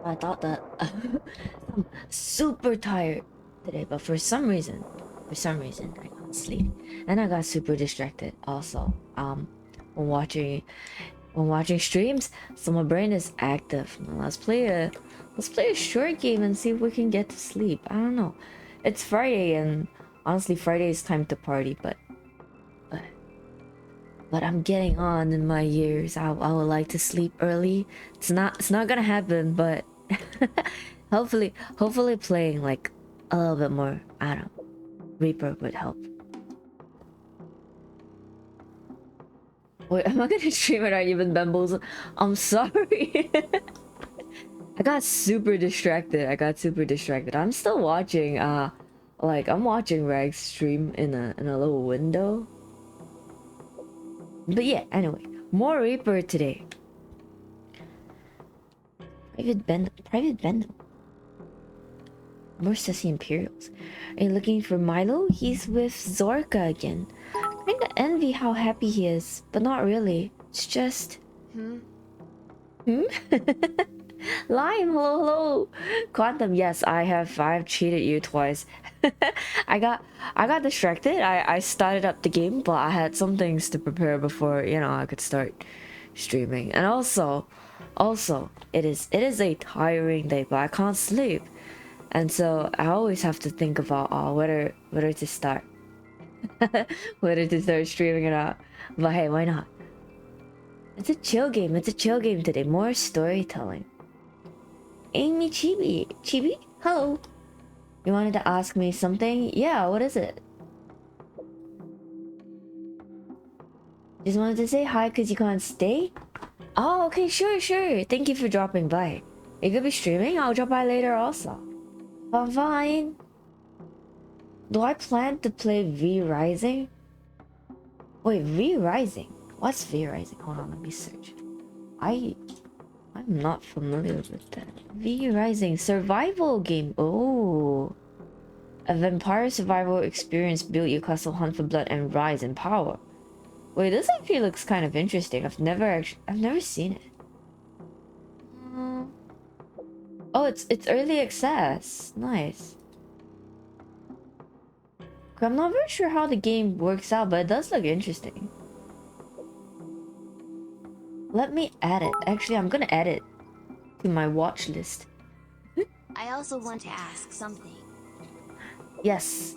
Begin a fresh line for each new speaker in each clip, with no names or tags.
I thought that I'm super tired today, but for some reason, I can't sleep, and I got super distracted. Also, when watching when watching streams, so my brain is active. Now, let's play a short game and see if we can get to sleep. I don't know. It's Friday, and honestly, Friday is time to party, but but I'm getting on in my years. I would like to sleep early. It's not gonna happen, but hopefully playing like a little bit more. I don't know. Reaper would help. Wait, am I gonna stream it or even bamboozle? I'm sorry. I got super distracted. I'm still watching like I'm watching Rag's stream in a little window. But yeah, anyway, more Reaper today. Private Bend. More Sussy Imperials. Are you looking for Milo? He's with Zorka again. Kinda envy how happy he is, but not really. It's just... Hmm? Lime, hello. Quantum, yes, I've cheated you twice. I got distracted. I started up the game, but I had some things to prepare before, I could start streaming. And also, it is a tiring day, but I can't sleep. And so I always have to think about whether to start. Whether to start streaming or not. But hey, why not? It's a chill game today. More storytelling. Amy Chibi, hello. You wanted to ask me something? Yeah, what is it? Just wanted to say hi because you can't stay? Oh, okay, sure. Thank you for dropping by. You could be streaming? I'll drop by later also. Fine. Do I plan to play V Rising? Wait, V Rising? What's V Rising? Hold on, let me search. I'm not familiar with that. V Rising survival game. Oh, a vampire survival experience. Build your castle, hunt for blood, and rise in power. Wait, this actually looks kind of interesting. I've never seen it. Oh, it's early access. Nice. I'm not very sure how the game works out, but it does look interesting. Let me add it. Actually, I'm gonna add it to my watch list.
I also want to ask something.
Yes,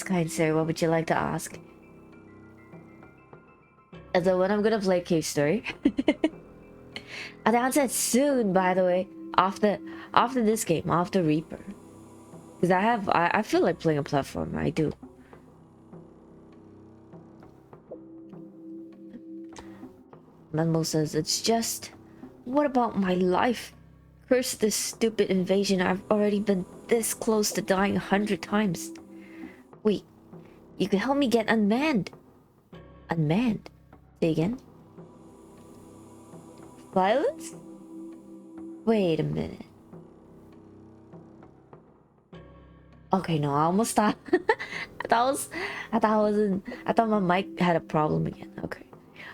kind sir. What would you like to ask? And then when I'm gonna play Cave Story. And the answer is soon, by the way. After this game, after Reaper. Because I feel like playing a platformer. I do. Menlo says, it's just... What about my life? Curse this stupid invasion. I've already been this close to dying 100 times. Wait, you could help me get unmanned. Unmanned? Say again? Violence? Wait a minute. Okay, no, I almost thought... I thought my mic had a problem again. Okay.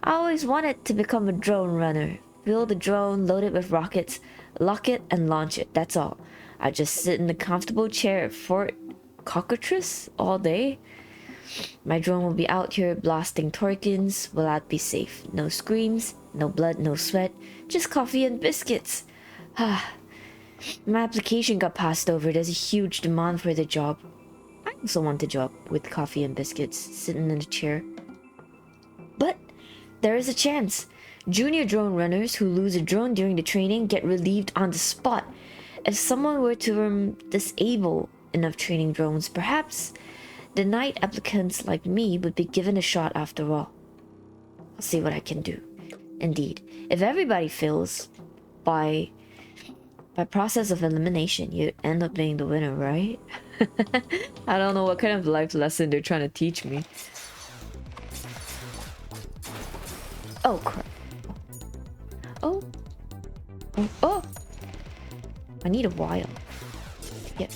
I always wanted to become a drone runner. Build a drone, load it with rockets, lock it, and launch it. That's all. I just sit in a comfortable chair at Fort Cockatrice all day. My drone will be out here blasting Torkins. Will I be safe? No screams, no blood, no sweat, just coffee and biscuits. My application got passed over. There's a huge demand for the job. I also want a job with coffee and biscuits, sitting in a chair. But there is a chance. Junior drone runners who lose a drone during the training get relieved on the spot. If someone were to disable enough training drones, perhaps the night applicants like me would be given a shot after all. I'll see what I can do. Indeed, if everybody fails by process of elimination, you end up being the winner, right? I don't know what kind of life lesson they're trying to teach me. Oh crap. Oh! I need a while. Yeah.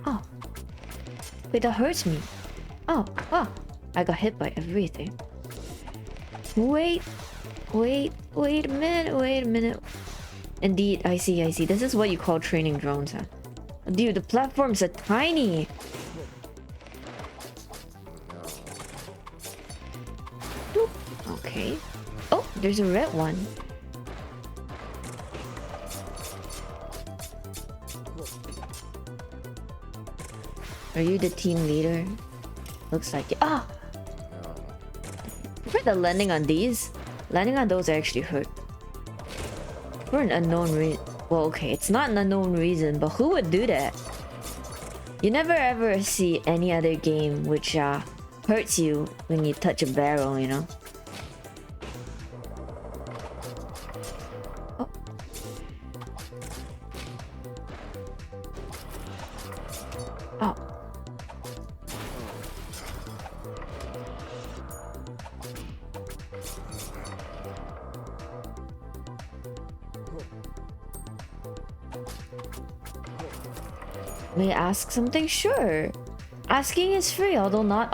Oh. Wait, that hurts me. Oh. I got hit by everything. Wait a minute. Indeed, I see, I see. This is what you call training drones, huh? Dude, the platforms are tiny. Boop. Okay. Oh, there's a red one. Are you the team leader? Looks like it. Ah! For the landing on these, landing on those actually hurt. For an unknown reason. Well, okay, it's not an unknown reason, but who would do that? You never ever see any other game which hurts you when you touch a barrel, you know? Oh. Oh. May I ask something? Sure. Asking is free, although not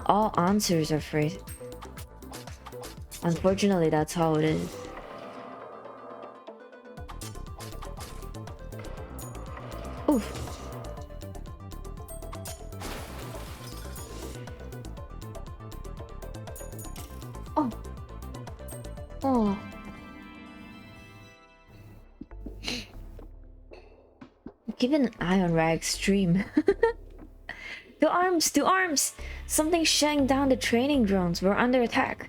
all answers are free. Unfortunately, that's how it is. Oof. Oh. Oh. Keep an eye on Rag's stream. Two arms! Two arms! Something's shutting down the training drones. We're under attack.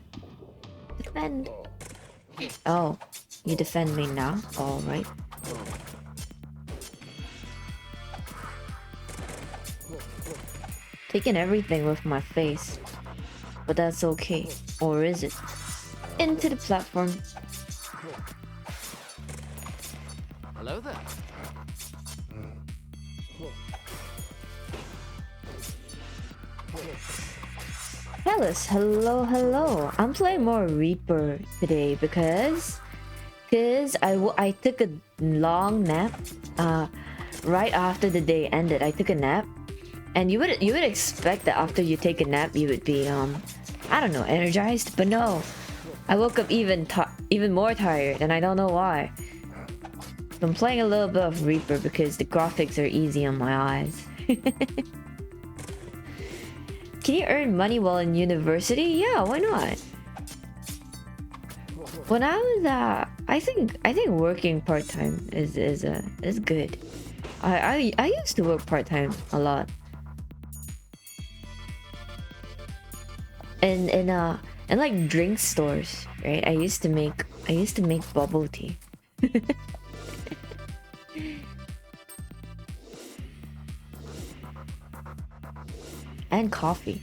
Defend. Oh, you defend me now? Alright. Taking everything with my face. But that's okay. Or is it? Into the platform.
Hello there.
Alice, hello, hello. I'm playing more Reaper today because I took a long nap. Right after the day ended, I took a nap, and you would expect that after you take a nap you would be I don't know, energized, but no. I woke up even more tired, and I don't know why. I'm playing a little bit of Reaper because the graphics are easy on my eyes. Can you earn money while in university? Yeah, why not? When I was I think working part-time is good. I used to work part-time a lot. And like drink stores, right? I used to make bubble tea. And coffee.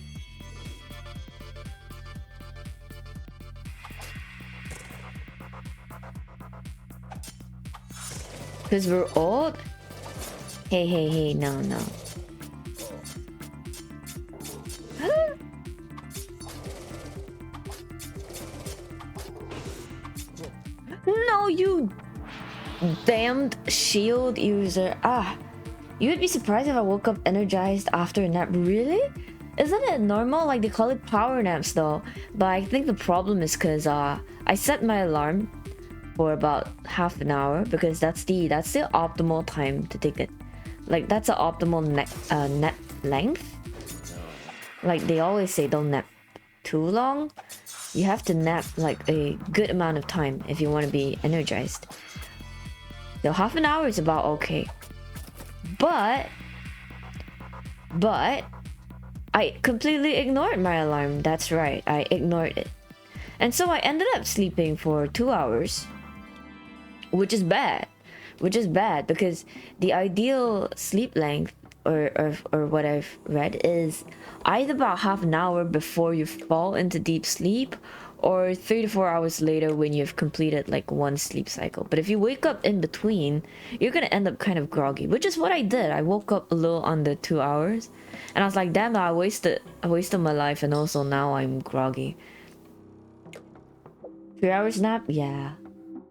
Because we're old? Hey, no. No, you damned shield user. You would be surprised if I woke up energized after a nap. Really? Isn't it normal? Like, they call it power naps though. But I think the problem is because I set my alarm for about half an hour because that's the optimal time to take it. Like, that's the optimal nap length. Like, they always say don't nap too long. You have to nap like a good amount of time if you want to be energized. So half an hour is about okay. But I completely ignored my alarm. That's right, I ignored it. And so I ended up sleeping for 2 hours. Which is bad. Because the ideal sleep length or what I've read is either about half an hour before you fall into deep sleep, or 3 to 4 hours later when you've completed like one sleep cycle. But if you wake up in between, you're gonna end up kind of groggy, which is what I did. I woke up a little under 2 hours, and I was like, damn, I wasted my life, and also now I'm groggy. 3 hours nap? Yeah.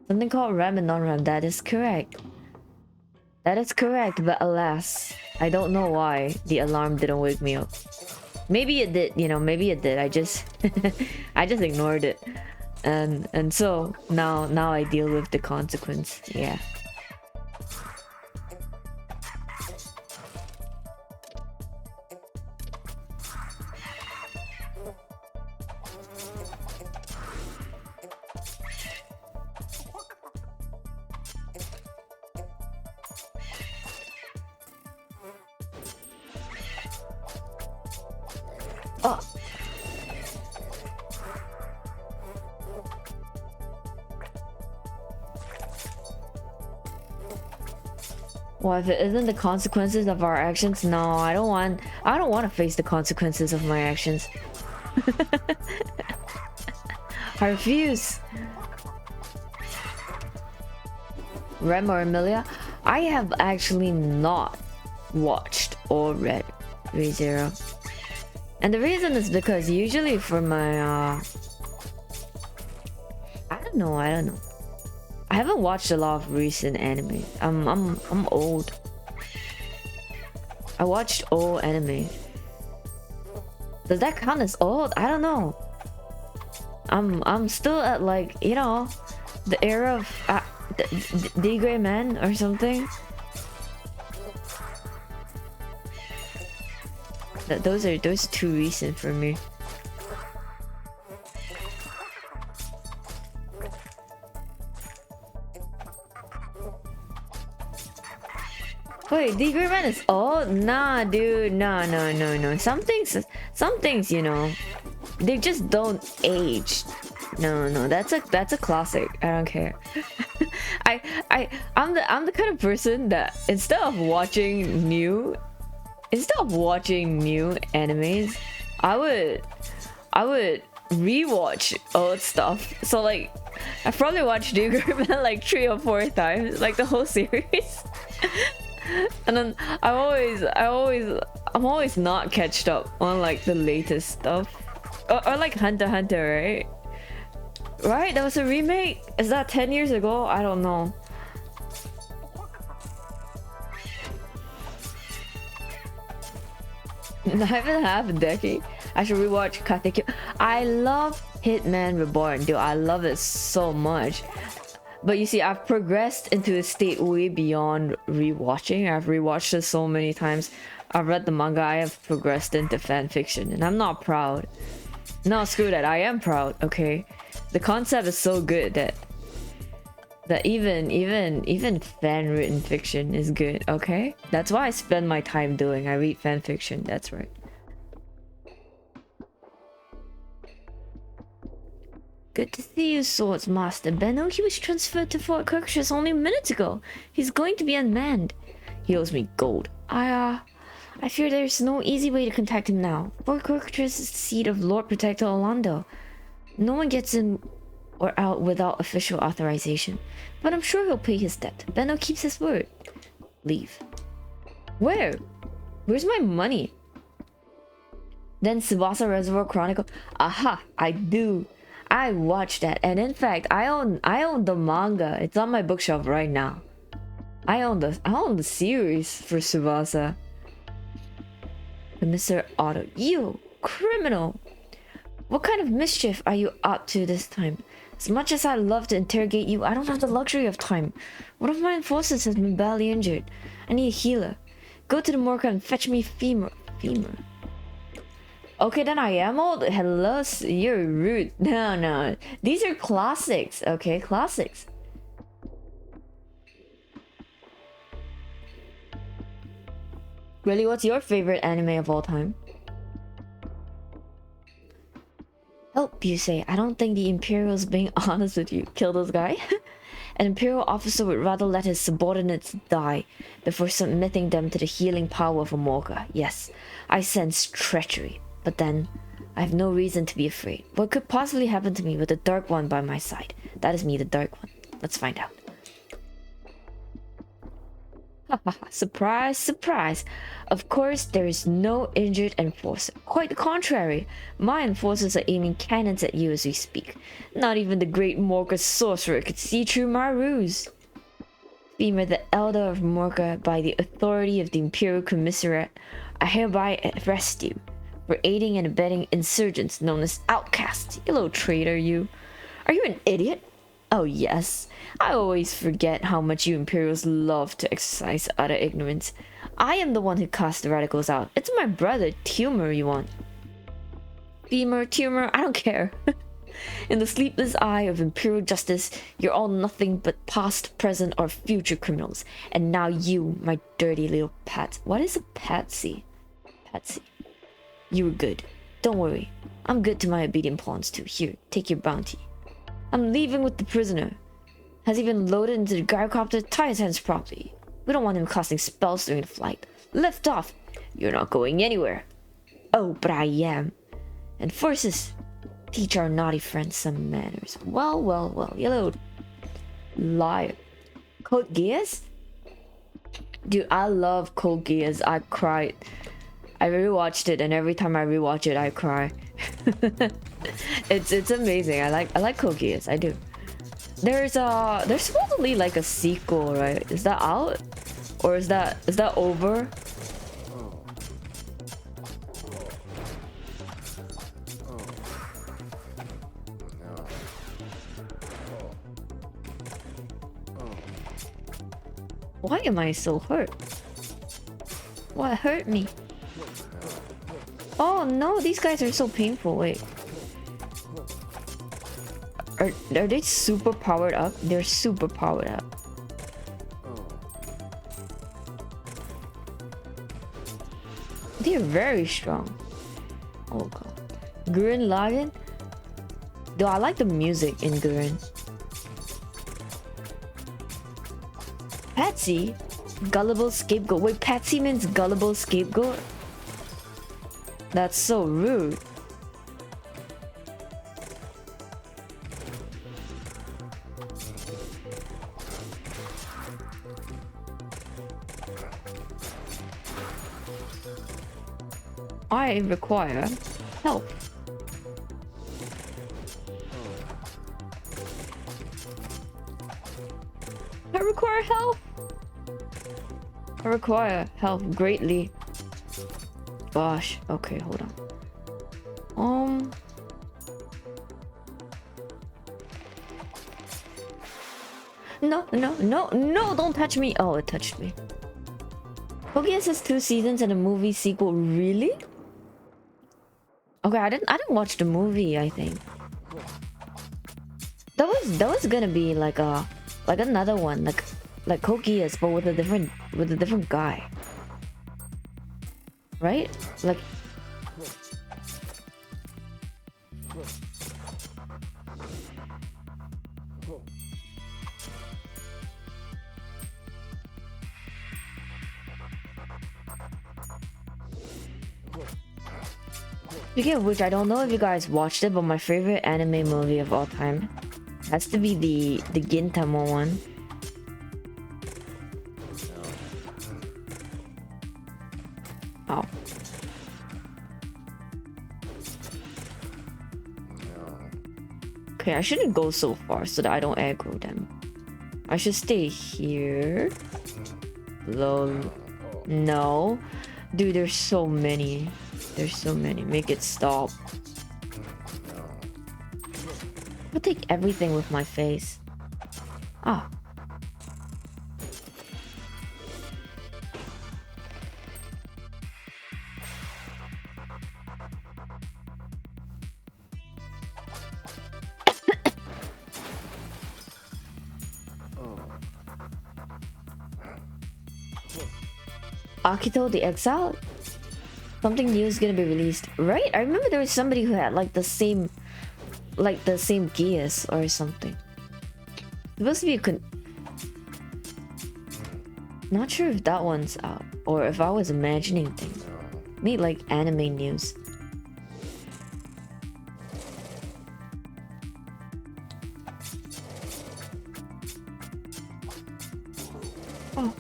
Something called REM and non-REM. That is correct. But alas, I don't know why the alarm didn't wake me up. Maybe it did, maybe it did. I just ignored it. And so now I deal with the consequence. Yeah. Oh. Well, if it isn't the consequences of our actions, no, I don't want to face the consequences of my actions. I refuse. Rem or Emilia, I have actually not watched or read ReZero. And the reason is because usually for my I don't know. I haven't watched a lot of recent anime. I'm old. I watched old anime. Does that count as old? I don't know. I'm still at, like, you know, the era of D Gray Men or something. Those are too recent for me. Wait, D Gray Man is old? Nah, dude, no. Some things, you know, they just don't age. No, that's a classic. I don't care. I'm the kind of person that instead of watching new animes, I would rewatch old stuff. So like, I probably watched D Gray Man like 3 or 4 times, like the whole series. And then I'm always not catched up on like the latest stuff, or like Hunter x Hunter, right? That was a remake. Is that 10 years ago? I don't know. Not even half a decade. I should rewatch Katekyo. I love Hitman Reborn, dude. I love it so much. But you see, I've progressed into a state way beyond rewatching. I've rewatched it so many times. I've read the manga. I have progressed into fan fiction, and I'm not proud. No, screw that. I am proud. Okay, the concept is so good that even fan written fiction is good. Okay, that's why I spend my time doing. I read fan fiction. That's right. Good to see you, Swords Master Benno. He was transferred to Fort Kirkshire only minutes ago. He's going to be unmanned. He owes me gold. I fear there's no easy way to contact him now. Fort Kirkshire is the seat of Lord Protector Orlando. No one gets in or out without official authorization. But I'm sure he'll pay his debt. Benno keeps his word. Leave. Where? Where's my money? Then Tsubasa Reservoir Chronicle. Aha! I do. I watched that, and in fact, I own the manga. It's on my bookshelf right now. I own the series for Tsubasa. Mr. Otto, you criminal! What kind of mischief are you up to this time? As much as I'd love to interrogate you, I don't have the luxury of time. One of my enforcers has been badly injured. I need a healer. Go to the morgue and fetch me femur. Okay, then I am old. Hello, you're rude. No. These are classics, okay? Classics. Really, what's your favorite anime of all time? Help, you say. I don't think the Imperial's being honest with you. Kill this guy? An Imperial officer would rather let his subordinates die before submitting them to the healing power of a Morga. Yes, I sense treachery. But then, I have no reason to be afraid. What could possibly happen to me with the Dark One by my side? That is me, the Dark One. Let's find out. Surprise, surprise. Of course, there is no injured enforcer. Quite the contrary. My enforcers are aiming cannons at you as we speak. Not even the great Morga sorcerer could see through my ruse. Femur, the Elder of Morga, by the authority of the Imperial Commissariat, I hereby arrest you for aiding and abetting insurgents known as outcasts. You little traitor, you. Are you an idiot? Oh yes. I always forget how much you Imperials love to exercise utter ignorance. I am the one who cast the radicals out. It's my brother, Tumor, you want. Femur, tumor, I don't care. In the sleepless eye of Imperial justice, you're all nothing but past, present, or future criminals. And now you, my dirty little pat. What is a patsy? Patsy. You were good. Don't worry. I'm good to my obedient pawns too. Here, take your bounty. I'm leaving with the prisoner. Has he been loaded into the gyrocopter? Tie his hands properly. We don't want him casting spells during the flight. Lift off. You're not going anywhere. Oh, but I am. And forces. Teach our naughty friends some manners. Well, well, well. You little liar. Code Geass? Dude, I love Code Geass. I cried. I rewatched it, and every time I rewatch it, I cry. It's amazing. I like Code Geass. I do. There's supposedly like a sequel, right? Is that out? Or is that over? Why am I so hurt? What hurt me? Oh no, these guys are so painful. Wait. Are they super powered up? They're super powered up. They're very strong. Oh god. Gurren Lagann? Though I like the music in Gurren. Patsy? Gullible scapegoat. Wait, Patsy means gullible scapegoat? That's so rude. I require help. I require help. I require help greatly. Gosh. Okay, hold on. No, no, no, no, don't touch me. Oh, it touched me. Pokemon has 2 seasons and a movie sequel. Really? Okay, I didn't watch the movie, I think. That was gonna be like another one, like Kokias, but with a different guy. Right? Like speaking of which, I don't know if you guys watched it, but my favorite anime movie of all time has to be the Gintama one. Oh. Okay, I shouldn't go so far so that I don't aggro them. I should stay here. Lol. No. Dude, there's so many. There's so many. Make it stop. I'll take everything with my face. Ah. Akito the Exile? Something new is gonna be released, right? I remember there was somebody who had like the same Geass or something. Supposed to be not sure if that one's out or if I was imagining things. Maybe like anime news. Oh.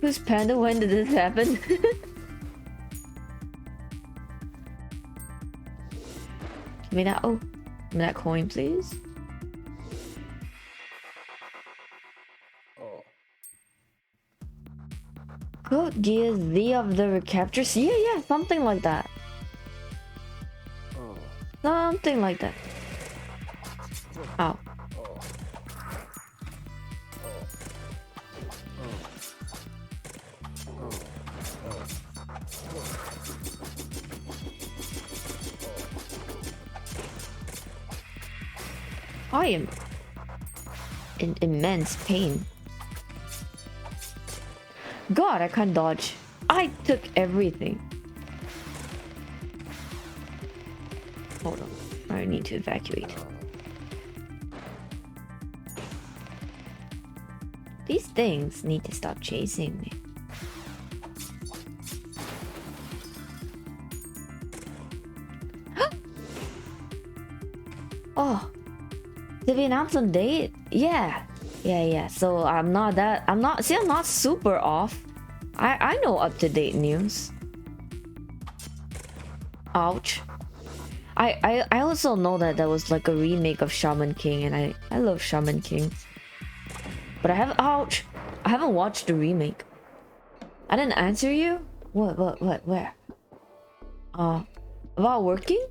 Who's Panda? When did this happen? Give me that. Oh, give me that coin, please. Code Geass, the of the recaptures. Yeah, something like that. Something like that. Ow. I am in immense pain. God, I can't dodge. I took everything. Hold on. I need to evacuate. These things need to stop chasing me. Oh. Did we announce some date? Yeah. Yeah. So I'm not super off. I know up-to-date news. Ouch. I also know that there was like a remake of Shaman King, and I love Shaman King. But I haven't watched the remake. I didn't answer you? What, where? About working?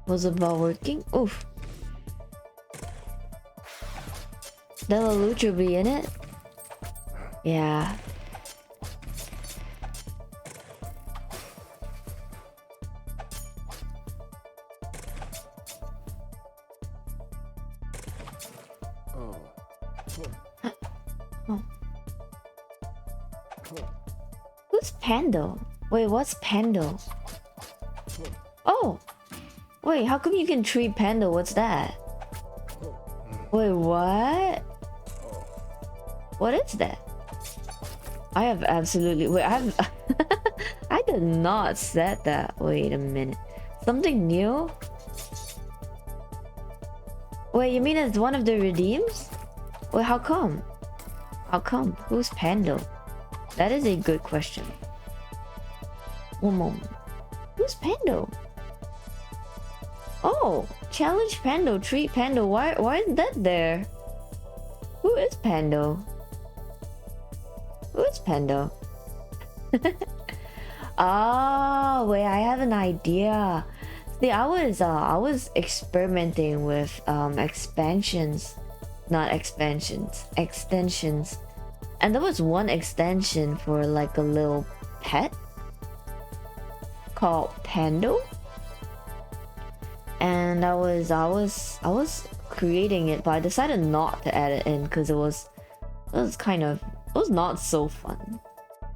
Was it about working? Oof. Della Lucha be in it? Yeah. Oh. Who's Pando? Wait, what's Pando? Oh! Wait, how come you can treat Panda? What's that? Wait, what? What is that? I have absolutely... Wait, I did not set that. Wait a minute. Something new? Wait, you mean it's one of the redeems? Wait, how come? How come? Who's Pando? That is a good question. One moment. Who's Pando? Oh, challenge Pando, treat Pando. Why is that there? Who is Pando? Who is Pando? Oh, wait, I have an idea. See, I was experimenting with expansions. Not expansions, extensions. And there was one extension for like a little pet called Pando. And I was creating it, but I decided not to add it in because it was not so fun.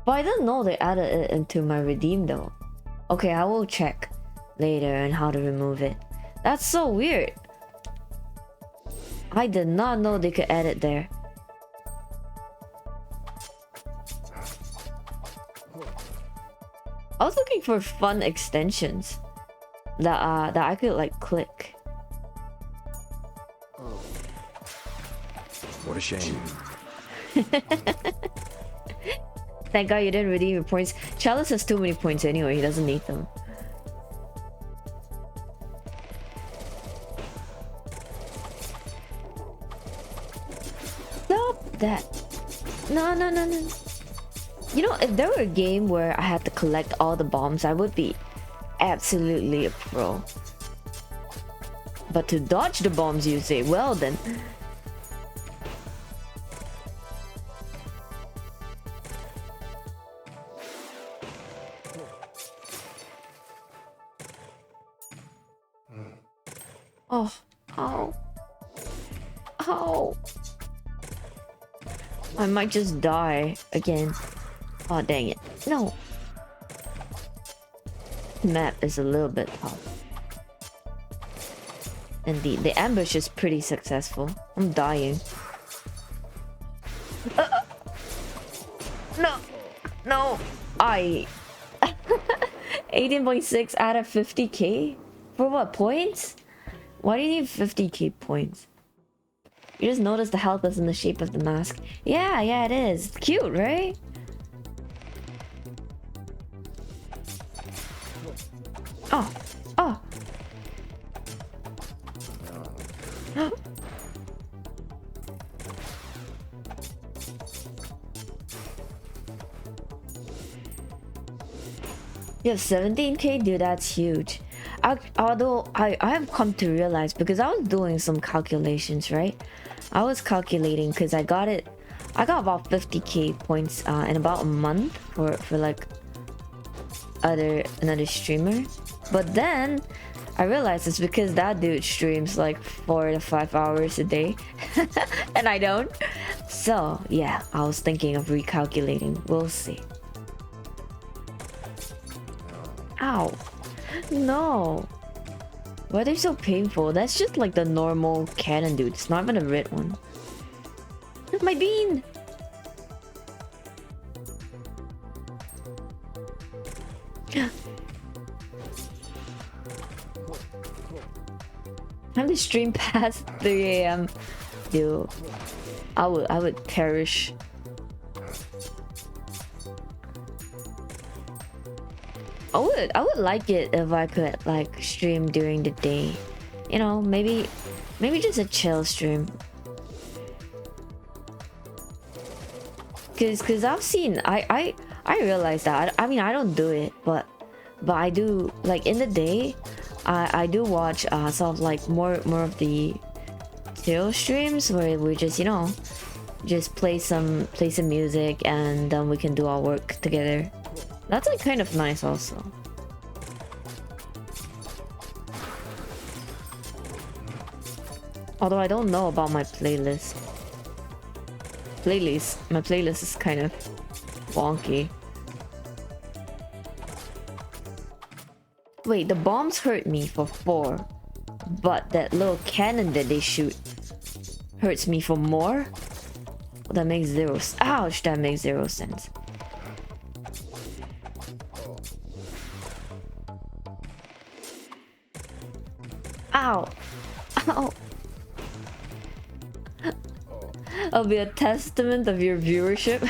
But I didn't know they added it into my redeem though. Okay, I will check later on how to remove it. That's so weird. I did not know they could add it there. I was looking for fun extensions that I could like click.
What a shame.
Thank God you didn't redeem your points. Chalice has too many points anyway, he doesn't need them. Stop that. No. You know, if there were a game where I had to collect all the bombs, I would be absolutely a pro. But to dodge the bombs, you say, well then. Oh, ow. Ow. I might just die again. Oh, dang it. No. Map is a little bit tough. And the ambush is pretty successful. I'm dying. No. 18.6 out of 50k? For what, points? Why do you need 50k points? You just notice the health is in the shape of the mask. Yeah, it is. It's cute, right? Oh. You have 17K, dude. That's huge. Although I have come to realize, because I was doing some calculations, right? I was calculating because I got about 50K points in about a month for like another streamer. But then I realized it's because that dude streams like 4 to 5 hours a day and I don't. So yeah, I was thinking of recalculating. We'll see. Ow. No. Why are they so painful? That's just like the normal cannon, dude. It's not even a red one. My bean! Have to stream past 3 a.m. Dude, I would perish. I would like it if I could like stream during the day. You know, maybe just a chill stream. Cause I've seen I realize that I mean I don't do it, but I do like in the day. I do watch some of like more of the chill streams where we just, you know, just play some music and then we can do our work together. That's like kind of nice also. Although I don't know about my playlist. My playlist is kind of wonky. Wait, the bombs hurt me for 4, but that little cannon that they shoot hurts me for more? Well, that makes ouch, that makes 0 sense. Ow! Ow! It'll be a testament of your viewership.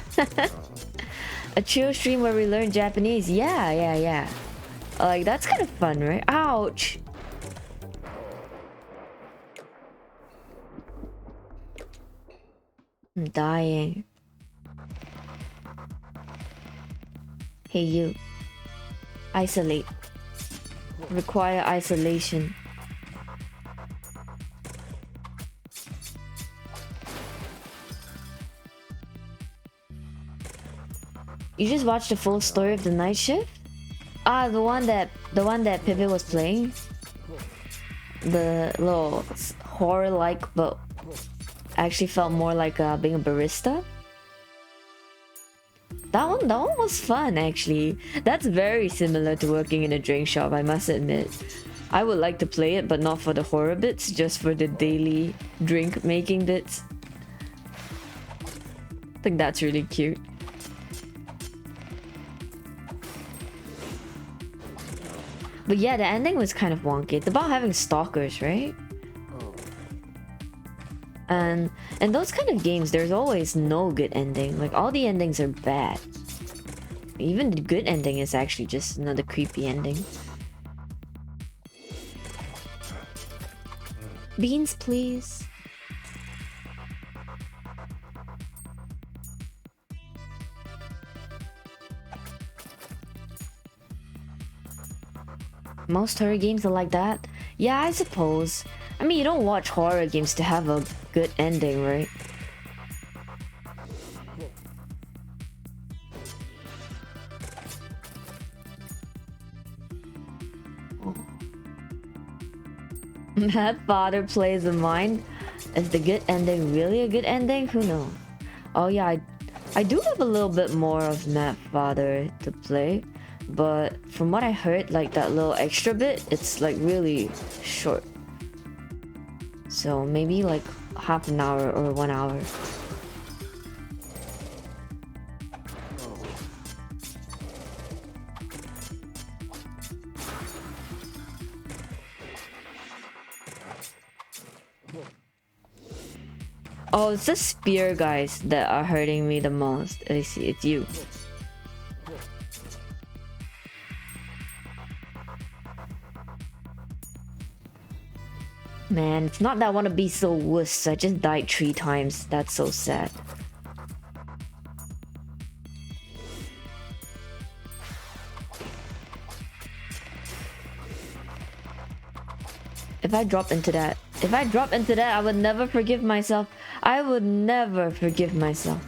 A chill stream where we learn Japanese. Yeah. Like, that's kind of fun, right? Ouch! I'm dying. Hey, you. Isolate. Require isolation. You just watched the full story of the night shift? Ah, the one that Pipit was playing. The little horror-like, but actually felt more like being a barista. That one was fun actually. That's very similar to working in a drink shop, I must admit. I would like to play it, but not for the horror bits, just for the daily drink making bits. I think that's really cute. But yeah, the ending was kind of wonky. It's about having stalkers, right? And in those kind of games, there's always no good ending. Like, all the endings are bad. Even the good ending is actually just another creepy ending. Beans, please. Most horror games are like that? Yeah, I suppose. I mean, you don't watch horror games to have a good ending, right? Mad Father plays in mind. Is the good ending really a good ending? Who knows? Oh yeah, I do have a little bit more of Mad Father to play. But from what I heard, like that little extra bit, it's like really short. So maybe like half an hour or 1 hour. Oh, it's the spear guys that are hurting me the most. I see, it's you. Man, it's not that I want to be so wuss. I just died 3 times. That's so sad. If I drop into that, I would never forgive myself. I would never forgive myself.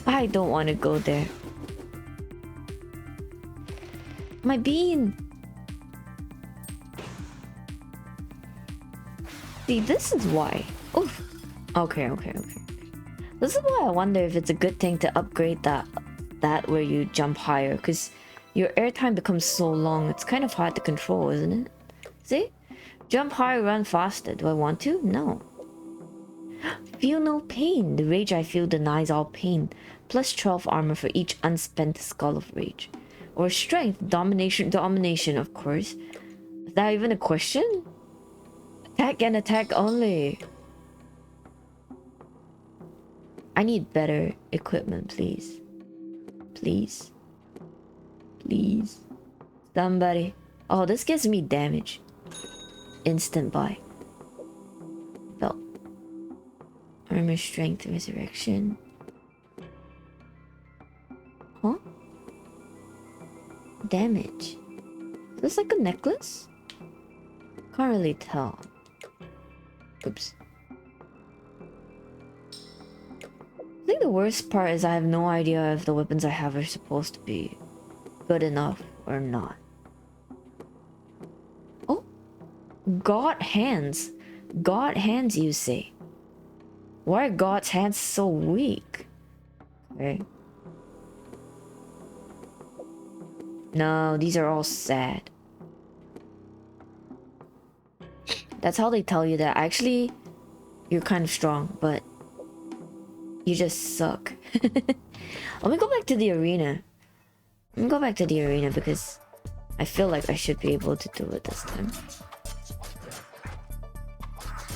I don't want to go there. My bean. See, this is why. Oof. Okay. This is why I wonder if it's a good thing to upgrade that where you jump higher, because your airtime becomes so long. It's kind of hard to control, isn't it? See? Jump higher, run faster. Do I want to? No. Feel no pain. The rage I feel denies all pain. Plus 12 armor for each unspent skull of rage. Or strength, domination, of course. Is that even a question? Attack and attack only. I need better equipment, please. Please. Please. Somebody. Oh, this gives me damage. Instant buy. Belt. Armor, strength, resurrection. Huh? Damage. Is this like a necklace? Can't really tell. Oops. I think the worst part is I have no idea if the weapons I have are supposed to be good enough or not. Oh! God hands. God hands, you say? Why are God's hands so weak? Okay. No, these are all sad. That's how they tell you that actually you're kind of strong, but you just suck. Let me go back to the arena. Let me go back to the arena because I feel like I should be able to do it this time.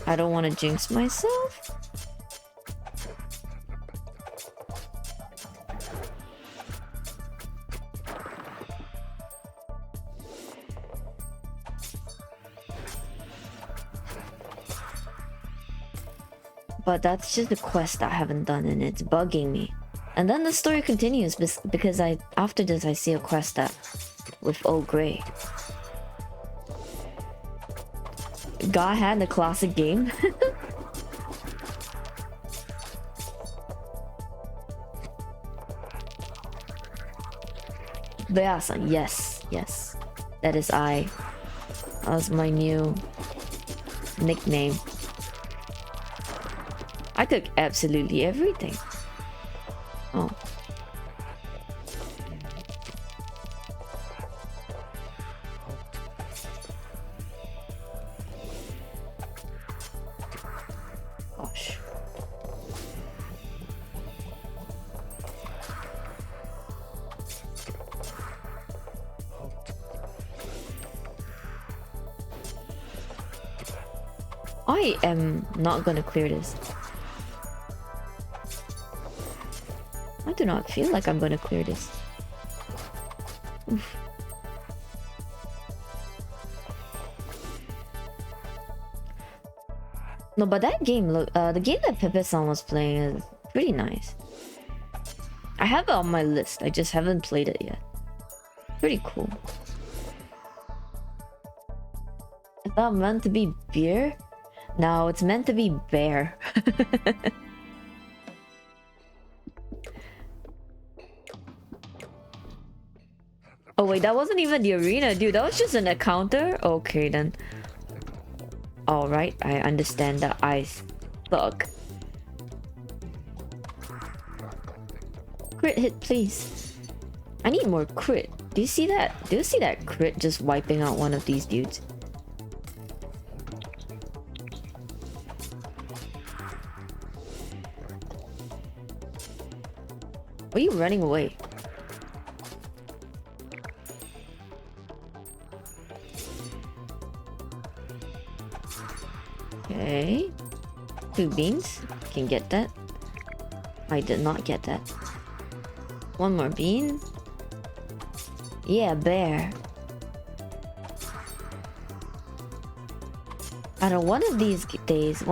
I don't want to jinx myself. But that's just a quest I haven't done and it's bugging me. And then the story continues because after this I see a quest that with Old Grey. God had the classic game. Beasa, yes. That is I. That was my new nickname. I took absolutely everything. Oh. Gosh. I am not gonna clear this. I do not feel like I'm gonna clear this. Oof. No, but that game, look, the game that Pepe-san was playing is pretty nice. I have it on my list, I just haven't played it yet. Pretty cool. Is that meant to be beer? No, it's meant to be bear. Oh wait, that wasn't even the arena, dude. That was just an encounter? Okay then. Alright, I understand that I suck. Crit hit, please. I need more crit. Do you see that? Do you see that crit just wiping out one of these dudes? Why are you running away? Okay. 2 beans. Can get that. I did not get that. 1 more bean. Yeah, bear. I don't know, one of these days, if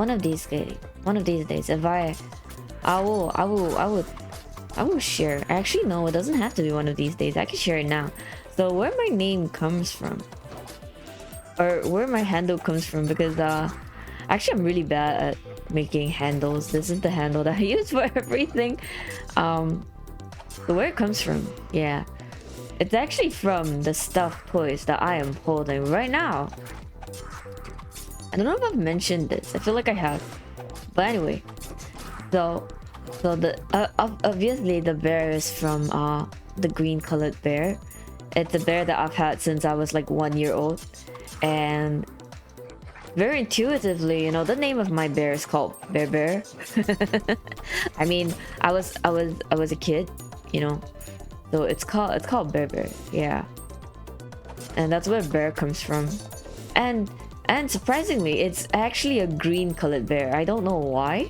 I will share. Actually, no, it doesn't have to be one of these days. I can share it now. So where my name comes from. or where my handle comes from, because actually I'm really bad at making handles. This is the handle that I use for everything. So where it comes from, yeah. It's actually from the stuffed toys that I am holding right now. I don't know if I've mentioned this. I feel like I have. But anyway, so the obviously the bear is from the green colored bear. It's a bear that I've had since I was like 1 year old, and very intuitively, you know, the name of my bear is called Bear Bear. I mean, I was a kid, you know, so it's called Bear Bear, yeah. And that's where bear comes from, and surprisingly, it's actually a green colored bear. I don't know why,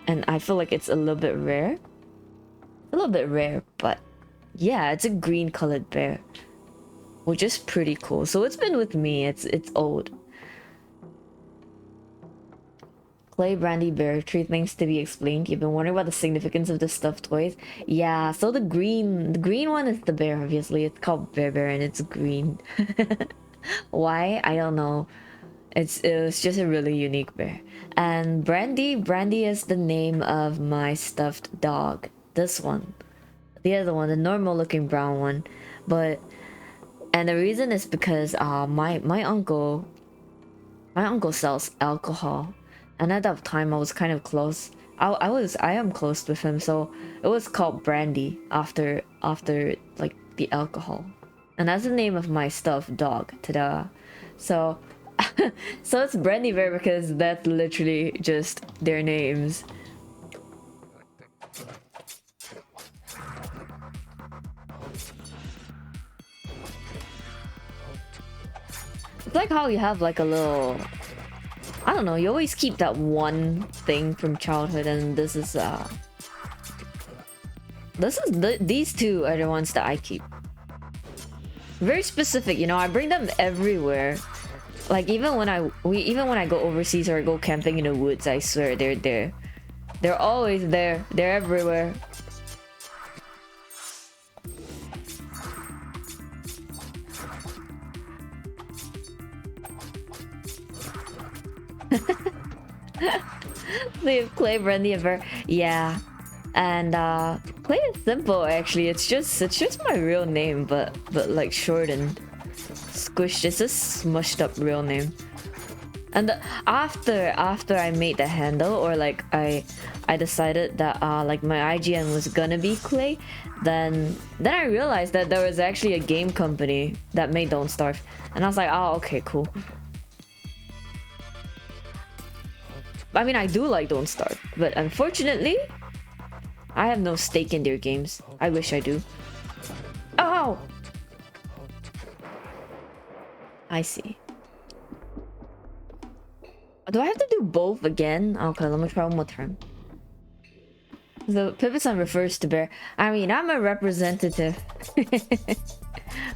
and I feel like it's a little bit rare, but yeah, it's a green colored bear, which is pretty cool. So it's been with me. It's old. Clay, Brandy, Bear, three things to be explained. You've been wondering about the significance of the stuffed toys. Yeah, so the green one is the bear, obviously. It's called Bear Bear and it's green. Why? I don't know. It was just a really unique bear. And Brandy is the name of my stuffed dog. This one. The other one, the normal looking brown one. And the reason is because my uncle sells alcohol, and at that time I was kind of close. I am close with him, so it was called Brandy after like the alcohol, and that's the name of my stuffed dog. Ta-da! So so it's Brandy Bear because that's literally just their names. It's like how you have like a little, I don't know, you always keep that one thing from childhood, and these two are the ones that I keep. Very specific, you know, I bring them everywhere. Like even when I go overseas or go camping in the woods, I swear they're there. They're always there. They're everywhere. They have Clay, Brandy, and Bear. Yeah. And Clay is simple actually. It's just my real name, but like shortened. Squished. It's a smushed up real name. And after I made the handle, or like I decided that like my IGN was gonna be Clay, then I realized that there was actually a game company that made Don't Starve, and I was like, oh, okay, cool. I mean, I do like Don't Starve, but unfortunately, I have no stake in their games. I wish I do. Oh! I see. Do I have to do both again? Okay, let me try one more time. So, Pipitson refers to bear. I mean, I'm a representative.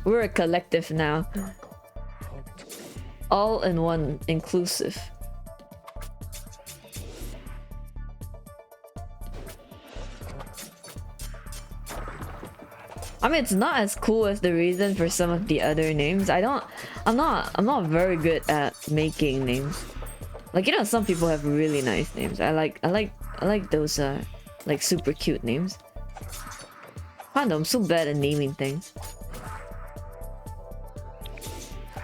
We're a collective now. All in one, inclusive. I mean, it's not as cool as the reason for some of the other names. I'm not very good at making names. Like, you know, some people have really nice names. I like those like super cute names. I know, I'm so bad at naming things.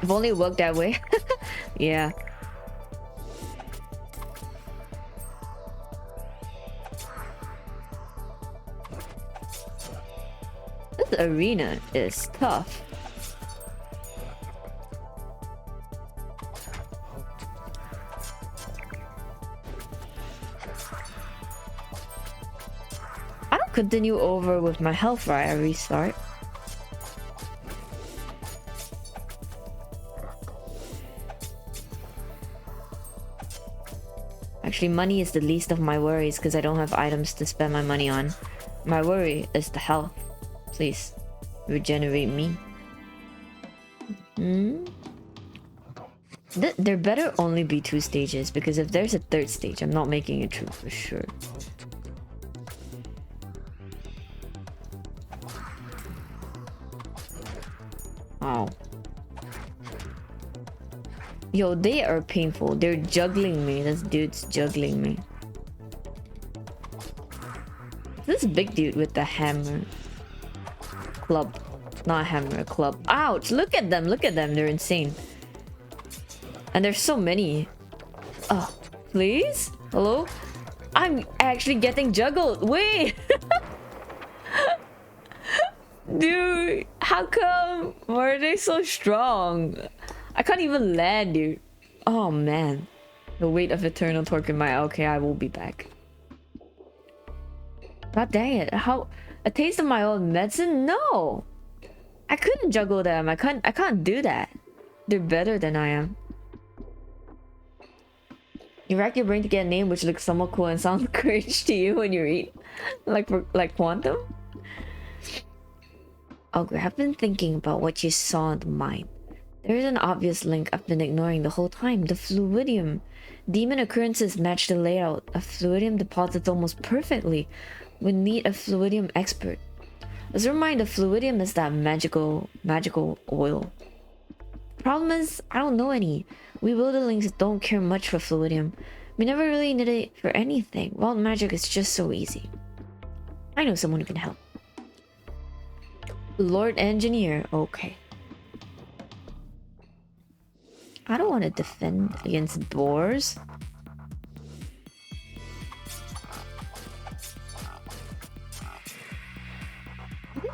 If only it worked that way. Yeah. This arena is tough. I don't continue over with my health right, I restart. Actually, money is the least of my worries because I don't have items to spend my money on. My worry is the health. Please, regenerate me. There better only be 2 stages, because if there's a 3rd stage, I'm not making it through for sure. Oh. Yo, they are painful. They're juggling me. This dude's juggling me. This big dude with the hammer. Club. Not hammer, club. Ouch! Look at them. Look at them. They're insane. And there's so many. Oh, please? Hello? I'm actually getting juggled. Wait! Dude, how come? Why are they so strong? I can't even land, dude. Oh man. The weight of eternal torque in my... Okay, I will be back. God dang it. How... A taste of my own medicine? No! I couldn't juggle them. I can't do that. They're better than I am. You rack your brain to get a name which looks somewhat cool and sounds cringe to you when you read. Like Quantum? Okay, I've been thinking about what you saw in the mine. There is an obvious link I've been ignoring the whole time. The fluidium. Demon occurrences match the layout of fluidium deposits almost perfectly. We need a fluidium expert. As a reminder, fluidium is that magical oil. Problem is, I don't know any. We wilderlings don't care much for fluidium. We never really need it for anything. Wild magic is just so easy. I know someone who can help. Lord Engineer. Okay. I don't want to defend against boars.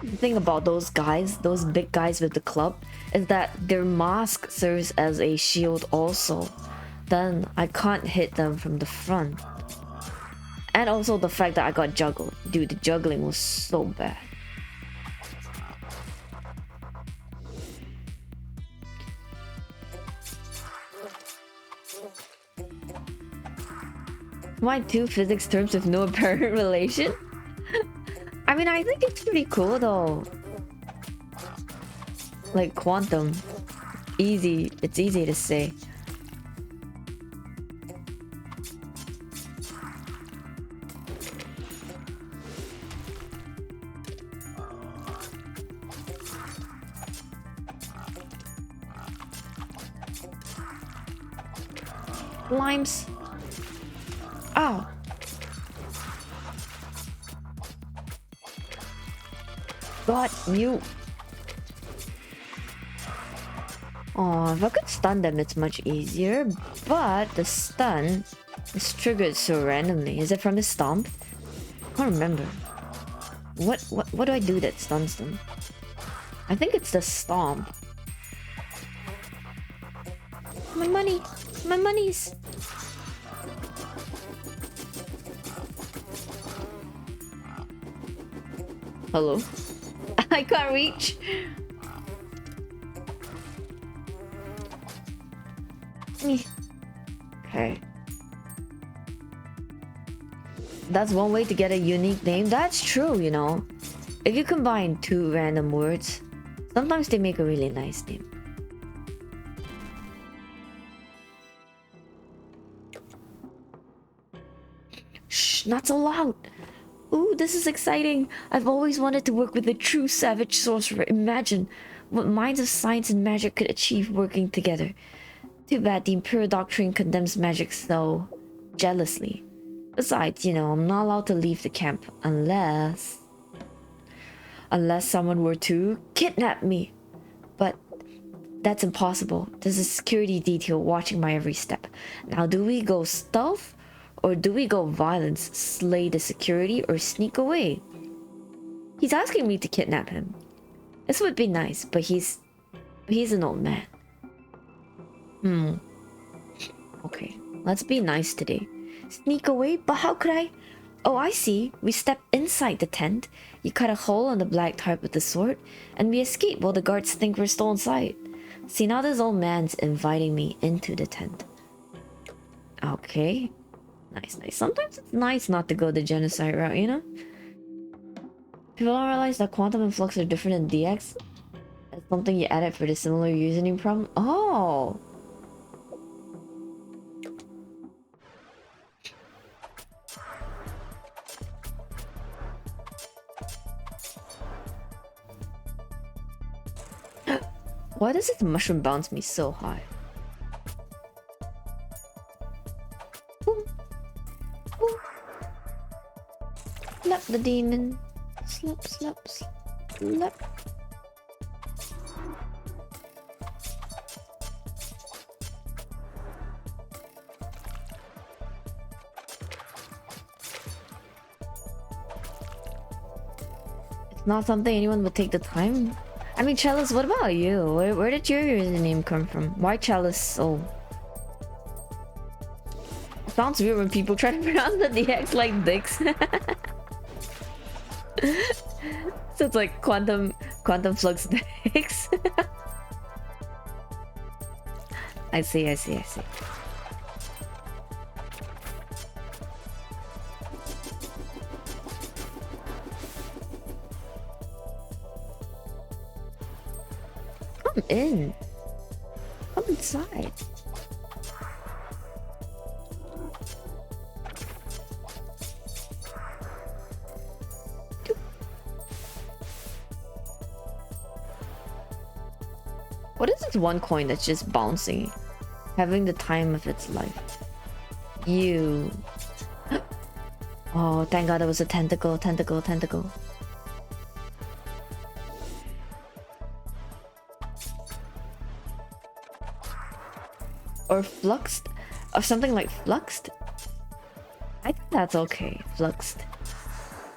The thing about those guys, those big guys with the club, is that their mask serves as a shield also. Then I can't hit them from the front. And also the fact that I got juggled. Dude, the juggling was so bad. Why two physics terms with no apparent relation? I mean, I think it's pretty cool though. Like quantum. Easy. It's easy to say. Limes. Oh. God, you. Oh, if I could stun them, it's much easier. But the stun is triggered so randomly. Is it from his stomp? I can't remember. What do I do that stuns them? I think it's the stomp. My money! My monies! Hello? I can't reach! Okay. That's one way to get a unique name. That's true, you know. If you combine two random words, sometimes they make a really nice name. Shh, not so loud. Ooh, this is exciting. I've always wanted to work with a true savage sorcerer. Imagine what minds of science and magic could achieve working together. Too bad the Imperial Doctrine condemns magic so jealously. Besides, you know, I'm not allowed to leave the camp unless someone were to kidnap me. But that's impossible. There's a security detail watching my every step. Now, do we go stealth? Or do we go violence, slay the security, or sneak away? He's asking me to kidnap him. This would be nice, but he's an old man. Okay, let's be nice today. Sneak away? But how could I? Oh, I see. We step inside the tent. You cut a hole on the black tarp with the sword, and we escape while the guards think we're still inside. See, now this old man's inviting me into the tent. Okay. Nice, nice. Sometimes it's nice not to go the genocide route, you know? People don't realize that Quantum and Flux are different than DX. It's something you added for the similar username problem. Oh! Why does this mushroom bounce me so high? the demon. Slap, slap, slap. It's not something anyone would take the time. I mean, Chalice, what about you? Where did your username come from? Why Chalice Soul? Sounds weird when people try to pronounce the DX like dicks. So it's like quantum flux dicks. I see. Come in. Come inside. What is this one coin that's just bouncing? Having the time of its life. You. Oh, thank God it was a tentacle. Or fluxed? Or something like fluxed? I think that's okay. Fluxed.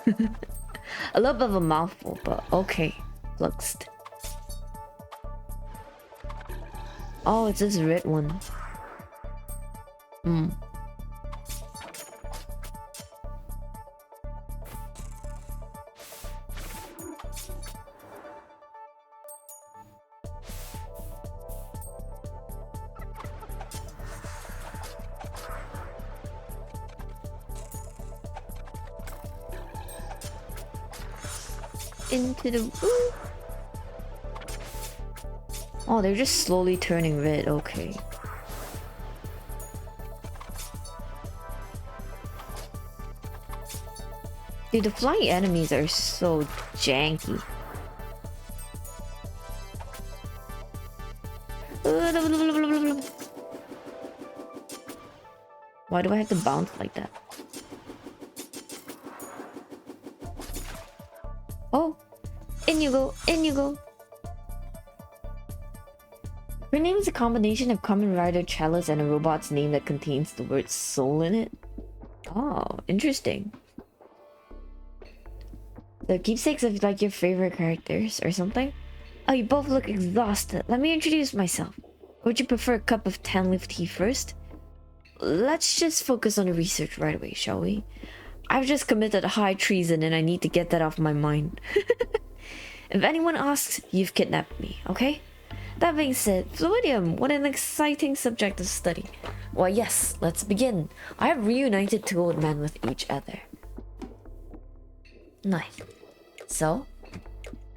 A little bit of a mouthful, but okay. Fluxed. Oh, it's this red one. Into the ooh. Oh, they're just slowly turning red. Okay. Dude, the flying enemies are so janky. Why do I have to bounce like that? Oh, in you go, in you go. Her name is a combination of Kamen Rider Chalice and a robot's name that contains the word soul in it. Oh, interesting. The keepsakes of like your favorite characters or something? Oh, you both look exhausted. Let me introduce myself. Would you prefer a cup of 10-leaf tea first? Let's just focus on the research right away, shall we? I've just committed high treason and I need to get that off my mind. If anyone asks, you've kidnapped me, okay? That being said, Fluidium, what an exciting subject of study. Why yes, let's begin. I have reunited two old men with each other. Nice. So,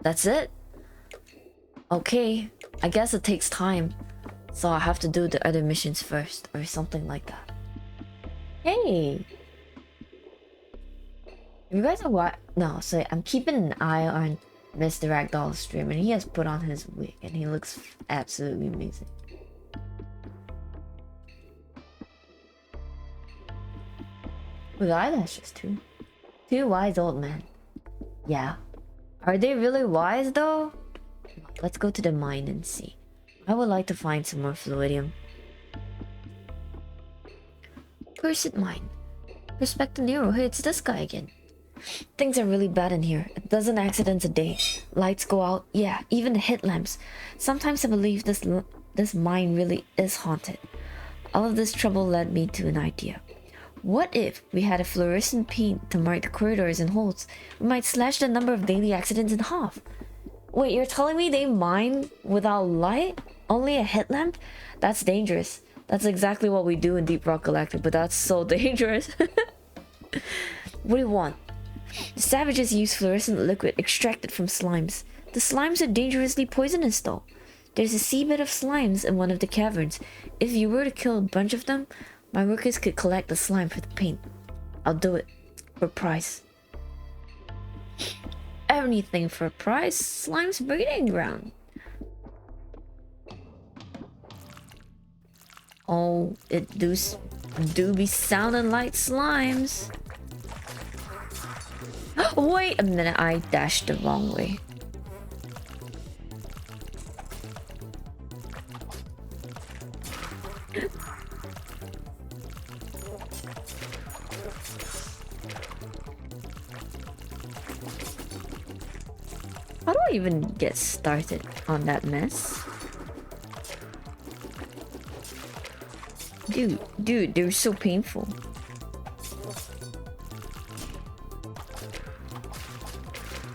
that's it? Okay, I guess it takes time. So I have to do the other missions first, or something like that. Hey! You guys are what? No, so I'm keeping an eye on Mr. Ragdoll's stream, and he has put on his wig, and he looks absolutely amazing. With eyelashes too. Two wise old men. Yeah. Are they really wise though? Let's go to the mine and see. I would like to find some more fluidium. Cursed mine. Respect the Nero. Hey, it's this guy again. Things are really bad in here. A dozen accidents a day. Lights go out. Yeah, even the headlamps. Sometimes I believe this mine really is haunted. All of this trouble led me to an idea. What if we had a fluorescent paint to mark the corridors and holes? We might slash the number of daily accidents in half. Wait, you're telling me they mine without light? Only a headlamp? That's dangerous. That's exactly what we do in Deep Rock Galactic, but that's so dangerous. What do you want? The savages use fluorescent liquid extracted from slimes. The slimes are dangerously poisonous though. There's a seabed of slimes in one of the caverns. If you were to kill a bunch of them, my workers could collect the slime for the paint. I'll do it. For a price. Anything for a price. Slime's breeding ground. Oh, it do be sounding like slimes. Wait a minute, I dashed the wrong way. How do I even get started on that mess? Dude, they're so painful.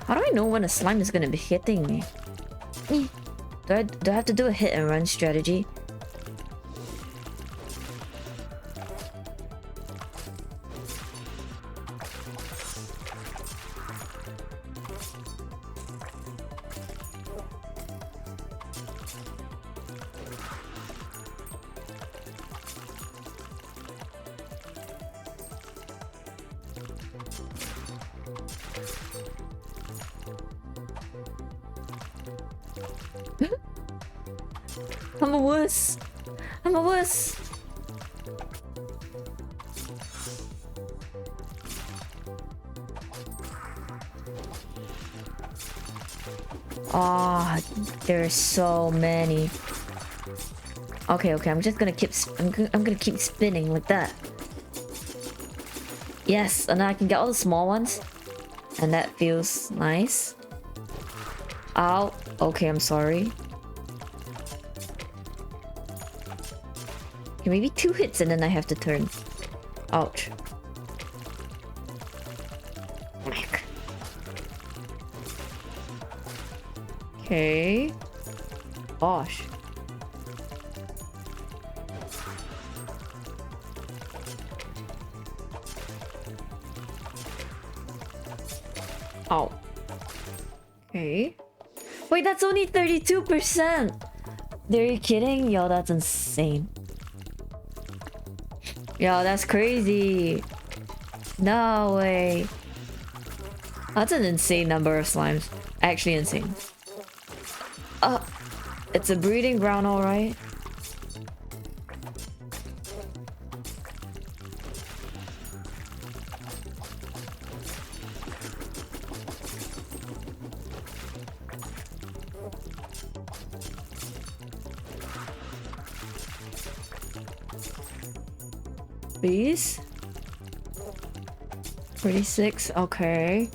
How do I know when a slime is gonna be hitting me? Do I have to do a hit and run strategy? I'm a wuss. I'm a wuss. Ah, there's so many. Okay, I'm just gonna keep. I'm gonna keep spinning like that. Yes, and then I can get all the small ones, and that feels nice. Ow. Okay, I'm sorry. Okay, maybe 2 hits and then I have to turn. Ouch. Okay. Gosh. Oh. Okay. Wait, that's only 32%! Are you kidding? Yo, that's insane. Yo, that's crazy. No way. That's an insane number of slimes. Actually insane. It's a breeding ground, alright. Please? 36, okay.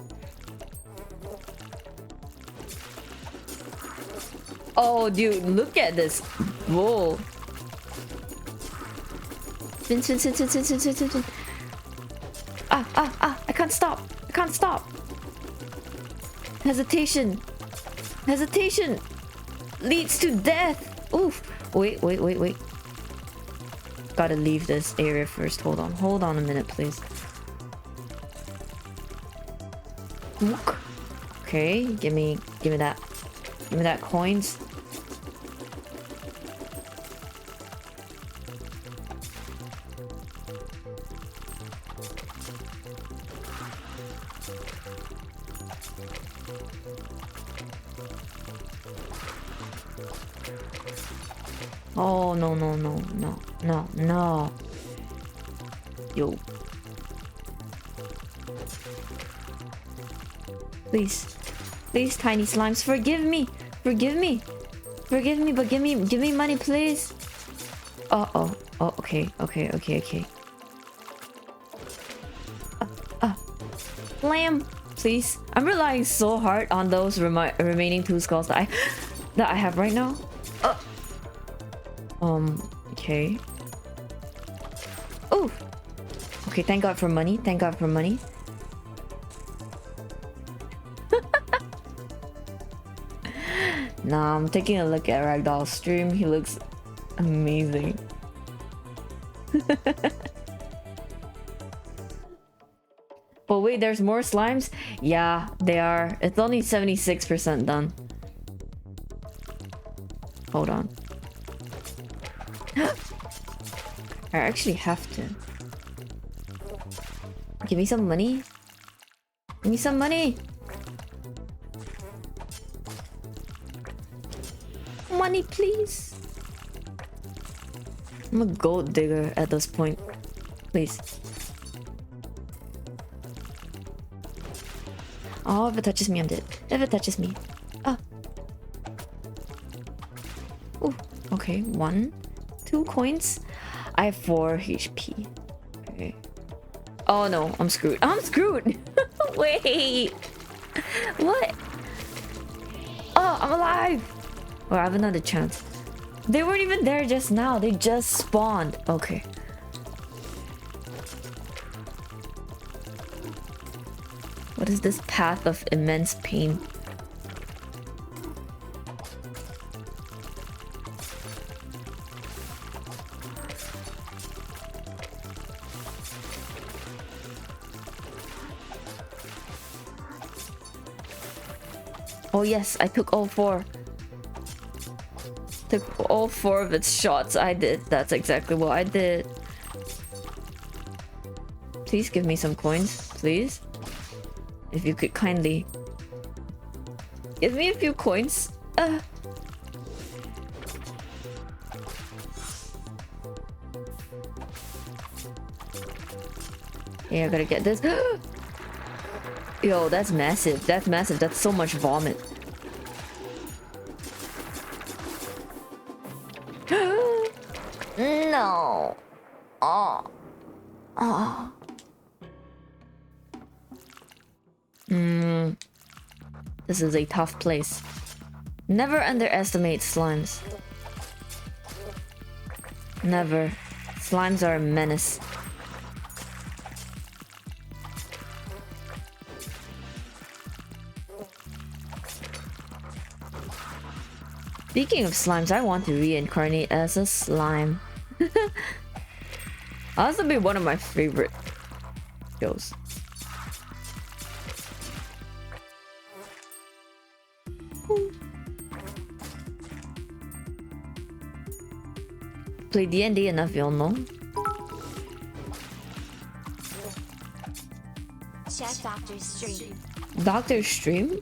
Oh, dude, look at this bull. Spin. I can't stop. I can't stop. Hesitation leads to death. Oof. Wait. Gotta leave this area first. Hold on a minute, please. Okay, give me that. Give me that coins. Oh, no. Yo. Please, tiny slimes, forgive me, but give me money, please. Oh, okay. Lamb, please. I'm relying so hard on those remaining 2 skulls that I have right now. Okay. Oh. Okay, thank God for money. Nah, I'm taking a look at Ragdoll's stream. He looks amazing. But wait, there's more slimes? Yeah, they are. It's only 76% done. Hold on. I actually have to. Give me some money. Money, please. I'm a gold digger at this point. Please. Oh, if it touches me, I'm dead. If it touches me. Ah. Ooh, okay. 1, 2 coins. I have 4 HP. Okay. Oh no, I'm screwed. I'm screwed! Wait! What? Oh, I'm alive! Oh, I have another chance. They weren't even there just now. They just spawned. Okay. What is this path of immense pain? Oh yes, I took all 4. Took all 4 of its shots. I did. That's exactly what I did. Please give me some coins, please. If you could kindly give me a few coins. Yeah, I gotta get this. Yo, that's massive. That's massive. That's so much vomit. No. Oh. Oh. This is a tough place. Never underestimate slimes. Never. Slimes are a menace. Speaking of slimes, I want to reincarnate as a slime. That's to be one of my favorite shows. Play D&D enough, you'll know.
Check Doctor's stream.
Doctor's stream?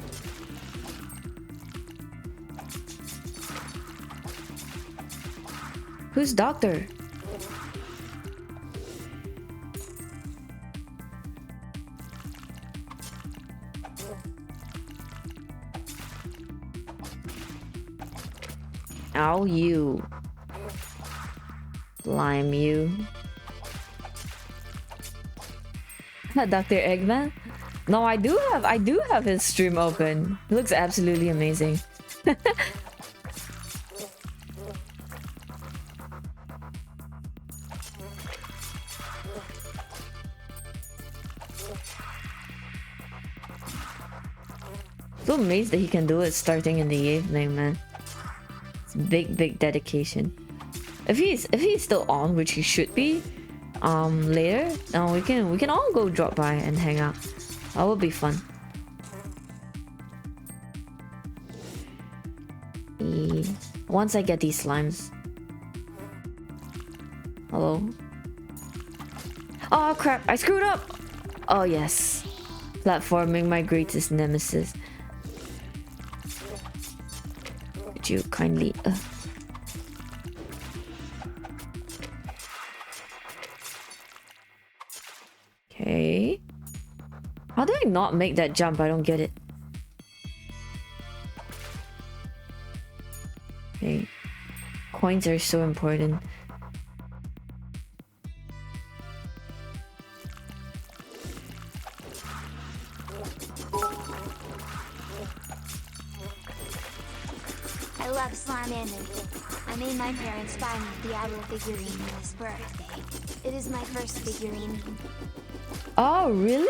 Who's Doctor? Ow, you. Slime you. Dr. Eggman? No, I do have his stream open. It looks absolutely amazing. So amazed that he can do it starting in the evening, man. It's big dedication. If he's still on, which he should be, later, we can all go drop by and hang out. That would be fun. Once I get these slimes. Hello? Oh crap, I screwed up! Oh yes. Platforming, my greatest nemesis. Would you kindly... Okay. How did I not make that jump? I don't get it. Okay. Coins are so important.
I love slime anime. I made my parents buy me the owl figurine for his birthday. It is my first figurine.
Oh, really?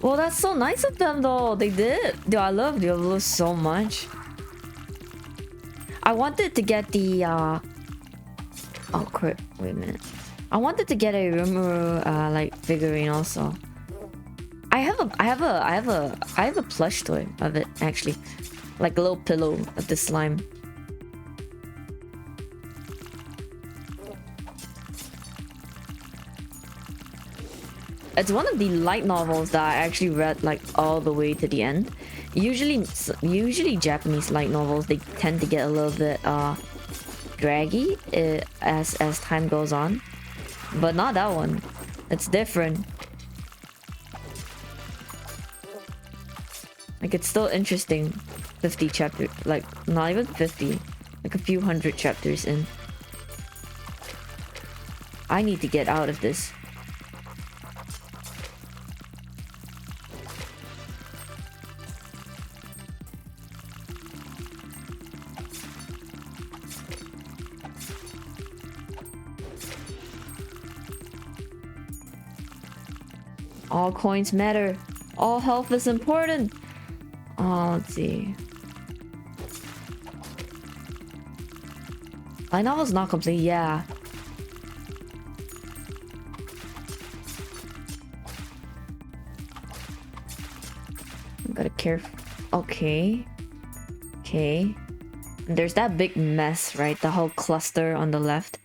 Well, that's so nice of them, though. They did. Dude, I love Diablo so much. I wanted to get the oh crap! Wait a minute. I wanted to get a Rimuru like figurine also. I have a plush toy of it actually, like a little pillow of the slime. It's one of the light novels that I actually read like all the way to the end. Usually Japanese light novels, they tend to get a little bit draggy as time goes on, but not that one. It's different. Like, it's still interesting. 50 chapters, like, not even 50. Like, a few hundred chapters in. I need to get out of this. All coins matter. All health is important. Oh, let's see. My novel's not complete, yeah. I gotta care. Okay. Okay. There's that big mess, right? The whole cluster on the left.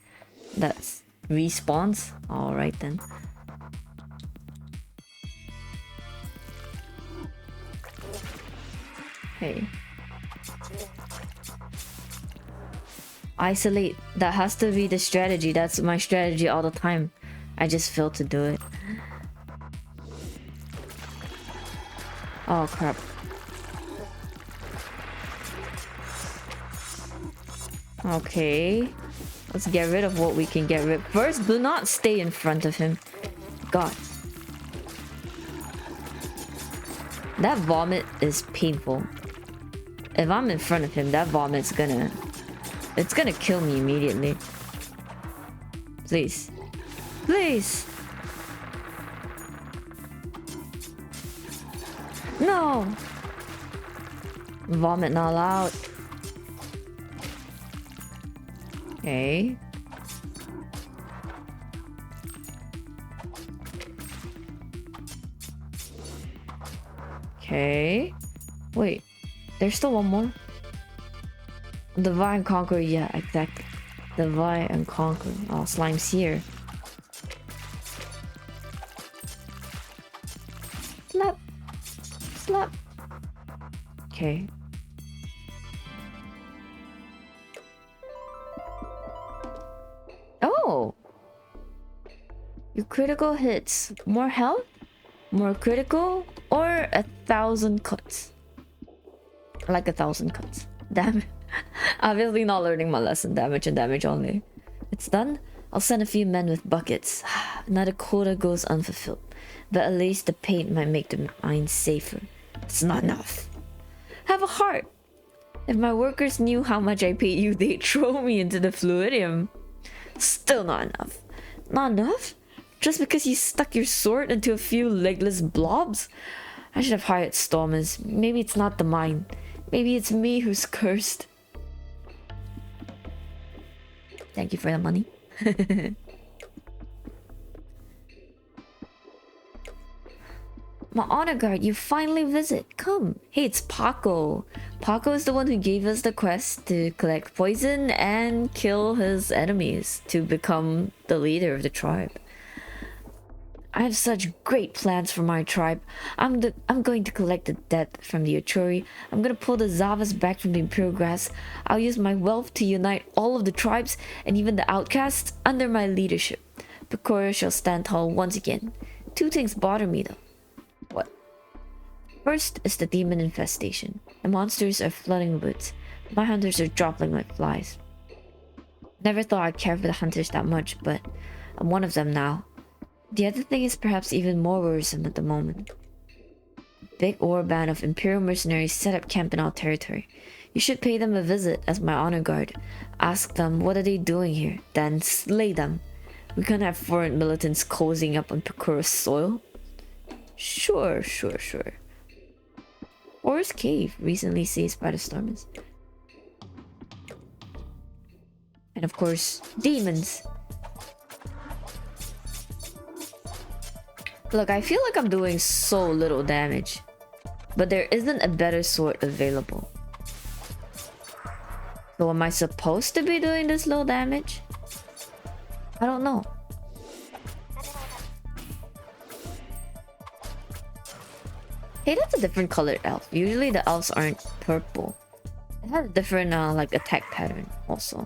That's respawns. Alright then. Okay. Isolate. That has to be the strategy. That's my strategy all the time. I just failed to do it. Oh crap. Okay. Let's get rid of what we can get rid. First, do not stay in front of him. God. That vomit is painful. If I'm in front of him, that vomit's gonna... It's gonna kill me immediately. Please. Please! No! Vomit not allowed. Okay. Okay. Wait. There's still one more. Divide and conquer. Yeah, exactly. Divide and conquer. Oh, slime's here. Slap. Slap. Okay. Oh! Your critical hits. More health? More critical? Or 1,000 cuts? Like 1,000 cuts. Damn. Obviously not learning my lesson. Damage and damage only. It's done. I'll send a few men with buckets. Another quota goes unfulfilled. But at least the paint might make the mine safer. It's not enough. Have a heart. If my workers knew how much I pay you, they'd throw me into the fluidium. Still not enough. Not enough? Just because you stuck your sword into a few legless blobs? I should have hired stormers. Maybe it's not the mine. Maybe it's me who's cursed. Thank you for the money. My honor guard, you finally visit. Come. Hey, it's Paco. Paco is the one who gave us the quest to collect poison and kill his enemies to become the leader of the tribe. I have such great plans for my tribe. I'm going to collect the dead from the Achuri. I'm gonna pull the Zavas back from the Imperial Grass. I'll use my wealth to unite all of the tribes and even the outcasts under my leadership. Pecora shall stand tall once again. Two things bother me though. What? First is the demon infestation. The monsters are flooding the woods. My hunters are dropping like flies. Never thought I'd care for the hunters that much, but I'm one of them now. The other thing is perhaps even more worrisome at the moment. Big ore band of Imperial mercenaries set up camp in our territory. You should pay them a visit as my honor guard. Ask them what are they doing here, then slay them. We can't have foreign militants cozying up on Pecora's soil. Sure. Forest Cave, recently seized by the stormers. And of course, demons. Look, I feel like I'm doing so little damage. But there isn't a better sword available. So am I supposed to be doing this low damage? I don't know. Hey, that's a different colored elf. Usually the elves aren't purple. It has a different like attack pattern also.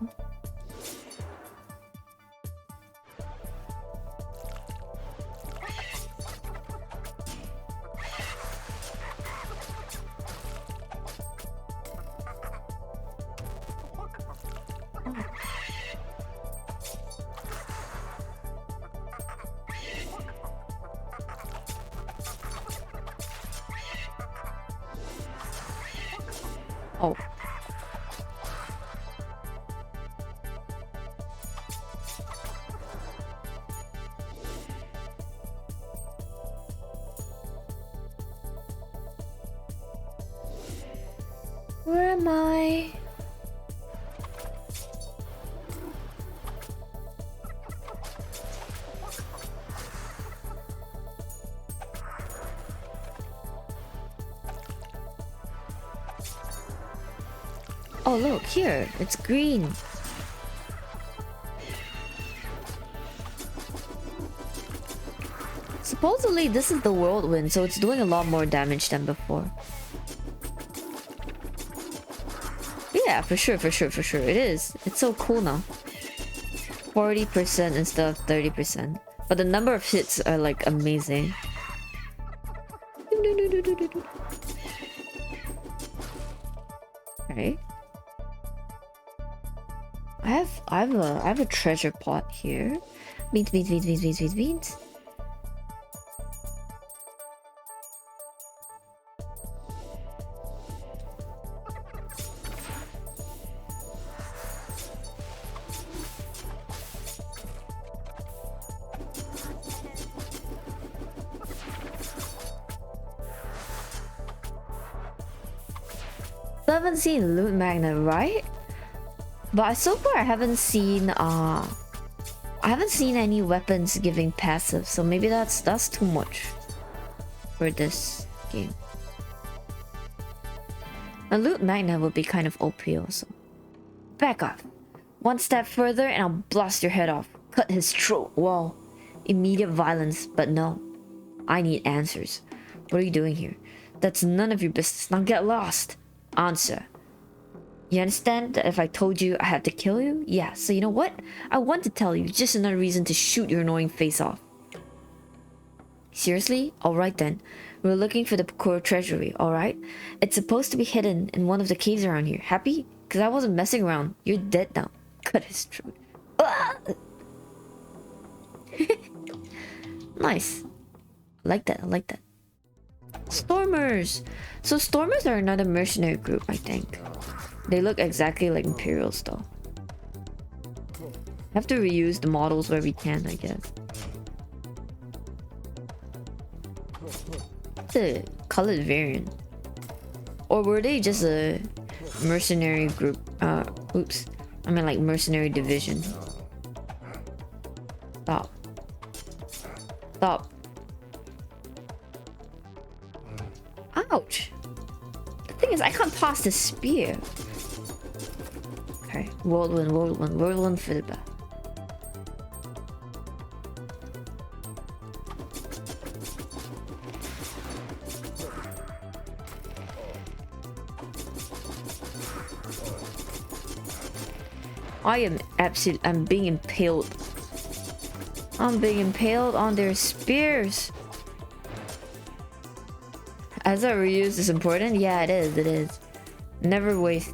am I? Oh look, here, it's green. Supposedly this is the whirlwind, so it's doing a lot more damage than before. Yeah, for sure. It is. It's so cool now. 40% instead of 30%. But the number of hits are like amazing. Okay. I have a treasure pot here. Beans. 17 loot magnet, right? But so far I haven't seen any weapons giving passive, so maybe that's too much for this game. A loot magnet would be kind of OP also. Back off. One step further and I'll blast your head off. Cut his throat. Whoa. Immediate violence, but no. I need answers. What are you doing here? That's none of your business. Now get lost. Answer. You understand that if I told you I had to kill you? Yeah, so you know what? I want to tell you, just another reason to shoot your annoying face off. Seriously? Alright then. We're looking for the core treasury, alright? It's supposed to be hidden in one of the caves around here. Happy? Because I wasn't messing around. You're dead now. Cut his throat. Nice. I like that. Stormers! So Stormers are another mercenary group, I think. They look exactly like Imperials though. Have to reuse the models where we can, I guess. The colored variant. Or were they just a mercenary group? Oops. I mean like mercenary division. Stop. Ouch. The thing is, I can't toss the spear. Okay, whirlwind for the back. I'm being impaled. I'm being impaled on their spears. As a reuse is important? Yeah, it is. Never waste.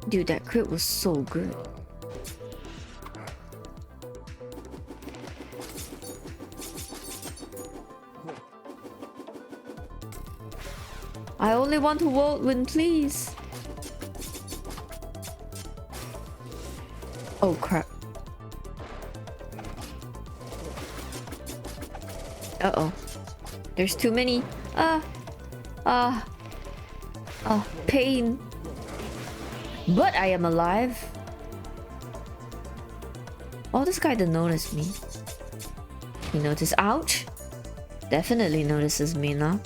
Dude, that crit was so good. I only want to whirlwind, please. Oh crap. Uh-oh. There's too many. Pain. But I am alive. Oh, this guy didn't notice me. He noticed. Ouch. Definitely notices me now.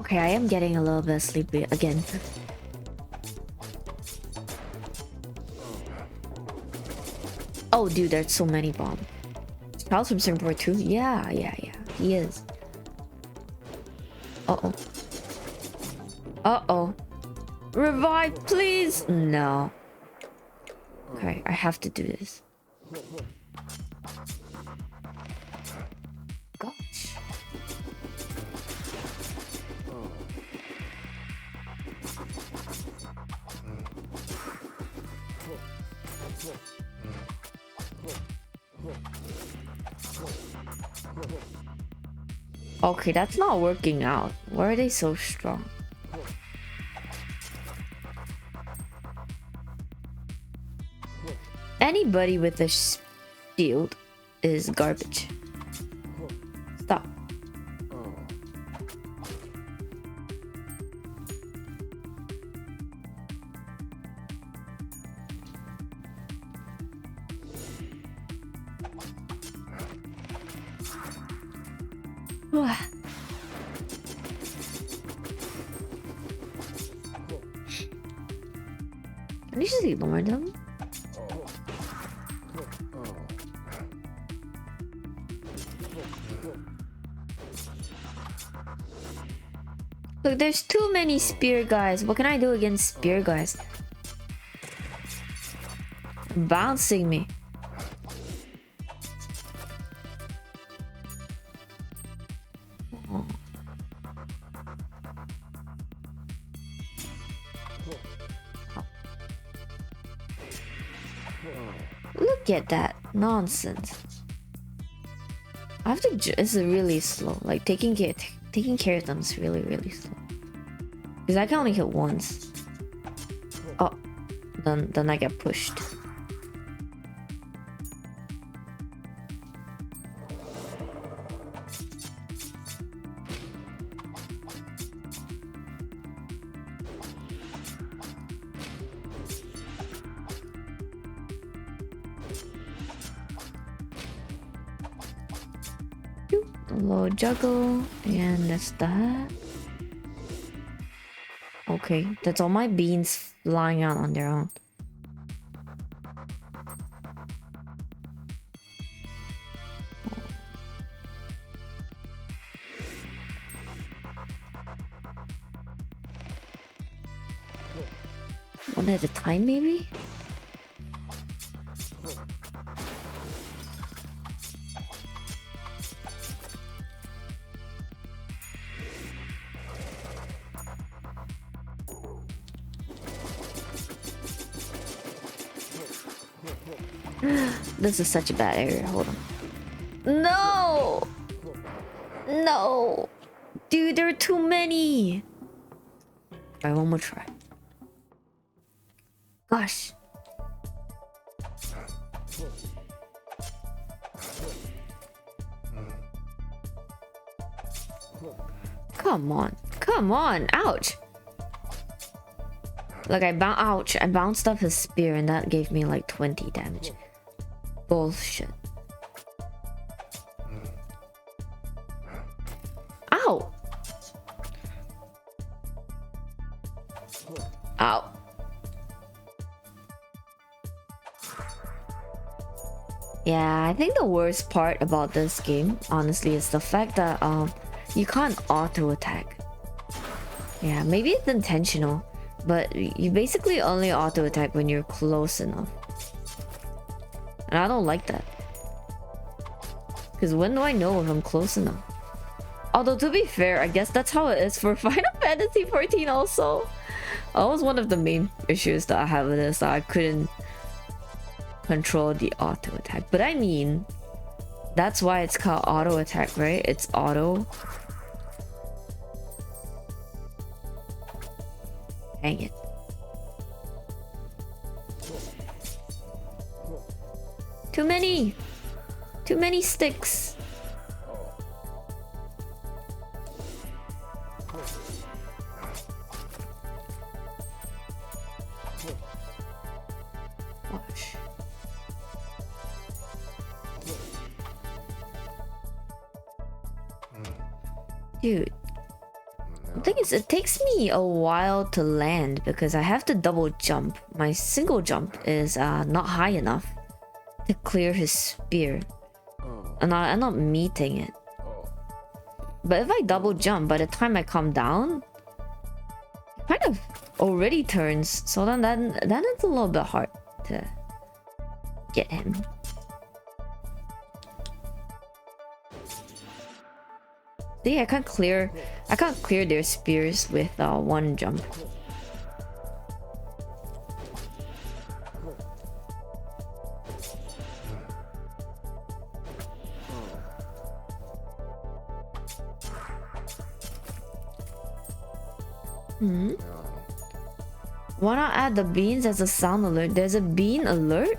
Okay, I am getting a little bit sleepy again. Oh, dude, there's so many bombs. Kyle's from Singapore too? Yeah. He is. Uh-oh. Uh-oh. Revive, please! No. Okay, I have to do this. Gosh. Okay, that's not working out. Why are they so strong? Anybody with a shield is garbage. Stop. Can you just ignore them? Look, there's too many spear guys. What can I do against spear guys? Bouncing me. Look at that nonsense. I have to. It's really slow. Like taking care of them is really slow. Because I can only hit once. Oh, then I get pushed. Low juggle, and that's that. Okay, that's all my beans flying out on their own. One at a time, maybe? This is such a bad area. Hold on. No! No! Dude, there are too many! Alright, one more try. Gosh. Come on. Come on. Ouch. Like I bounced up his spear and that gave me like 20 damage. Bullshit. Ow. Ow. Yeah, I think the worst part about this game, honestly, is the fact that you can't auto attack. Yeah, maybe it's intentional, but you basically only auto attack when you're close enough. And I don't like that. Because when do I know if I'm close enough? Although to be fair, I guess that's how it is for Final Fantasy 14 also. That was one of the main issues that I have with this, that I couldn't control the auto attack. But I mean, that's why it's called auto attack, right? It's auto. Dang it. Too many! Too many sticks! Gosh. Dude. The thing is, it takes me a while to land because I have to double jump. My single jump is not high enough to clear his spear. and I end up meeting it. But if I double jump, by the time I come down, it kind of already turns. So then it's a little bit hard to get him. See, I can't clear their spears with one jump. Why not add the beans as a sound alert? There's a bean alert?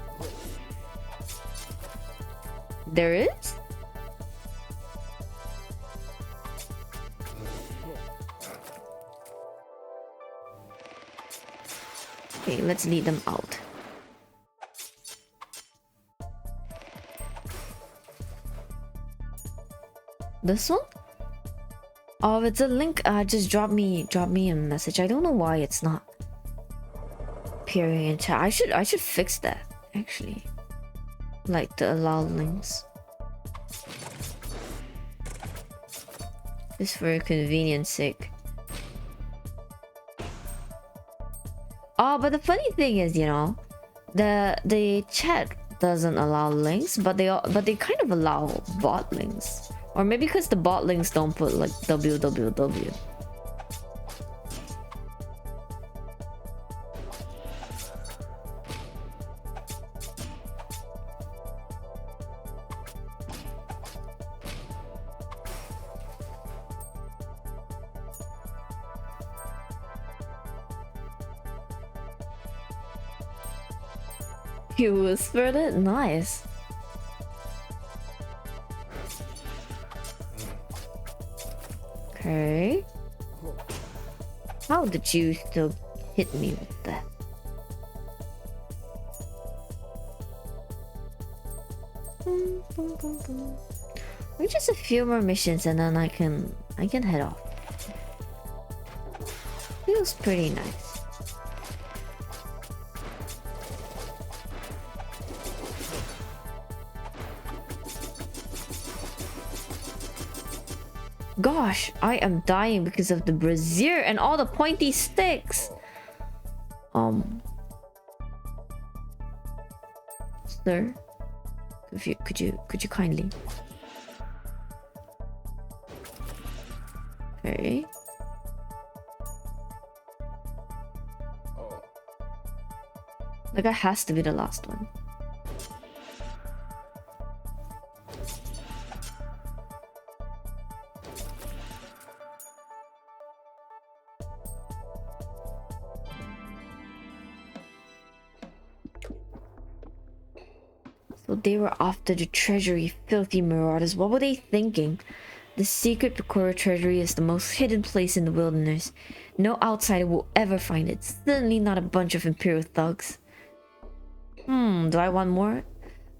There is? Okay, let's lead them out. This one? Oh, if it's a link, just drop me a message. I don't know why it's not appearing in chat. I should fix that actually. Like the allow links. Just for convenience sake. Oh, but the funny thing is, you know, the chat doesn't allow links, but they kind of allow bot links. Or maybe because the bot links don't put like www. You whispered it? Nice. Okay. How did you still hit me with that? Maybe just a few more missions and then I can head off. Feels pretty nice. Gosh, I am dying because of the brazier and all the pointy sticks. Sir, could you kindly? Okay. Like that has to be the last one. So they were after the treasury, filthy marauders. What were they thinking? The secret Pecora treasury is the most hidden place in the wilderness. No outsider will ever find it. Certainly not a bunch of Imperial thugs. Do I want more?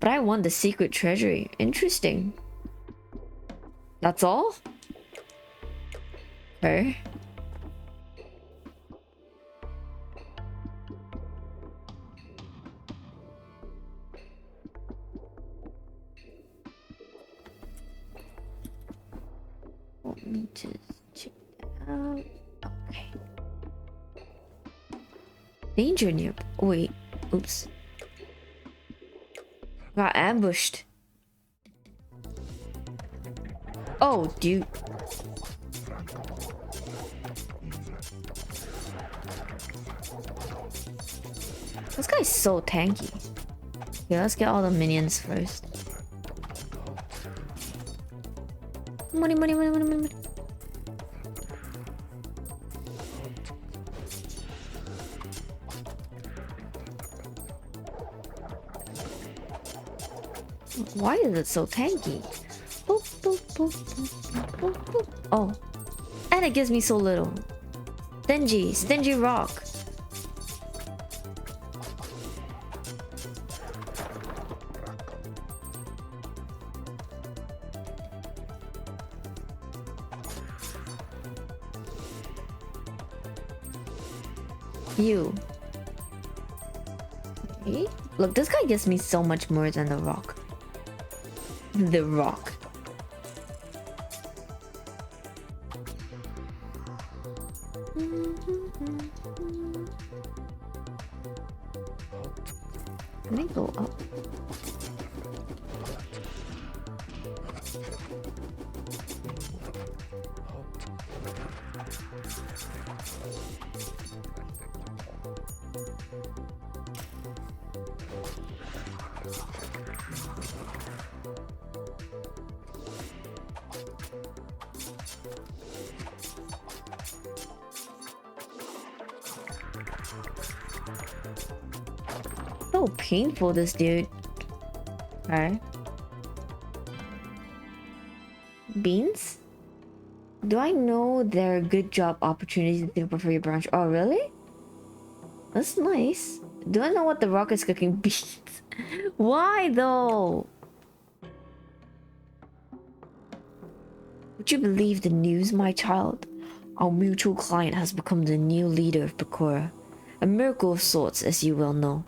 But I want the secret treasury. Interesting. That's all? Okay. Let me just check that out. Okay. Danger near. Wait. Oops. Got ambushed. Oh, dude. This guy's so tanky. Yeah, let's get all the minions first. Money, money, money, money, money. Why is it so tanky? Boop, boop, boop, boop, boop, boop. Oh, and it gives me so little. Stingy rock. You. Okay. Look, this guy gives me so much more than the rock. The rock. Let me go up. So painful, this dude. Alright. Beans? Do I know there are good job opportunities in Singapore for your branch? Oh, really? That's nice. Do I know what the rock is cooking? Beans? Why though? Would you believe the news, my child? Our mutual client has become the new leader of Bakura. A miracle of sorts, as you well know.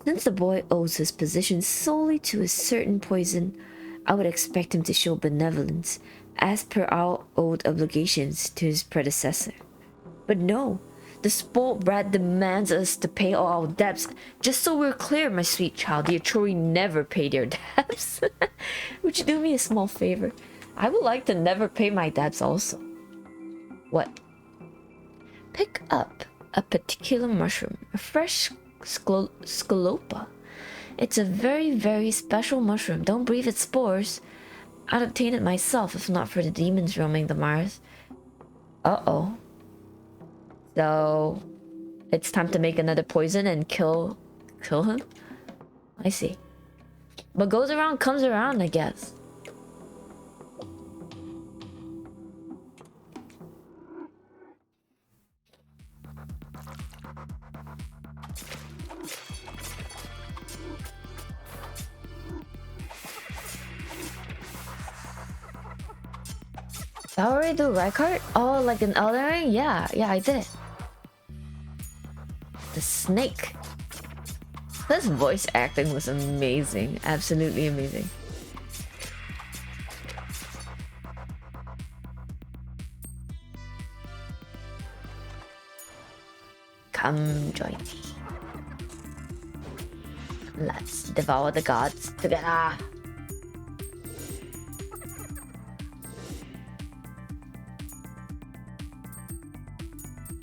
Since the boy owes his position solely to a certain poison, I would expect him to show benevolence, as per our old obligations to his predecessor. But no, the spoiled brat demands us to pay all our debts. Just so we're clear, my sweet child, the Achori never paid their debts. Would you do me a small favor? I would like to never pay my debts also. What? Pick up a particular mushroom, a fresh scalopa. It's a very, very special mushroom. Don't breathe its spores. I'd obtain it myself if not for the demons roaming the Mars. Uh-oh. So it's time to make another poison and kill him? I see. What goes around comes around, I guess. I already do Rykart? Oh, like an Elden Ring? Yeah, I did. The snake. This voice acting was amazing. Absolutely amazing. Come join me. Let's devour the gods together.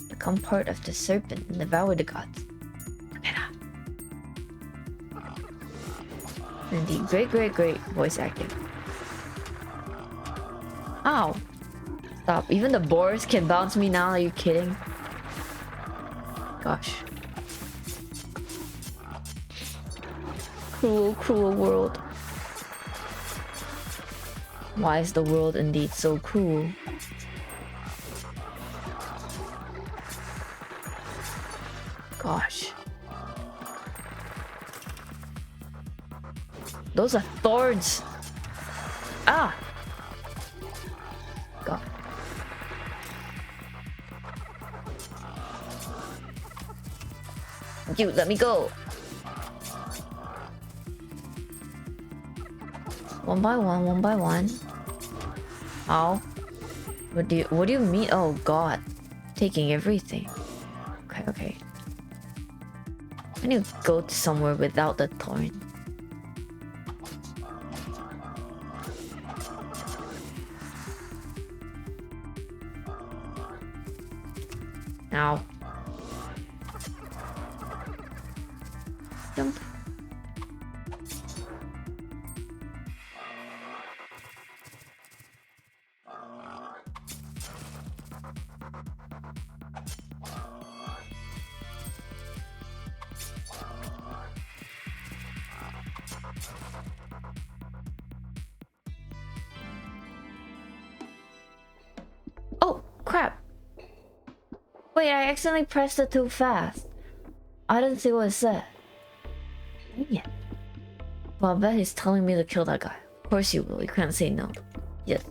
Become part of the serpent and devour the gods. Indeed, great voice acting. Ow! Stop. Even the boars can bounce me now. Are you kidding? Gosh. Cruel world. Why is the world indeed so cruel? Gosh. Those are thorns. Ah! God. You let me go. One by one. How? What do you mean? Oh God. Taking everything. Okay. I need to go to somewhere without the thorn. Now. Jump. Oh, crap. Wait, I accidentally pressed it too fast. I didn't see what it said. Dang it. Well, I bet he's telling me to kill that guy. Of course you will. You can't say no. Yes.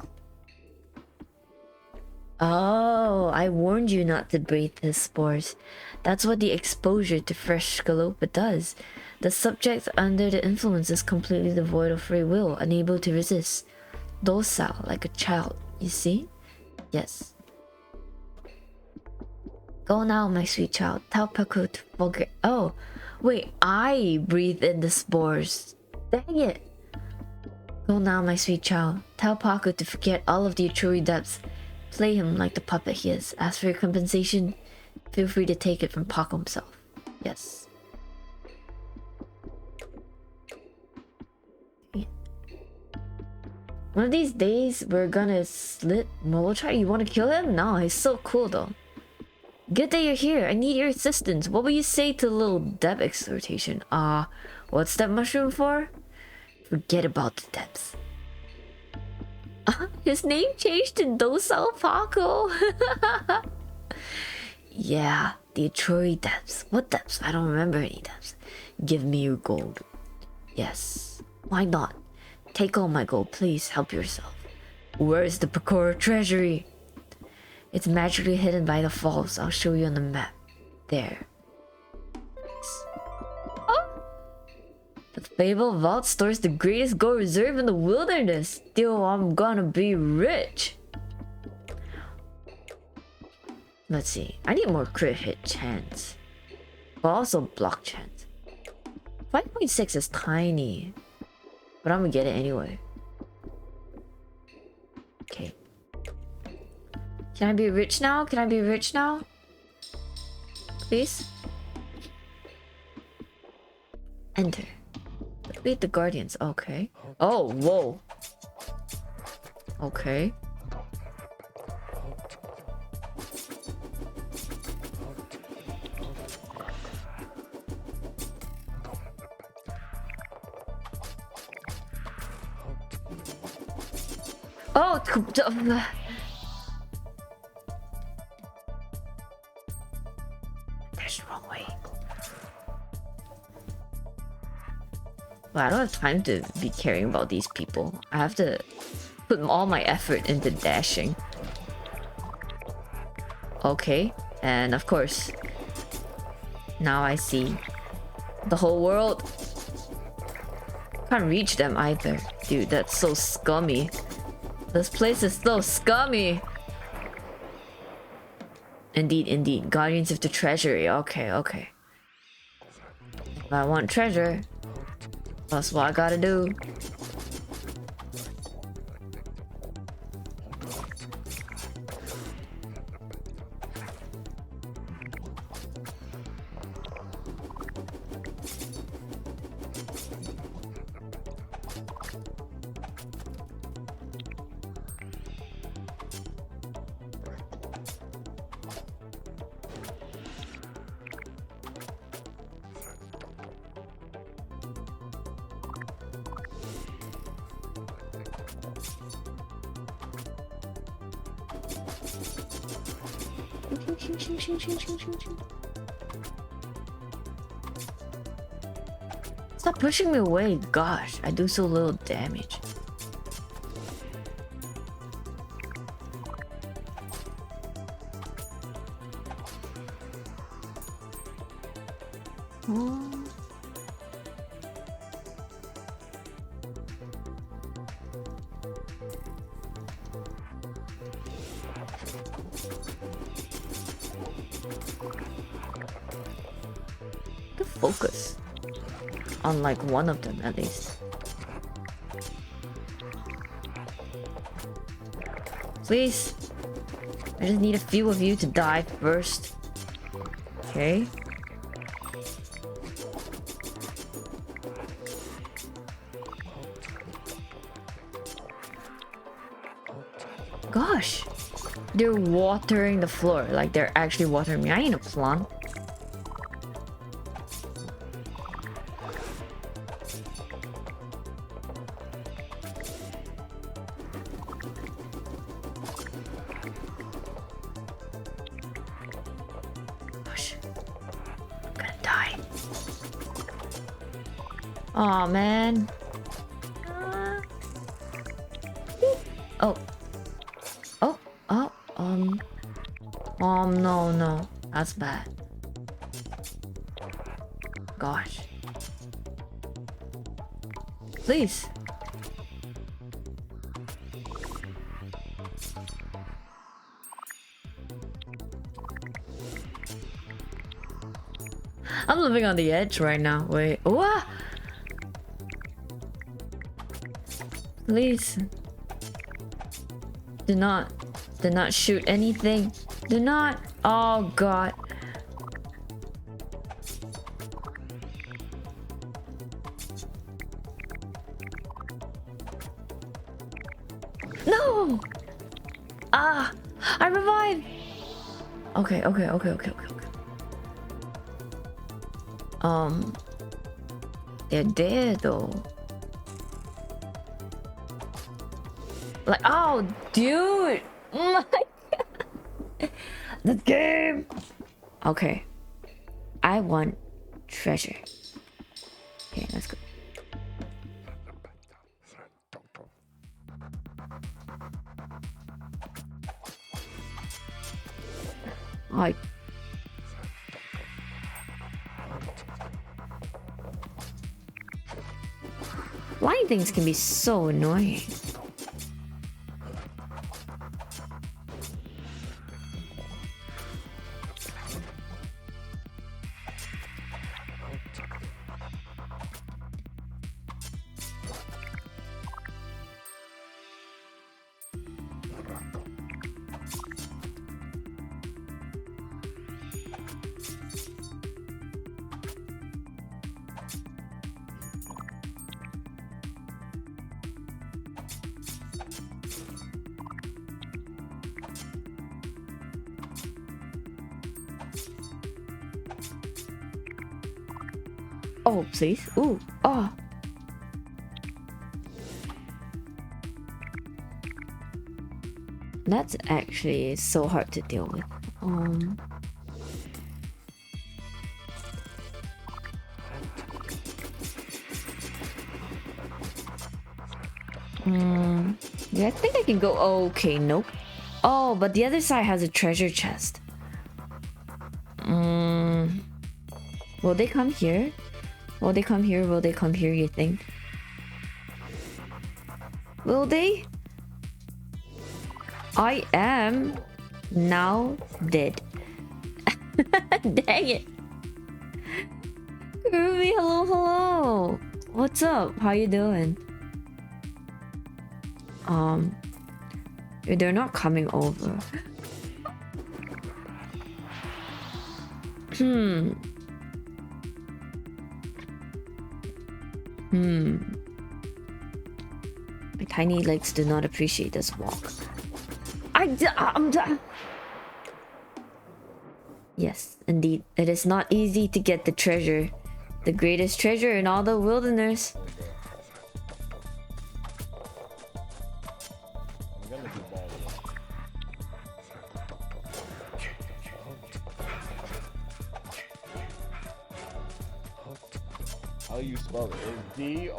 Oh, I warned you not to breathe his spores. That's what the exposure to fresh scalopa does. The subject under the influence is completely devoid of free will, unable to resist. Docile, like a child, you see? Yes. Go now, my sweet child. Tell Paku to forget. Oh, wait, I breathe in the spores. Dang it. Go now, my sweet child. Tell Paku to forget all of the Achuri depths. Play him like the puppet he is. As for your compensation, feel free to take it from Paku himself. Yes. One of these days, we're gonna slit Molochai. You wanna kill him? No, he's so cool though. Good that you're here. I need your assistance. What will you say to a little depth exhortation? What's that mushroom for? Forget about the depths. His name changed to Docile Paco. Yeah, the Achuri depths. What depths? I don't remember any depths. Give me your gold. Yes. Why not? Take all my gold, please. Help yourself. Where is the Pecora treasury? It's magically hidden by the falls. I'll show you on the map. There. Oh! The Fable Vault stores the greatest gold reserve in the wilderness. Still, I'm gonna be rich. Let's see. I need more crit hit chance. But also block chance. 5.6 is tiny. But I'm gonna get it anyway. Okay. Can I be rich now? Can I be rich now? Please? Enter. Defeat the Guardians. Okay. Oh, whoa. Okay. Oh, there's the wrong way. Well, I don't have time to be caring about these people. I have to put all my effort into dashing. Okay, and of course, now I see the whole world. Can't reach them either. Dude, that's so scummy. This place is so scummy. Indeed, indeed. Guardians of the Treasury. Okay, okay. If I want treasure, that's what I gotta do. Stop pushing me away. Gosh, I do so little damage. Focus on like one of them at least. Please, I just need a few of you to die first. Okay. Gosh, they're watering the floor. Like they're actually watering me. I ain't a plant. Aw, man. Oh. Oh, oh, no, no. That's bad. Gosh. Please. I'm living on the edge right now. Wait. What? Please. Do not shoot anything. Do not. Oh god. No! Ah! I revived! Okay. They're dead though. Like, oh, dude! My god! The game! Okay. I want treasure. Okay, let's go. I... Flying things can be so annoying. Oh, please. Ooh. Oh. That's actually so hard to deal with. Yeah, I think I can go. Oh, okay, nope. Oh, but the other side has a treasure chest. Will they come here? Will they come here? Will they come here, you think? Will they? I am now dead. Dang it. Ruby, hello. What's up? How you doing? They're not coming over. My tiny legs do not appreciate this walk. Yes, indeed. It is not easy to get the treasure. The greatest treasure in all the wilderness.
How do you spell it? It's Dougie.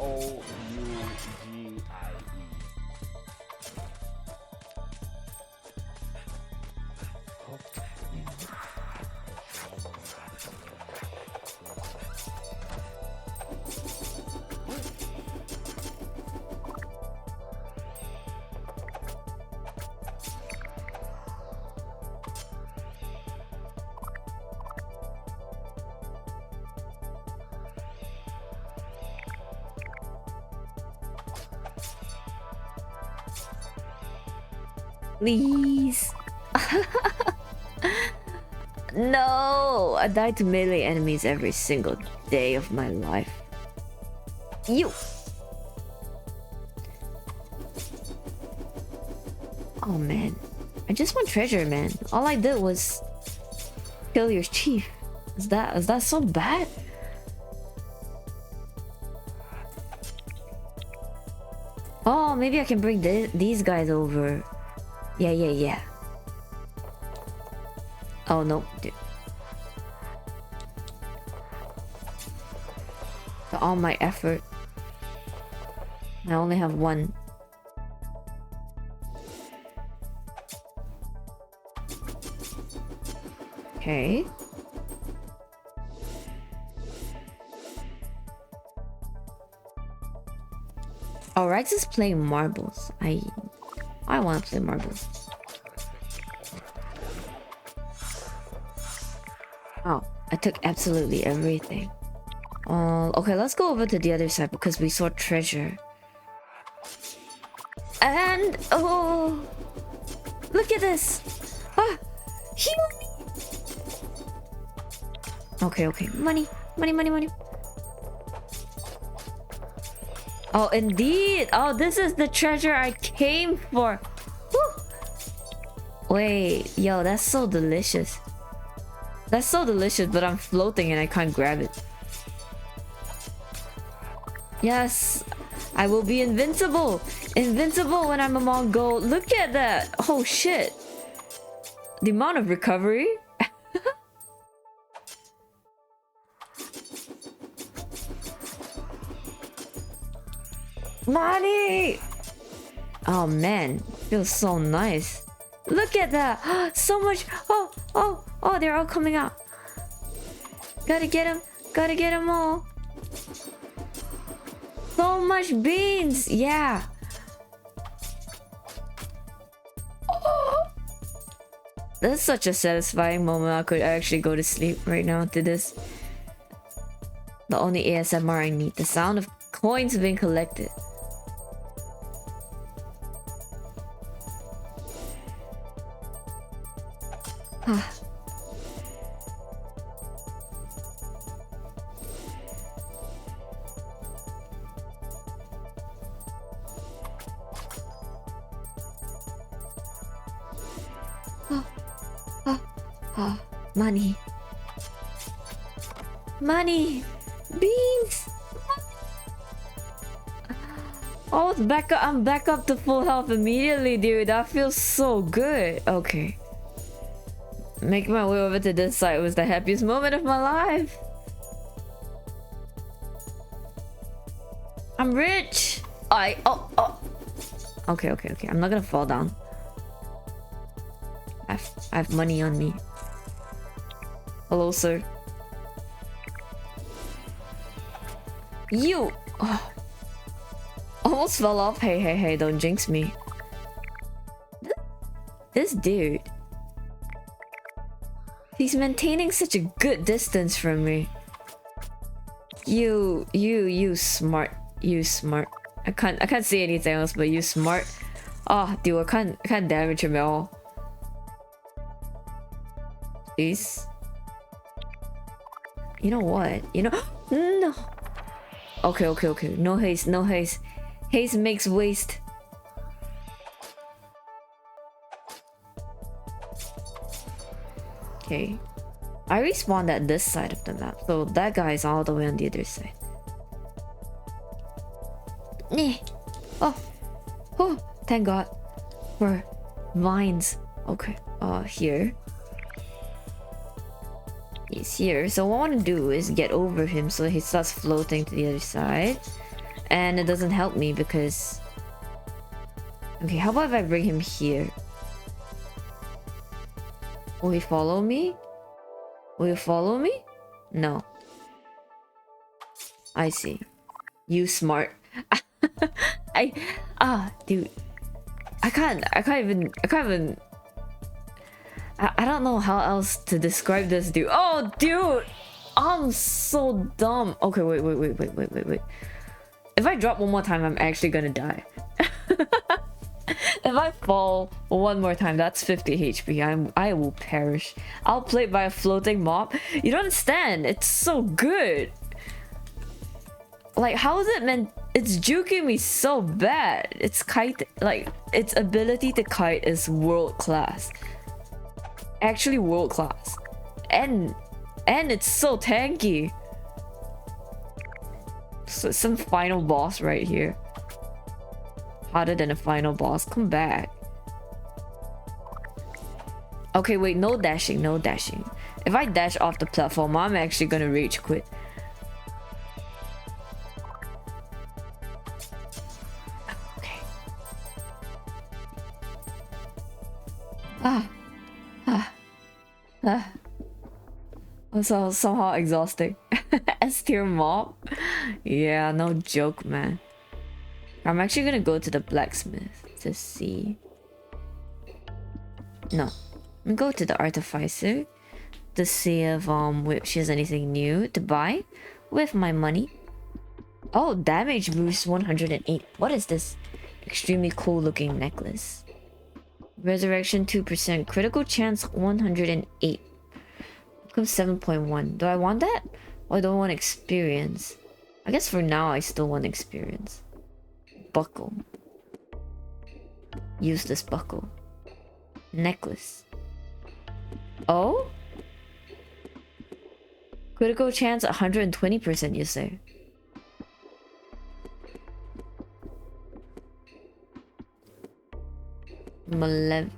Please. No, I die to melee enemies every single day of my life. You. Oh man, I just want treasure, man. All I did was kill your chief. Is that so bad? Oh, maybe I can bring these guys over. Yeah. Oh no, dude. For all my effort, I only have one. Okay. Oh, Rex is playing marbles. I want to play marbles. Oh, I took absolutely everything. Okay, let's go over to the other side because we saw treasure. And oh, look at this! Ah, heal me! Okay, money. Oh, indeed! Oh, this is the treasure I came for. Woo! Wait, yo, that's so delicious. That's so delicious, but I'm floating and I can't grab it. Yes, I will be invincible. Invincible when I'm among gold. Look at that. Oh shit. The amount of recovery. Money. Oh man, feels so nice. Look at that. So much. Oh, they're all coming out. Gotta get them all. So much beans. Yeah. Oh. That's such a satisfying moment. I could actually go to sleep right now to this. The only ASMR I need. The sound of coins being collected. Money. Money. Beans. Oh, it's back up. I'm back up to full health immediately, dude. That feels so good. Okay. Making my way over to this side was the happiest moment of my life. I'm rich. Oh. Okay. I'm not gonna fall down. I have money on me. Hello, sir. You. Oh. Almost fell off. Hey, don't jinx me. This dude. He's maintaining such a good distance from me. You smart. You smart. I can't see anything else but you smart. Oh, dude, I can't damage him at all. Please. You know what? You know no. Okay. No haste. Haste makes waste. Okay. I respawned at this side of the map, so that guy is all the way on the other side. Oh, thank God for vines. Okay, here. He's here. So what I want to do is get over him so he starts floating to the other side. And it doesn't help me because... Okay, how about if I bring him here? Will he follow me? Will you follow me? No. I see. You smart. Dude. I can't even I don't know how else to describe this dude. Oh, dude! I'm so dumb. Okay, wait. If I drop one more time, I'm actually gonna die. If I fall one more time, that's 50 HP. I will perish. I'll play by a floating mob. You don't understand. It's so good. Like, how is it meant? It's juking me so bad. Its kite, like, its ability to kite is world class. Actually world class. And it's so tanky. So some final boss right here. Harder than a final boss. Come back. Okay, wait, no dashing. If I dash off the platform, I'm actually gonna rage quit. Okay. Also somehow exhausting. S tier mob? Yeah, no joke, man. I'm actually gonna go to the blacksmith to see. No, I'm gonna go to the artificer to see if she has anything new to buy with my money. Oh, damage boost 108. What is this? Extremely cool looking necklace. Resurrection 2%. Critical chance 108. Becomes 7.1. Do I want that? Or do I want experience? I guess for now I still want experience. Buckle. Use this buckle. Necklace. Oh? Critical chance 120%, you say? Malevolent.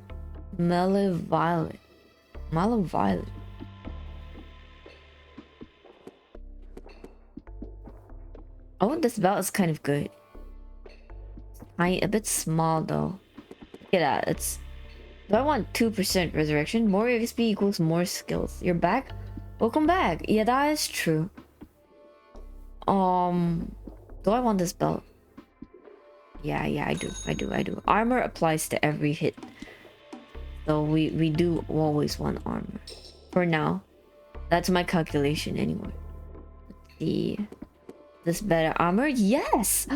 Malevolent. Oh, this belt is kind of good. A bit small though. Look at that. It's. Do I want 2% resurrection? More XP equals more skills. You're back? Welcome back. Yeah, that is true. Do I want this belt? Yeah, I do. Armor applies to every hit. So we do always want armor. For now. That's my calculation anyway. Let's see. This better armor? Yes!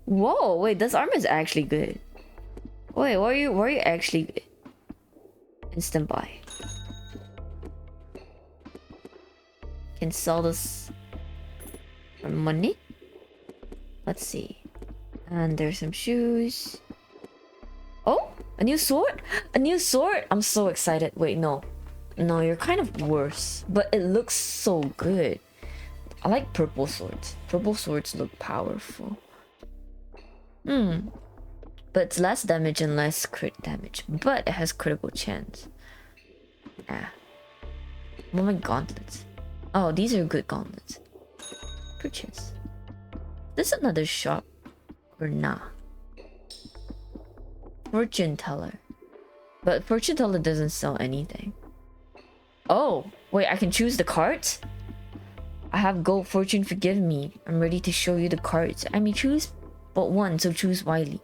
Whoa, wait, this armor is actually good. Wait, where are you actually good? Instant buy. Can sell this for money. Let's see. And there's some shoes. Oh, a new sword? A new sword? I'm so excited. Wait, no. No, you're kind of worse. But it looks so good. I like purple swords. Purple swords look powerful. But it's less damage and less crit damage. But it has critical chance. Yeah. What are my gauntlets? Oh, these are good gauntlets. Purchase. This is another shop. Or nah. Fortune teller. But fortune teller doesn't sell anything. Oh, wait, I can choose the cards? I have gold fortune, forgive me. I'm ready to show you the cards. I may choose but one, so choose wisely.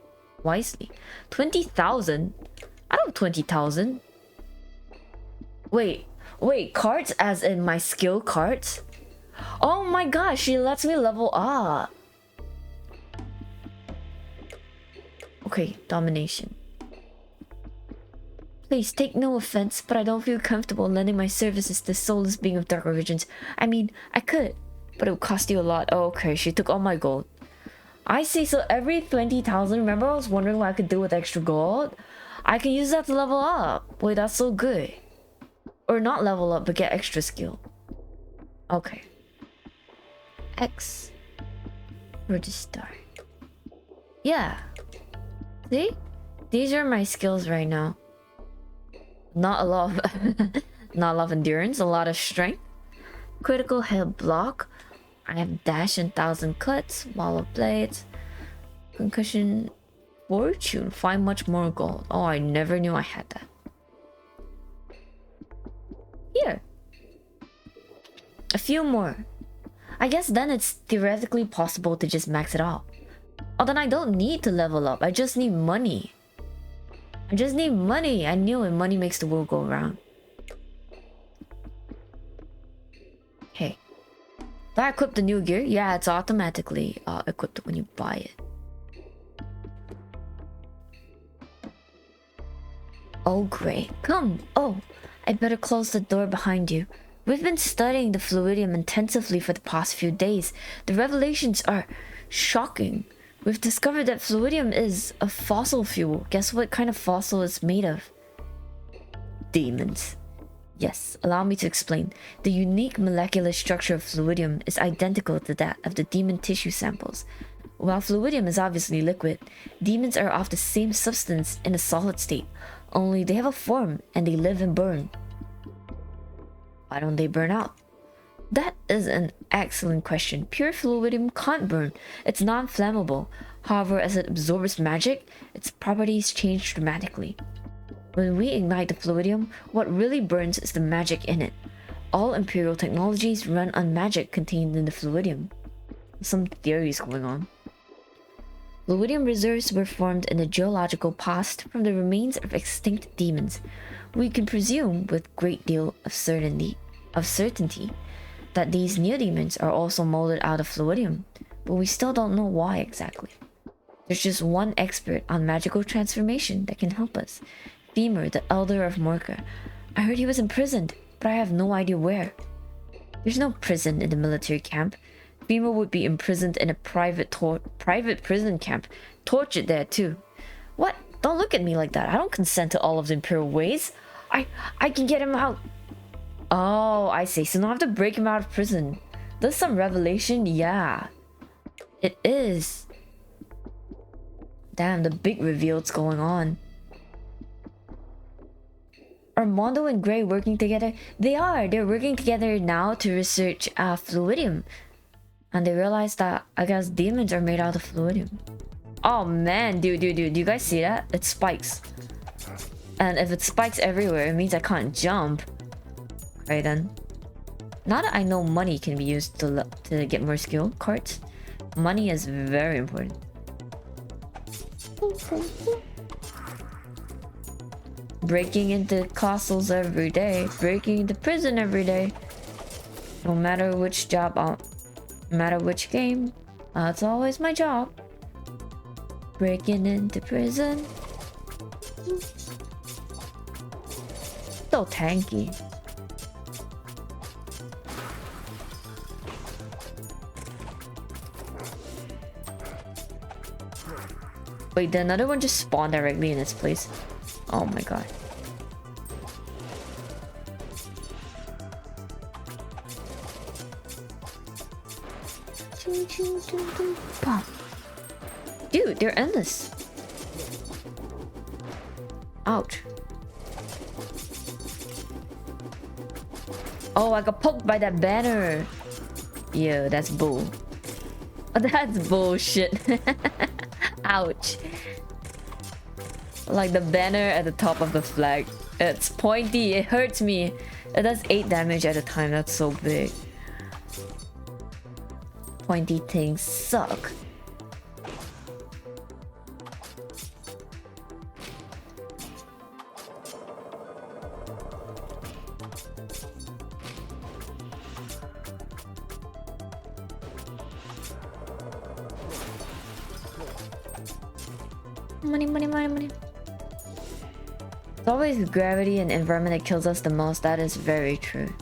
20,000? I don't have 20,000. Wait, cards as in my skill cards? Oh my gosh, she lets me level up. Okay, domination. Please take no offense, but I don't feel comfortable lending my services to the soulless being of dark origins. I mean, I could, but it would cost you a lot. Oh, okay, she took all my gold. I see, so every 20,000, remember I was wondering what I could do with extra gold? I can use that to level up. Wait, that's so good. Or not level up, but get extra skill. Okay. X. Register. Yeah. See? These are my skills right now. Not a lot of endurance, a lot of strength. Critical hit block. I have dash and 1,000 cuts, wall of blades, concussion, fortune, 5 much more gold. Oh, I never knew I had that. Here. A few more. I guess then it's theoretically possible to just max it out. Oh, then I don't need to level up. I just need money. I just need money. I knew it. Money makes the world go around. Hey. Do I equip the new gear? Yeah, it's automatically equipped when you buy it. Oh, great. Come. Oh, I better close the door behind you. We've been studying the fluidium intensively for the past few days. The revelations are shocking. We've discovered that fluidium is a fossil fuel. Guess what kind of fossil it's made of? Demons. Yes, allow me to explain. The unique molecular structure of fluidium is identical to that of the demon tissue samples. While fluidium is obviously liquid, demons are of the same substance in a solid state, only they have a form and they live and burn. Why don't they burn out? That is an excellent question. Pure fluidium can't burn. It's non-flammable. However, as it absorbs magic, its properties change dramatically. When we ignite the fluidium, what really burns is the magic in it. All Imperial technologies run on magic contained in the fluidium. Some theories going on. Fluidium reserves were formed in the geological past from the remains of extinct demons. We can presume with great deal of certainty that these neodemons are also molded out of fluidium, but we still don't know why exactly. There's just one expert on magical transformation that can help us. Femur, the Elder of Morka. I heard he was imprisoned, but I have no idea where. There's no prison in the military camp. Femur would be imprisoned in a private prison camp. Tortured there too. What? Don't look at me like that. I don't consent to all of the Imperial ways. I can get him out. Oh, I see. So now I have to break him out of prison. There's some revelation? Yeah. It is. Damn, the big reveal's going on. Are Mondo and Gray working together? They are. They're working together now to research fluidium. And they realized that, I guess, demons are made out of fluidium. Oh man, dude, you guys see that? It spikes. And if it spikes everywhere, it means I can't jump. Right then. Now that I know money can be used to get more skill cards, money is very important. Breaking into castles every day, breaking into prison every day. No matter which job, no matter which game, that's always my job. Breaking into prison. So tanky. Wait, did another one just spawn directly in this place? Oh my god. Dude, they're endless. Ouch. Oh, I got poked by that banner. Yo, that's bull. That's bullshit. Ouch. Like the banner at the top of the flag. It's pointy, it hurts me. It does 8 damage at a time, that's so big. Pointy things suck. Money. It's always gravity and environment that kills us the most. That is very true.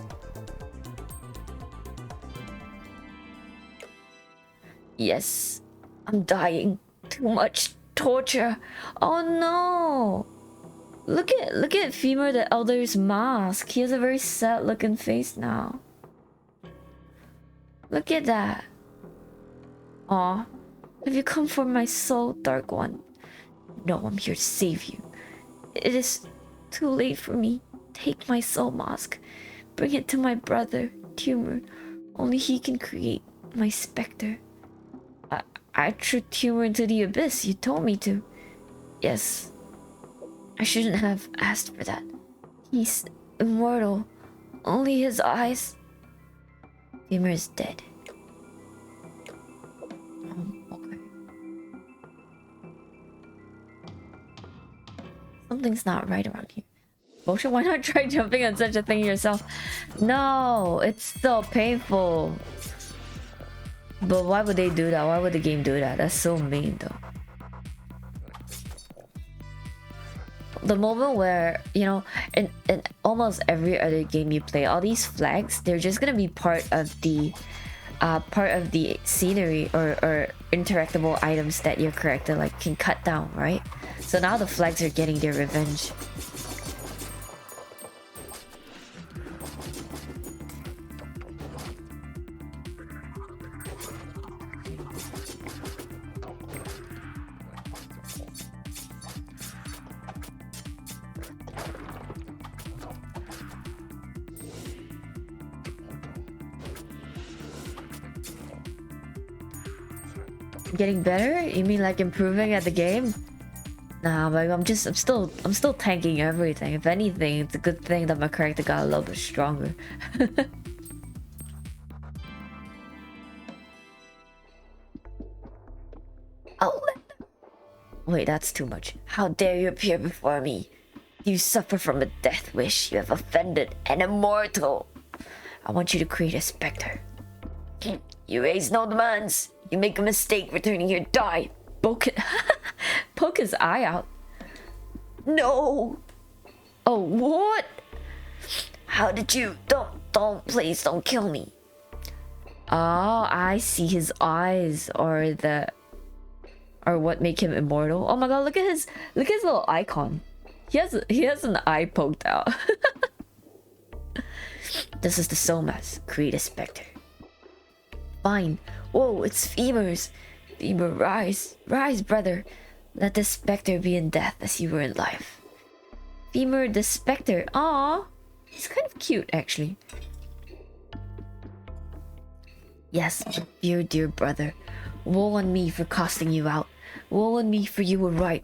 Yes, I'm dying. Too much torture. Oh no! Look at Femur the Elder's mask. He has a very sad looking face now. Look at that. Aw, have you come for my soul, Dark One? No, I'm here to save you. It is too late for me. Take my soul mask. Bring it to my brother, Tumor. Only he can create my specter. I threw Tumor into the abyss. You told me to. Yes. I shouldn't have asked for that. He's immortal. Only his eyes. Tumor is dead. Okay. Something's not right around here. Bullshit, why not try jumping on such a thing yourself? No, it's so painful. But why would they do that? Why would the game do that? That's so mean though. The moment where, you know, in almost every other game you play, all these flags, they're just gonna be part of the scenery or interactable items that your character like can cut down, right? So now the flags are getting their revenge. Getting better? You mean like improving at the game? Nah, but I'm still tanking everything. If anything, it's a good thing that my character got a little bit stronger. Oh, let them Wait, that's too much. How dare you appear before me? You suffer from a death wish. You have offended an immortal. I want you to create a specter. You raise no demands. You make a mistake returning here, die. Poke his eye out. No. Oh, what? How did you? Please don't kill me. Oh, I see. His eyes are what make him immortal. Oh my god, look at his little icon. He has an eye poked out. This is the soul mass. Create a specter. Fine. Whoa, it's Femur's. Femur, rise. Rise, brother. Let the specter be in death as you were in life. Femur the specter. Aww. He's kind of cute, actually. Yes, dear brother. Woe on me for casting you out. Woe on me for you were right.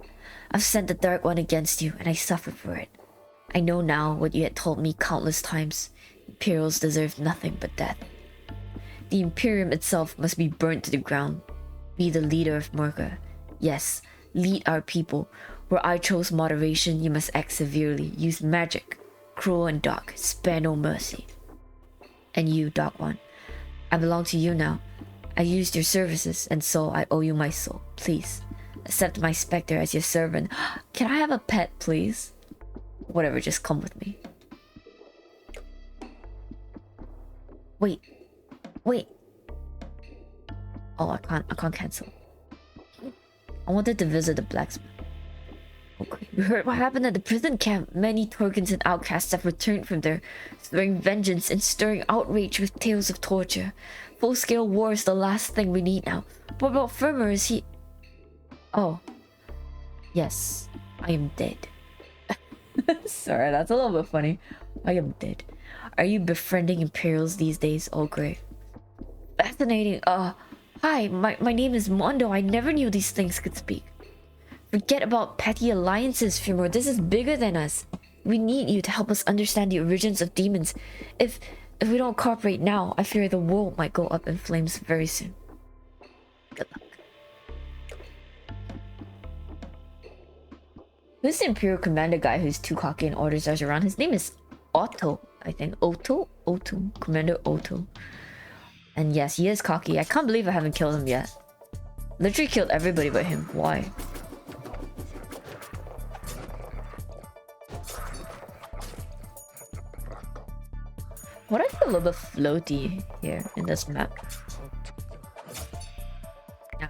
I've sent the Dark One against you, and I suffer for it. I know now what you had told me countless times. Imperials deserve nothing but death. The Imperium itself must be burnt to the ground. Be the leader of Murka. Yes, lead our people. Where I chose moderation, you must act severely. Use magic. Cruel and dark. Spare no mercy. And you, Dark One. I belong to you now. I used your services, and so I owe you my soul. Please, accept my specter as your servant. Can I have a pet, please? Whatever, just come with me. Wait. Oh, I can't cancel. I wanted to visit the blacksmith. Okay. We heard what happened at the prison camp. Many Torgans and outcasts have returned from there, swearing vengeance and stirring outrage with tales of torture. Full-scale war is the last thing we need now. What about Firmer? Is he... Oh. Yes. I am dead. Sorry, that's a little bit funny. I am dead. Are you befriending Imperials these days? Oh, great. Fascinating. Hi, my name is Mondo. I never knew these things could speak. Forget about petty alliances, Fimor. This is bigger than us. We need you to help us understand the origins of demons. If we don't cooperate now, I fear the world might go up in flames very soon. Good luck. Who's the Imperial Commander guy who's too cocky and orders us around? His name is Otto, I think. Otto? Commander Otto. And yes, he is cocky. I can't believe I haven't killed him yet. Literally killed everybody but him. Why? What I feel a little bit floaty here in this map. Yeah.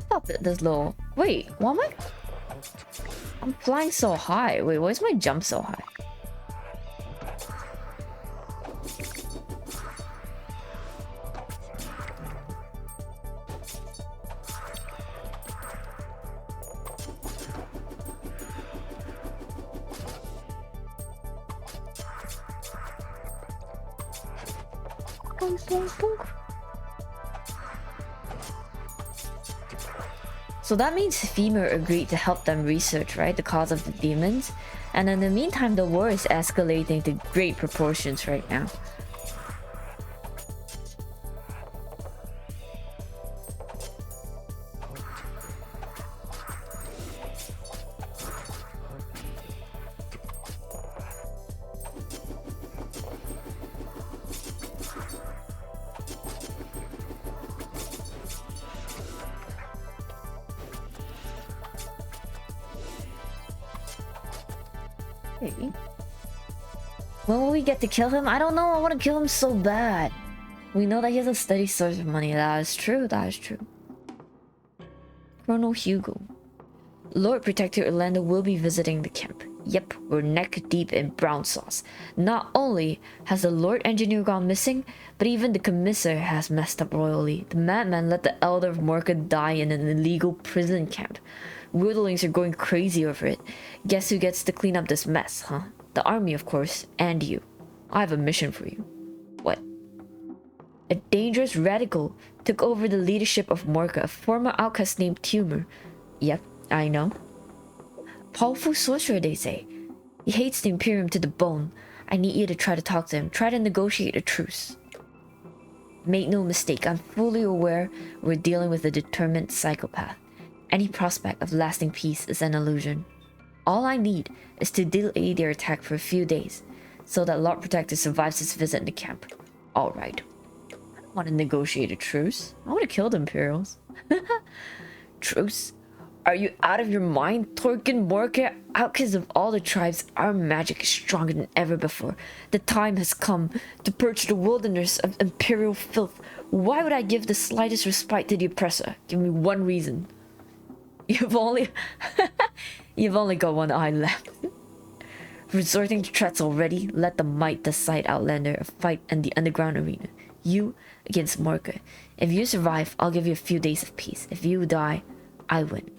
Stop it, this little... Wait, why am I... I'm flying so high. Wait, why is my jump so high? So that means Femur agreed to help them research, right, the cause of the demons. And in the meantime, the war is escalating to great proportions right now. When will we get to kill him? I don't know. I want to kill him so bad. We know that he has a steady source of money. That is true. That is true. Colonel Hugo. Lord Protector Orlando will be visiting the camp. Yep, we're neck deep in brown sauce. Not only has the Lord Engineer gone missing, but even the Commissar has messed up royally. The madman let the Elder of Morka die in an illegal prison camp. Wieldlings are going crazy over it. Guess who gets to clean up this mess, huh? The army, of course, and you. I have a mission for you. What? A dangerous radical took over the leadership of Morka, a former outcast named Tumor. Yep, I know. Powerful sorcerer, they say. He hates the Imperium to the bone. I need you to try to talk to him. Try to negotiate a truce. Make no mistake, I'm fully aware we're dealing with a determined psychopath. Any prospect of lasting peace is an illusion. All I need is to delay their attack for a few days, so that Lord Protector survives his visit in the camp. Alright. I don't want to negotiate a truce. I want to kill the Imperials. Truce? Are you out of your mind, Torkin Morka? Outcasts of all the tribes, our magic is stronger than ever before. The time has come to purge the wilderness of Imperial filth. Why would I give the slightest respite to the oppressor? Give me one reason. You've only got one eye left. Resorting to threats already, let the might decide, Outlander. A fight in the underground arena. You against Morka. If you survive, I'll give you a few days of peace. If you die, I win.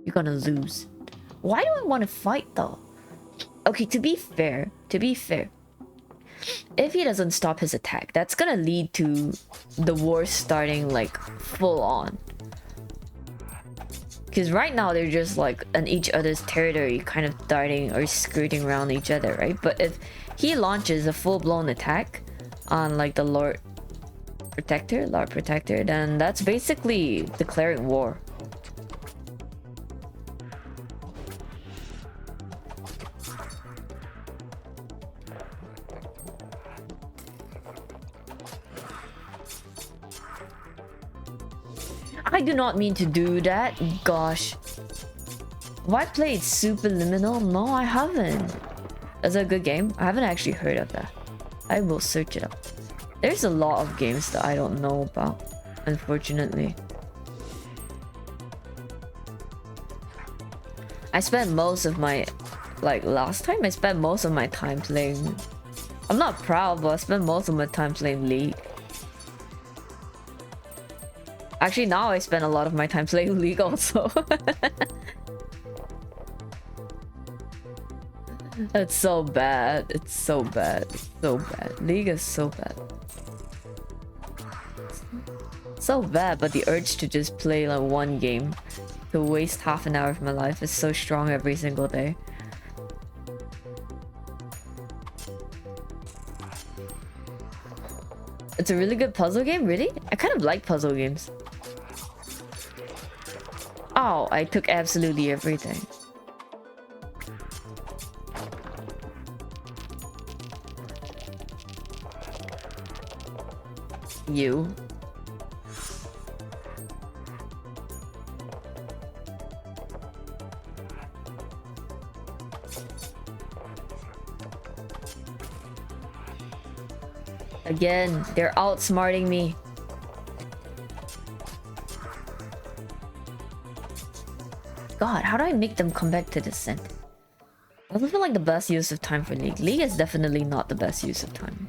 You're gonna lose. Why do I want to fight though? Okay, to be fair, if he doesn't stop his attack, that's gonna lead to the war starting like full on. Because right now they're just like on each other's territory, kind of darting or skirting around each other, right? But if he launches a full-blown attack on like the Lord Protector, then that's basically declaring war. I do not mean to do that. Gosh. Have I played Superliminal? No, I haven't. Is it a good game? I haven't actually heard of that. I will search it up. There's a lot of games that I don't know about, unfortunately. I spent most of my... Like, last time I spent most of my time playing... I'm not proud, but I spent most of my time playing League. Actually, now I spend a lot of my time playing League also. It's so bad. It's so bad. It's so bad. League is so bad. So bad, but the urge to just play like one game, to waste half an hour of my life, is so strong every single day. It's a really good puzzle game, really? I kind of like puzzle games. Oh, I took absolutely everything. You. Again, they're outsmarting me. God, how do I make them come back to the center? Doesn't feel like the best use of time for League. League is definitely not the best use of time.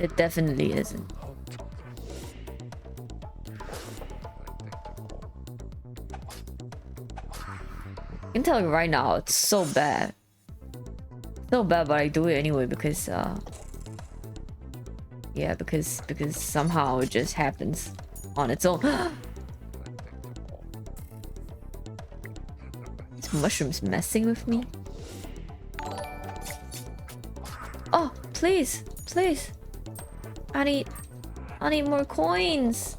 It definitely isn't. I can tell you right now, it's so bad. So bad, but I do it anyway because yeah, because somehow it just happens on its own. This mushroom's messing with me. Oh, please, please. I need more coins.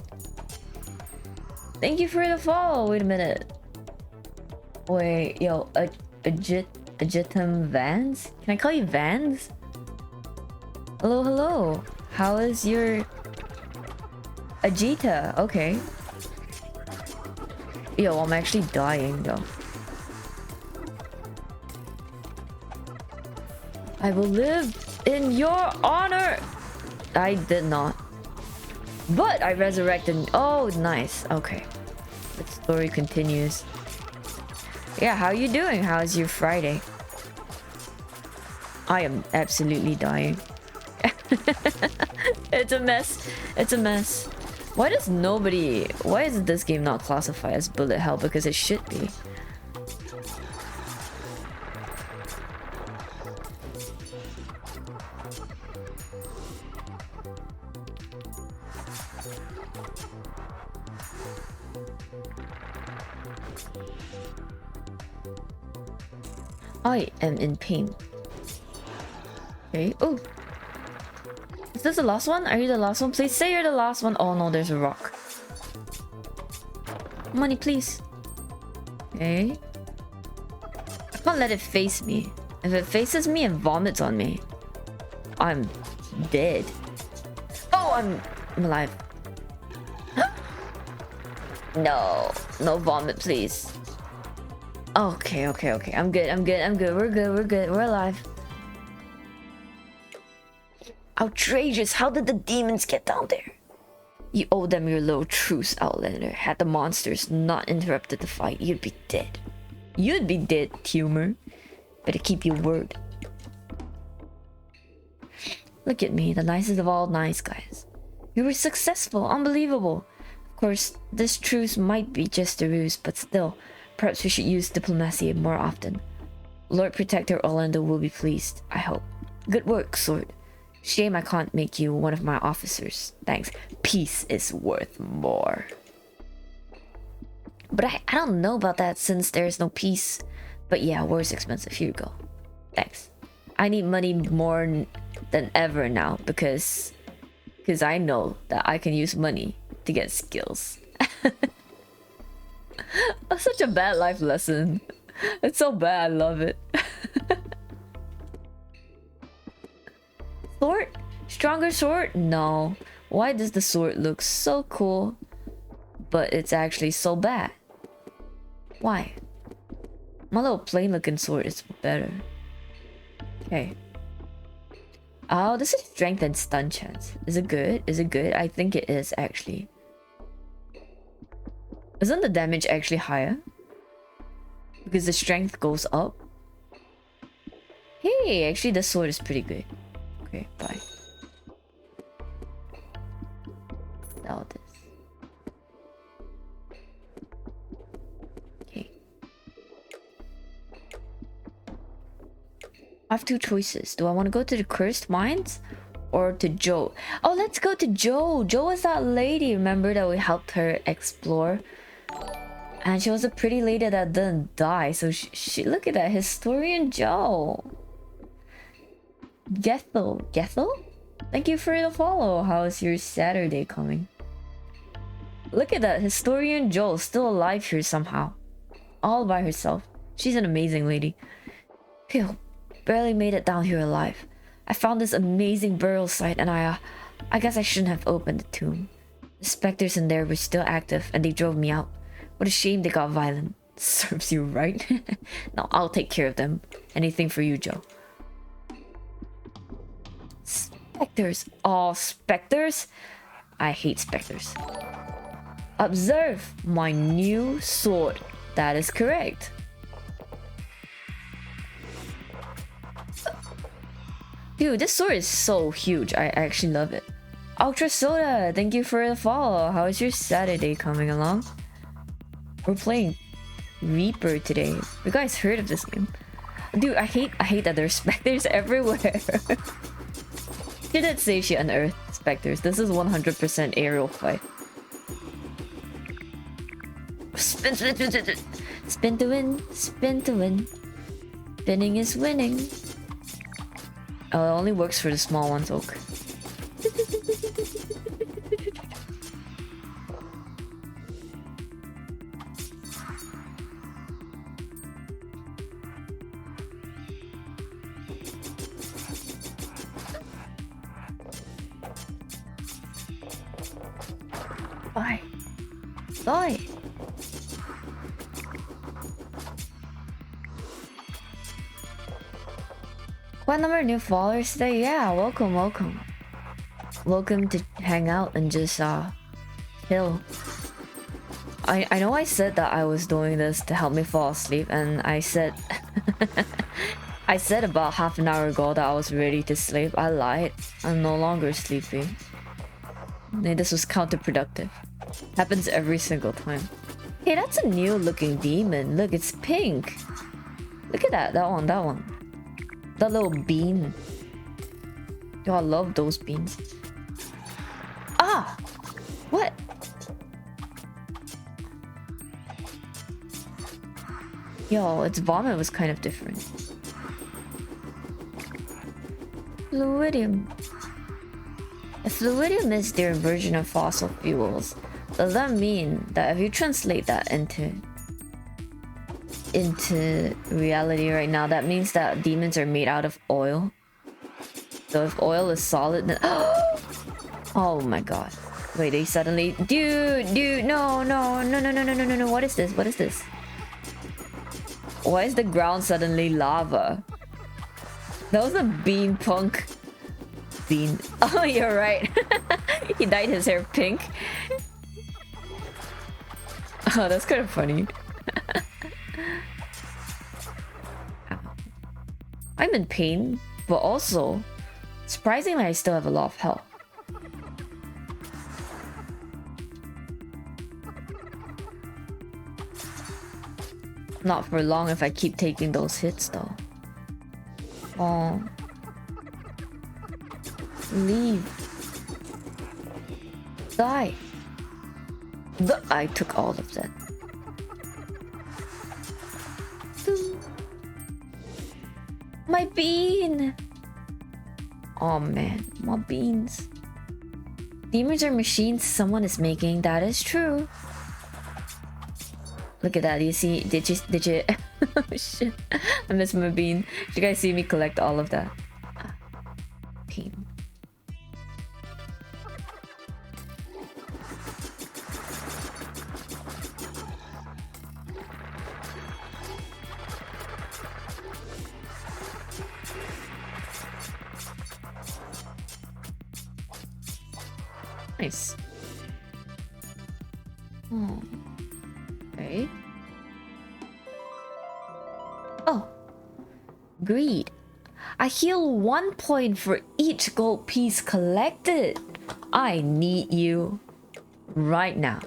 Thank you for the follow. Wait a minute. Wait, yo, Ajitam Vans? Can I call you Vans? Hello, hello. How is your Ajita? Okay. Yo, I'm actually dying though. I will live in your honor. I did not. But I resurrected. Oh, nice. Okay. The story continues. Yeah, how you doing? How's your Friday? I am absolutely dying. It's a mess. It's a mess. Why does this game not classify as bullet hell? Because it should be. I am in pain. Okay. Oh. Is this the last one? Are you the last one? Please say you're the last one. Oh no, there's a rock. Money, please. Okay. I can't let it face me. If it faces me and vomits on me, I'm dead. Oh, I'm alive. No. No vomit, please. Okay. I'm good. We're good. We're alive. Outrageous. How did the demons get down there? You owe them your little truce, Outlander. Had the monsters not interrupted the fight, you'd be dead. You'd be dead, Tumor. Better keep your word. Look at me, the nicest of all nice guys. You were successful, unbelievable. Of course, this truce might be just a ruse, but still, perhaps we should use diplomacy more often. Lord Protector Orlando will be pleased, I hope. Good work, Sword. Shame I can't make you one of my officers. Thanks. Peace is worth more. But I don't know about that since there's no peace. But yeah, war's expensive. Here you go. Thanks. I need money more than ever now because I know that I can use money to get skills. That's such a bad life lesson. It's so bad, I love it. Sword? Stronger sword? No. Why does the sword look so cool, but it's actually so bad? Why? My little plain looking sword is better. Okay. Oh, this is strength and stun chance. Is it good? Is it good? I think it is actually. Isn't the damage actually higher? Because the strength goes up? Hey, actually the sword is pretty good. Okay, bye. Sell this. Okay. I have two choices. Do I want to go to the Cursed Mines or to Joe? Oh, let's go to Joe. Joe is that lady, remember, that we helped her explore? And she was a pretty lady that didn't die. So she look at that, Historian Joe. Gethel? Thank you for the follow. How's your Saturday coming? Look at that, Historian Joe, still alive here somehow. All by herself. She's an amazing lady. Phew, barely made it down here alive. I found this amazing burial site and I guess I shouldn't have opened the tomb. The specters in there were still active and they drove me out. What a shame they got violent. Serves you right. No, I'll take care of them. Anything for you, Joe. Specters. Oh, specters? I hate specters. Observe my new sword. That is correct. Dude, this sword is so huge. I actually love it. Ultra Soda, thank you for the follow. How is your Saturday coming along? We're playing Reaper today. You guys heard of this game? Dude, I hate that there's specters everywhere. You did say she unearthed specters. This is 100% aerial fight. Spin, spin, spin, spin, spin. Spin to win, spin to win. Spinning is winning. Oh, it only works for the small ones, okay. Bye. Bye. What number new followers today? Yeah, welcome. Welcome to hang out and just chill. I know I said that I was doing this to help me fall asleep, and I said I said about half an hour ago that I was ready to sleep. I lied. I'm no longer sleepy. This was counterproductive. Happens every single time. Hey, that's a new looking demon. Look, it's pink. Look at that. That one. That little bean. Yo, I love those beans. Ah! What? Yo, its vomit was kind of different. Fluidium. If fluidium is their version of fossil fuels, does that mean that if you translate that into reality right now, that means that demons are made out of oil? So if oil is solid, then oh my god. Wait, they suddenly dude, no, what is this? What is this? Why is the ground suddenly lava? That was a bean punk. Bean. Oh, you're right. He dyed his hair pink. Oh, that's kind of funny. I'm in pain, but also, surprisingly, I still have a lot of health. Not for long if I keep taking those hits, though. Oh. Leave. Die. I took all of that. My bean! Oh man, my beans. Demons are machines someone is making, that is true. Look at that, you see, did you oh shit, I missed my bean. Did you guys see me collect all of that? Bean. Nice. Oh. Okay. Oh. Greed. I heal 1 point for each gold piece collected. I need you right now.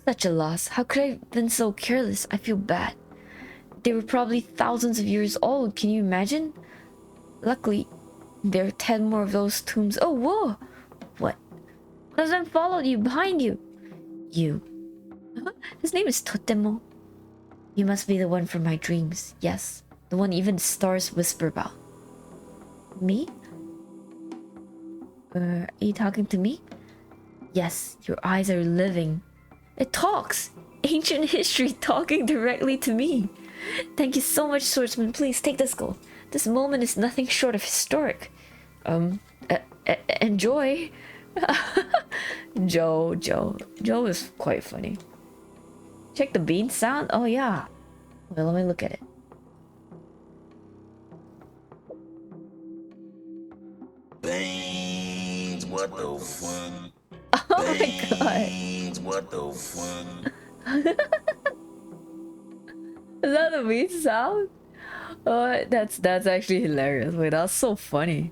Such a loss. How could I have been so careless? I feel bad. They were probably thousands of years old. Can you imagine? Luckily, there are 10 more of those tombs. Oh, whoa! What? Doesn't follow you behind you. You. His name is Totemo. You must be the one from my dreams. Yes, the one even stars whisper about. Me? Are you talking to me? Yes, your eyes are living. It talks! Ancient history talking directly to me. Thank you so much, Swordsman. Please take this gold. This moment is nothing short of historic. Enjoy. Joe is quite funny. Check the bean sound? Oh yeah. Well, let me look at it.
Beans, what the fun?
Oh my god.
Beans, what the fun?
Is that the bean sound? Oh, that's actually hilarious. Wait, that's so funny.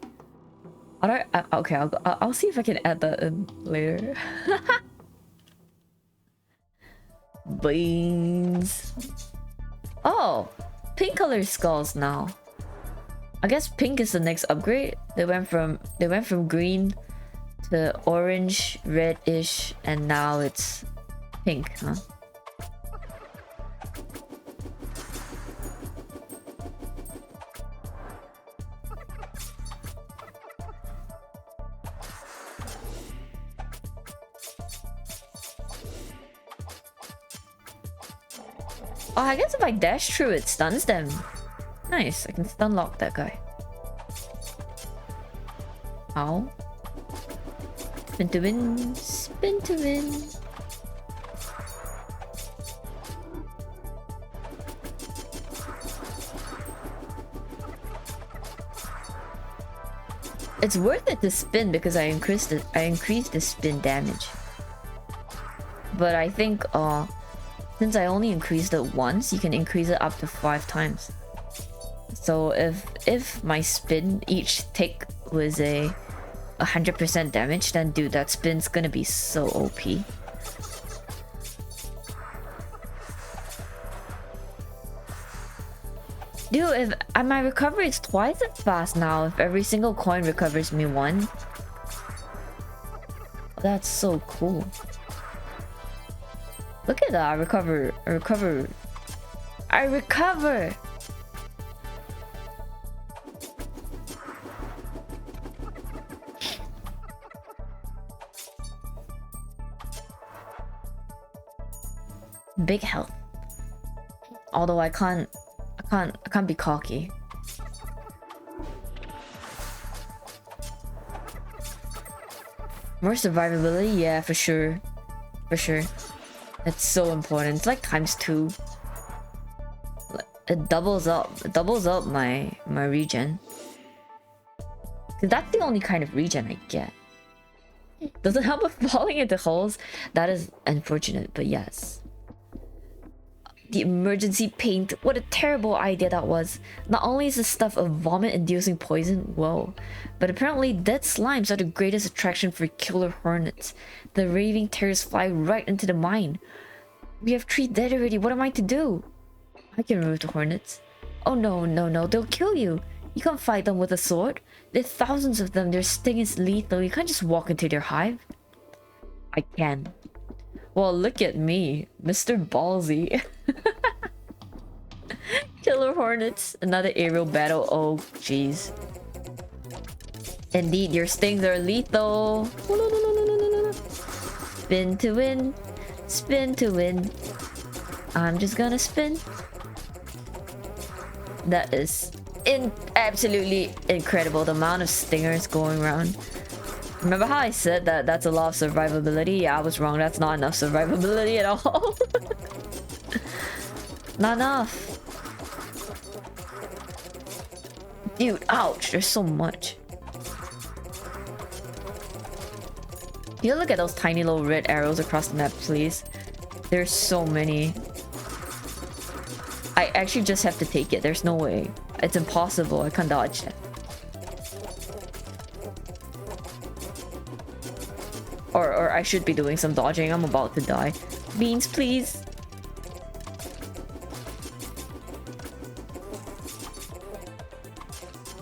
Okay, I'll see if I can add that in later. Beans. Oh, pink color skulls now. I guess pink is the next upgrade. They went from green to orange, reddish, and now it's pink, huh? Oh, I guess if I dash through, it stuns them. Nice, I can stun lock that guy. Ow. Spin to win, spin to win. It's worth it to spin because I increased the spin damage. But I think since I only increased it once, you can increase it up to 5 times. So if my spin each tick was a 100% damage, then dude, that spin's gonna be so OP. Dude, if my recovery is twice as fast now, if every single coin recovers me 1. That's so cool. Look at that, I recover. Big health. Although I can't be cocky. More survivability, yeah, for sure. For sure. It's so important. It's like ×2. It doubles up my regen. 'Cause that's the only kind of regen I get. Doesn't help with falling into holes. That is unfortunate, but yes. The emergency paint. What a terrible idea that was. Not only is the stuff a vomit-inducing poison, whoa, but apparently dead slimes are the greatest attraction for killer hornets. The raving terrors fly right into the mine. We have 3 dead already. What am I to do? I can remove the hornets. Oh no, no, no. They'll kill you. You can't fight them with a sword. There's thousands of them. Their sting is lethal. You can't just walk into their hive. I can. Well, look at me, Mr. Ballsy. Killer hornets. Another aerial battle. Oh, jeez. Indeed, your stings are lethal. Spin to win. Spin to win. I'm just gonna spin. That is absolutely incredible. The amount of stingers going around. Remember how I said that that's a lot of survivability? Yeah, I was wrong. That's not enough survivability at all. Not enough. Dude, ouch. There's so much. You look at those tiny little red arrows across the map, please. There's so many. I actually just have to take it. There's no way. It's impossible. I can't dodge it. Or I should be doing some dodging. I'm about to die. Beans, please.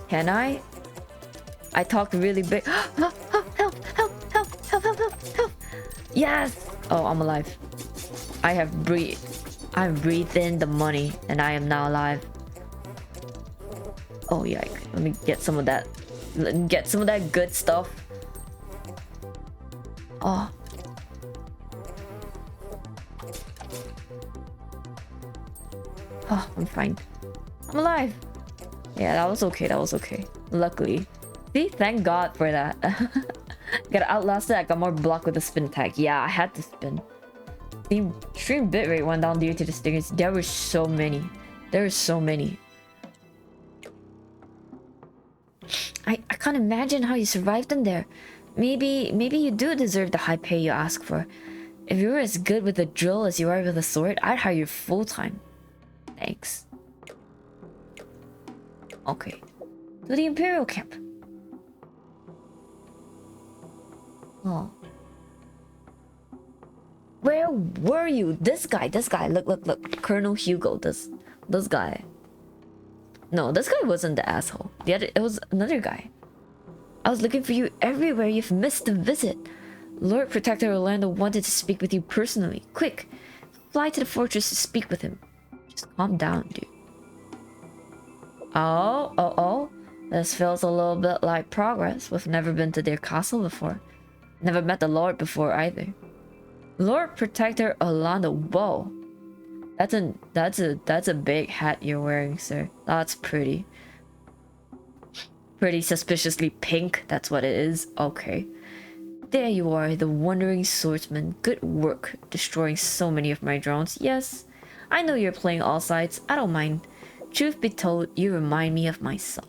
Can I? I talked really big. Help, help, help, help, help, help, help, help, help. Yes! Oh, I'm alive. I breathed in the money and I am now alive. Oh, yikes. Let me get some of that. Get some of that good stuff. Oh. Oh, I'm fine. I'm alive. Yeah, that was okay. That was okay. Luckily. See, thank God for that. Got outlasted. I got more block with the spin attack. Yeah, I had to spin. The stream bitrate went down due to the stingers. There were so many. There were so many. I can't imagine how you survived in there. Maybe you do deserve the high pay you ask for. If you were as good with a drill as you are with a sword, I'd hire you full time. Thanks. Okay. To the Imperial camp. Oh. Where were you? This guy. Look. Colonel Hugo. This guy. No, this guy wasn't the asshole. It was another guy. I was looking for you everywhere. You've missed the visit. Lord Protector Orlando wanted to speak with you personally. Quick, fly to the fortress to speak with him. Just calm down, dude. Oh. This feels a little bit like progress. We've never been to their castle before. Never met the Lord before either. Lord Protector Orlando. Whoa. That's a big hat you're wearing, sir. That's pretty. Pretty suspiciously pink. That's what it is. Okay. There you are, the wandering swordsman. Good work, destroying so many of my drones. Yes, I know you're playing all sides. I don't mind. Truth be told, you remind me of myself.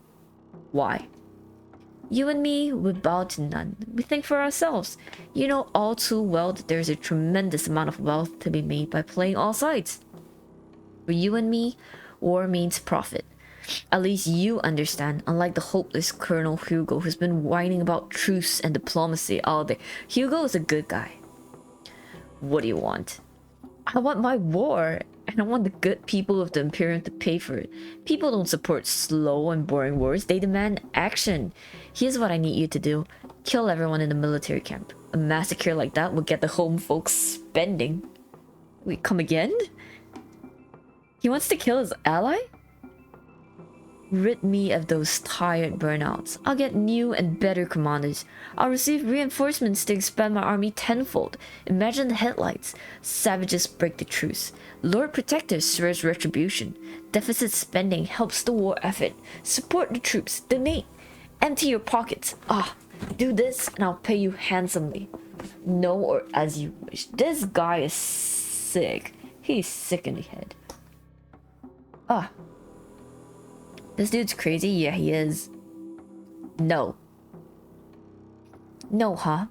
Why? You and me, we bow to none. We think for ourselves. You know all too well that there's a tremendous amount of wealth to be made by playing all sides. For you and me, war means profit. At least you understand, unlike the hopeless Colonel Hugo who's been whining about truce and diplomacy all day. Hugo is a good guy. What do you want? I want my war, and I want the good people of the Imperium to pay for it. People don't support slow and boring wars, they demand action. Here's what I need you to do. Kill everyone in the military camp. A massacre like that would get the home folks spending. Wait, come again? He wants to kill his ally? Rid me of those tired burnouts. I'll get new and better commanders. I'll receive reinforcements to expand my army tenfold. Imagine the headlights. Savages break the truce. Lord Protector swears retribution. Deficit spending helps the war effort. Support the troops. Donate. Empty your pockets. Do this and I'll pay you handsomely. No or as you wish. This guy is sick. He's sick in the head. This dude's crazy? Yeah, he is. No. No, huh?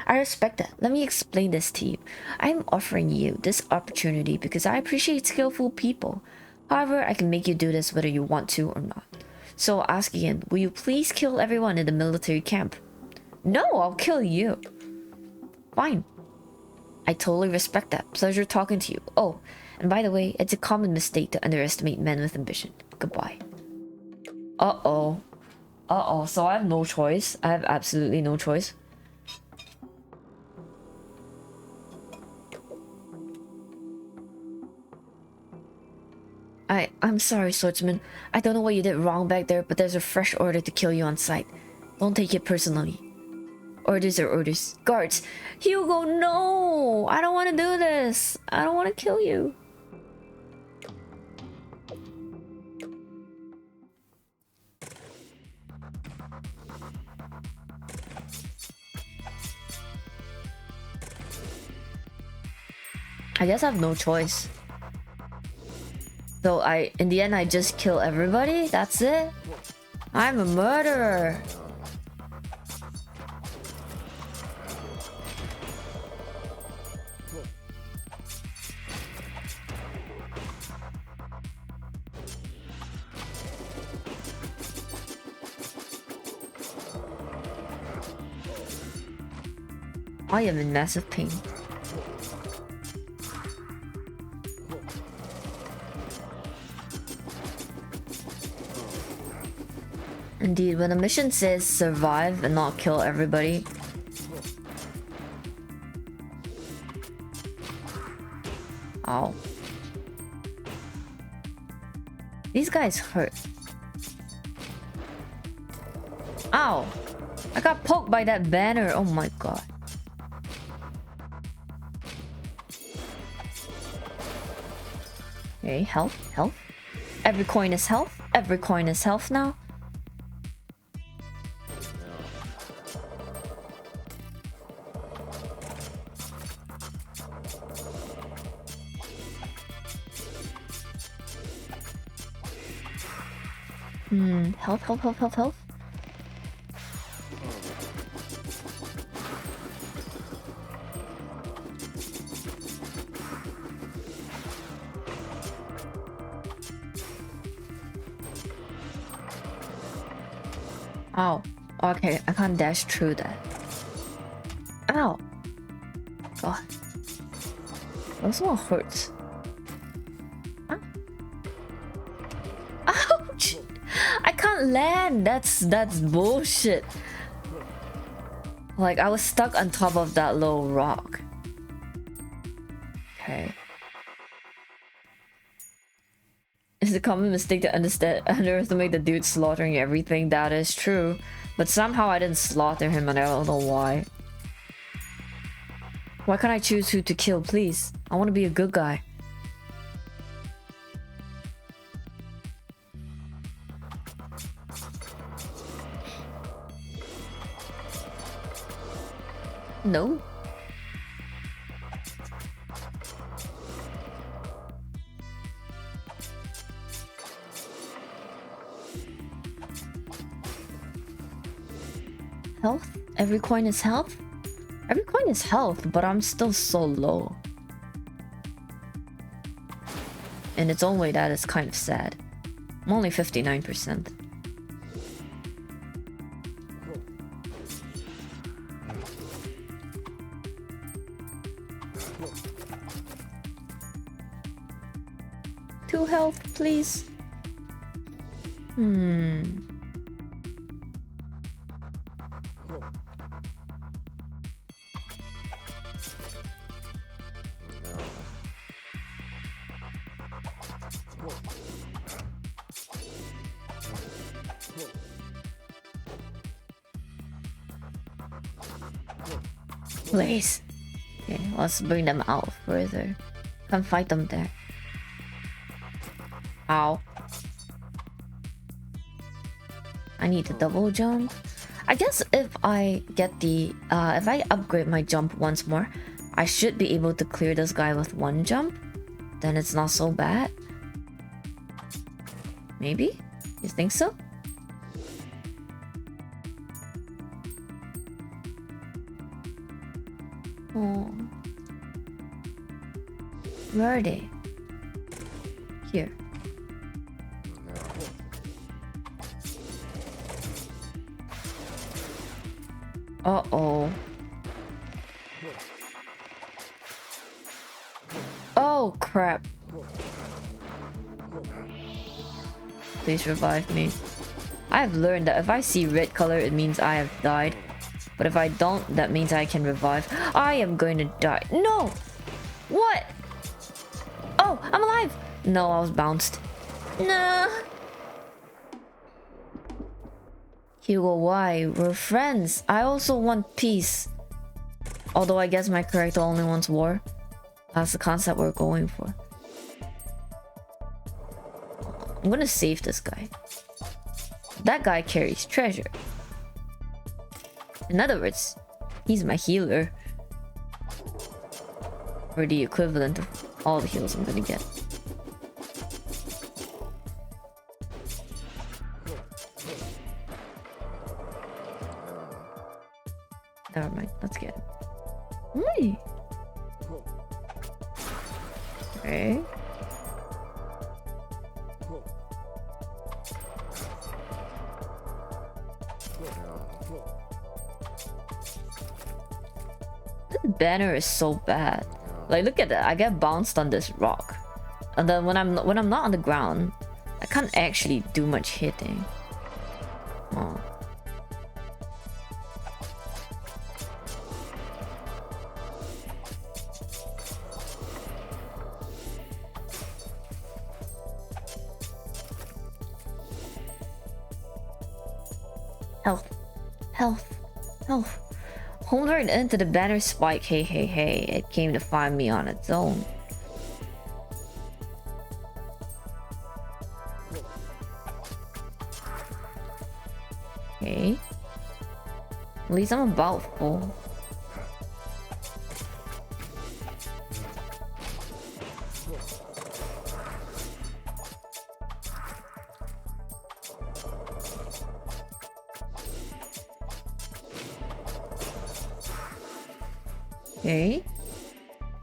I respect that. Let me explain this to you. I'm offering you this opportunity because I appreciate skillful people. However, I can make you do this whether you want to or not. So I'll ask again, will you please kill everyone in the military camp? No, I'll kill you. Fine. I totally respect that. Pleasure talking to you. Oh, and by the way, it's a common mistake to underestimate men with ambition. Goodbye. Uh-oh. Uh-oh, so I have no choice. I have absolutely no choice. I'm sorry, Swordsman. I don't know what you did wrong back there, but there's a fresh order to kill you on sight. Don't take it personally. Orders are orders. Guards! Hugo, no! I don't want to do this! I don't want to kill you. I guess I have no choice. So in the end, I just kill everybody? That's it? I'm a murderer! I am in massive pain. Indeed, when a mission says survive and not kill everybody. Ow. These guys hurt. Ow! I got poked by that banner, oh my god. Okay, health, health. Every coin is health. Every coin is health now. Health, health, health, health, health. Ow. Okay, I can't dash through that. Ow. God. This one hurts. Huh? Ouch! I can't land! That's bullshit. Like, I was stuck on top of that little rock. Okay. It's a common mistake to underestimate the dude slaughtering everything. That is true. But somehow I didn't slaughter him and I don't know why. Why can't I choose who to kill, please? I want to be a good guy. No. Health? Every coin is health? Every coin is health, but I'm still so low. In its own way, that is kind of sad. I'm only 59%. Two health, please. Please. Okay, let's bring them out further. Come fight them there. Ow. I need to double jump. I guess if I get the if I upgrade my jump once more, I should be able to clear this guy with one jump. Then it's not so bad. Maybe? You think so? Oh. Where are they? Here. Uh-oh. Oh, crap. Please revive me. I have learned that if I see red color, it means I have died. But if I don't, that means I can revive. I am going to die. No! What? Oh, I'm alive! No, I was bounced. Nah. Hugo, why? We're friends. I also want peace. Although I guess my character only wants war. That's the concept we're going for. I'm gonna save this guy. That guy carries treasure. In other words, he's my healer. Or the equivalent of all the heals I'm gonna get. Never mind, let's get him. Hey. Okay. This banner is so bad. Like, look at that. I get bounced on this rock, and then when I'm not on the ground, I can't actually do much hitting. Oh. Health. Health. Health. Homered into the banner spike. Hey, hey, hey. It came to find me on its own. Okay. At least I'm about full. Okay.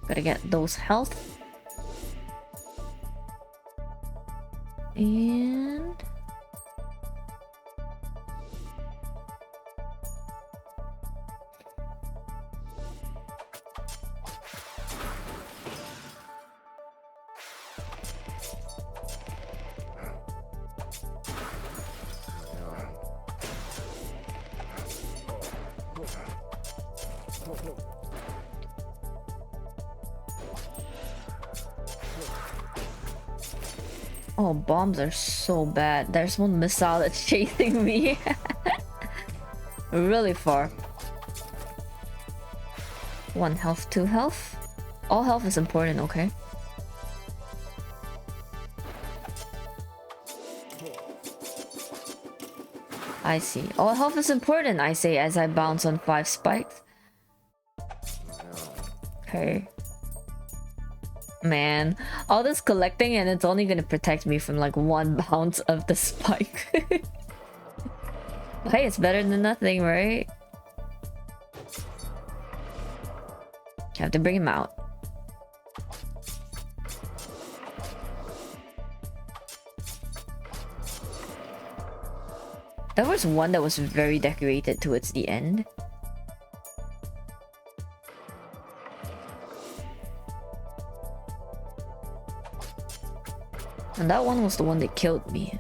Gotta get those health. And... oh, bombs are so bad. There's one missile that's chasing me. Really far. 1 health, 2 health. All health is important, okay? I see. All health is important, I say as I bounce on 5 spikes. Okay. Man, all this collecting and it's only gonna protect me from like 1 bounce of the spike. Hey, it's better than nothing, right? You have to bring him out. There was one that was very decorated towards the end. And that one was the one that killed me.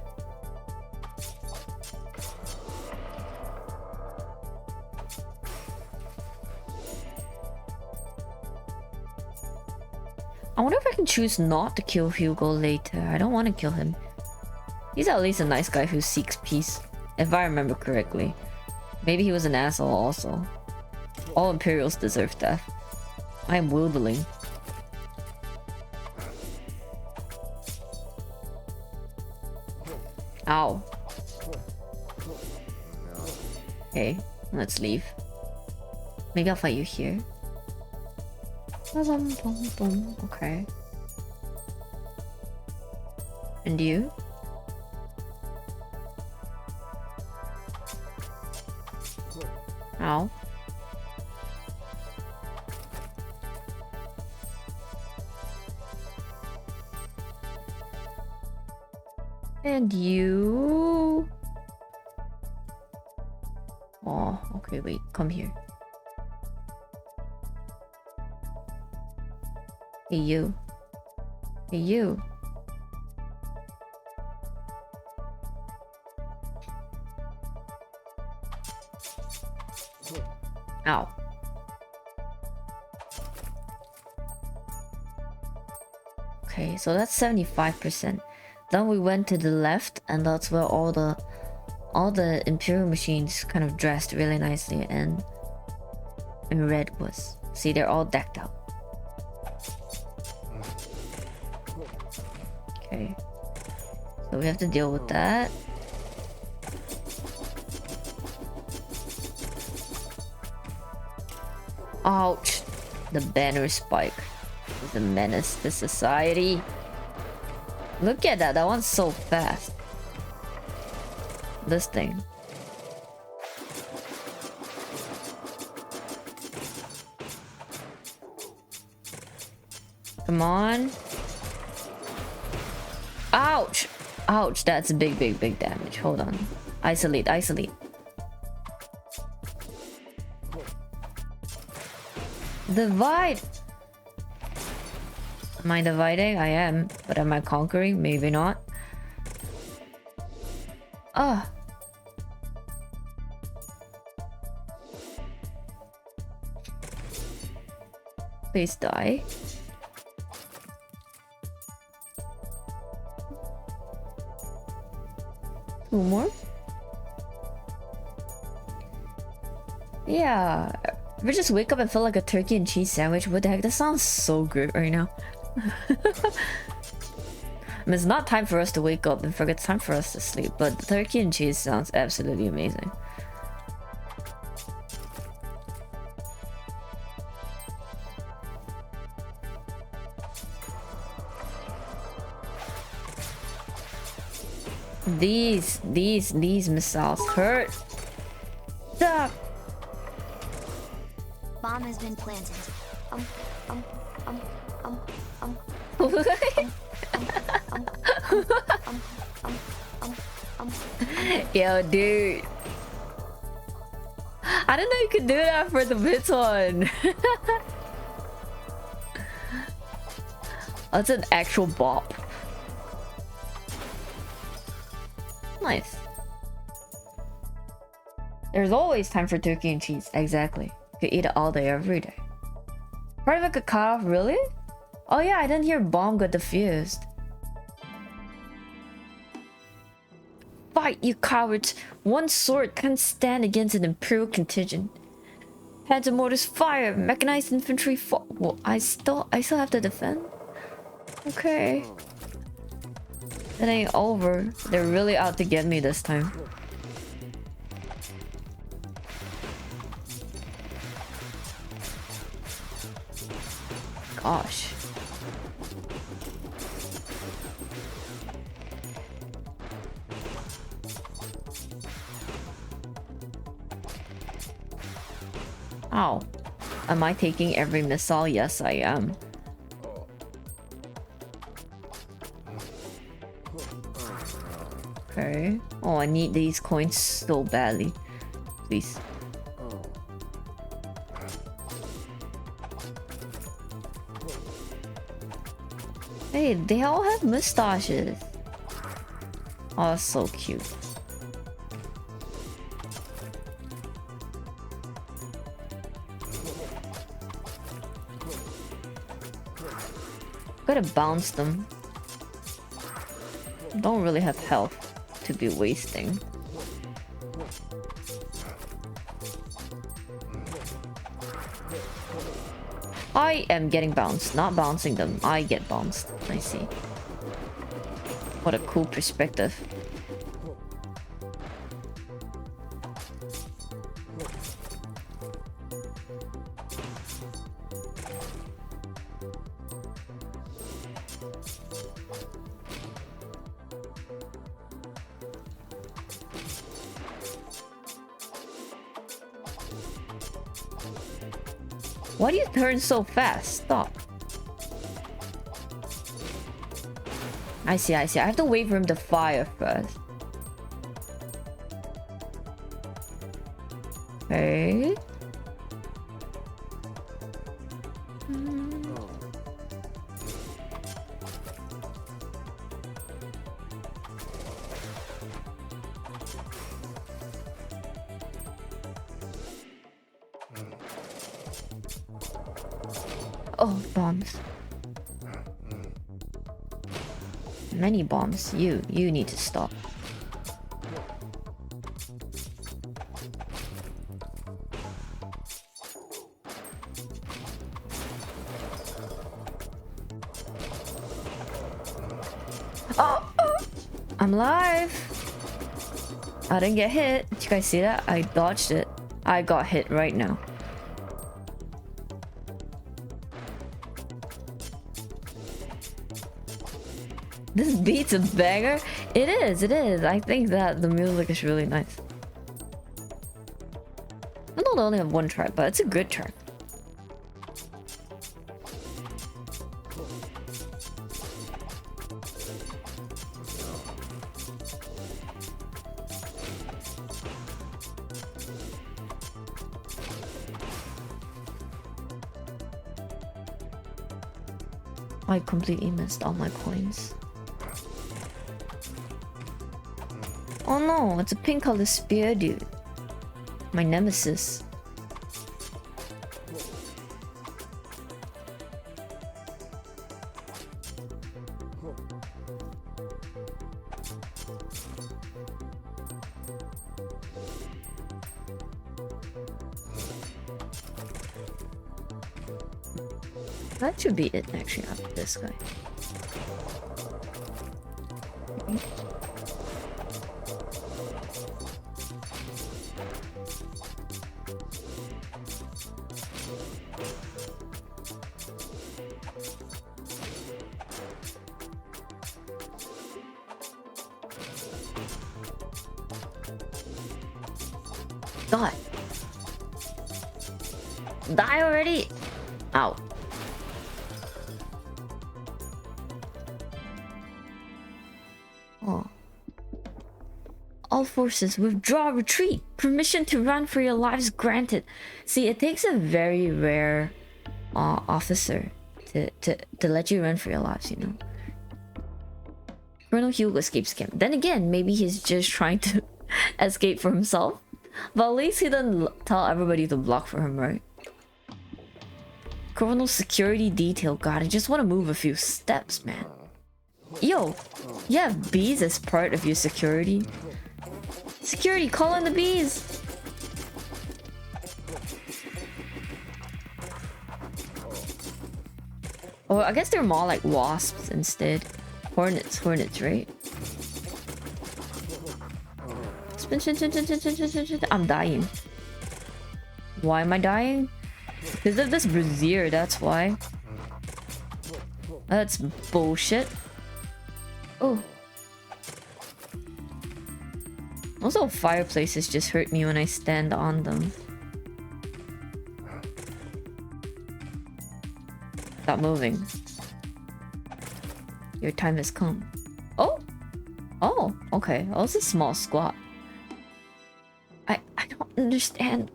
I wonder if I can choose not to kill Hugo later. I don't want to kill him. He's at least a nice guy who seeks peace, if I remember correctly. Maybe he was an asshole also. All Imperials deserve death. I'm wildling. Ow. Okay, let's leave. Maybe I'll fight you here. Okay. And you? Ow. And you? Oh, okay, wait, come here. Hey, you. Hey, you. Ow. Okay, so that's 75%. Then we went to the left, and that's where all the Imperial machines kind of dressed really nicely, and red was. See, they're all decked out. Okay, so we have to deal with that. Ouch! The banner spike is a menace to society. Look at that, that one's so fast. This thing. Come on. Ouch! Ouch, that's big damage. Hold on. Isolate. Divide! Am I dividing? I am. But am I conquering? Maybe not. Ah. Please die. Two more? Yeah. If I just wake up and feel like a turkey and cheese sandwich, what the heck? That sounds so good right now. I mean, it's not time for us to wake up and forget it's time for us to sleep, but the turkey and cheese sounds absolutely amazing. These missiles hurt. Stop.
Bomb has been planted.
Yo, dude. I didn't know you could do that for the bits one. That's an actual bop. Nice. There's always time for turkey and cheese. Exactly. You could eat it all day, every day. Part of it could cut off, really? Oh yeah, I didn't hear bomb got defused. Fight, you cowards! One sword can't stand against an Imperial contingent. Panzer mortars fire! Mechanized infantry well, I still have to defend? Okay. It ain't over. They're really out to get me this time. Gosh. Ow. Am I taking every missile? Yes, I am. Okay. Oh, I need these coins so badly. Please. Hey, they all have mustaches. Oh, that's so cute. Gotta bounce them. Don't really have health to be wasting. I am getting bounced, not bouncing them. I get bounced. I see. What a cool perspective. Why do you turn so fast? Stop. I see, I see. I have to wait for him to fire first. Okay. Oh, bombs. Many bombs. You need to stop. Oh, I'm alive. I didn't get hit. Did you guys see that? I dodged it. I got hit right now. This beat's a banger. It is, it is. I think that the music is really nice. I know they only have one track, but it's a good track. I completely missed all my coins. Oh no, it's a pink color spear dude. My nemesis. That should be it actually after this guy. God. Die already? Ow. Oh. All forces withdraw, retreat. Permission to run for your lives granted. See, it takes a very rare officer to let you run for your lives, you know. Colonel Hugo escapes camp. Then again, maybe he's just trying to escape for himself. But at least he doesn't tell everybody to block for him, right? Colonel security detail. God, I just want to move a few steps, man. Yo, you have bees as part of your security? Security, call in the bees! Oh, I guess they're more like wasps instead. Hornets, right? I'm dying. Why am I dying? Because of this brazier, that's why. That's bullshit. Oh. Also, fireplaces just hurt me when I stand on them. Stop moving. Your time has come. Oh! Oh, okay. Oh, it's a small squat. I don't understand.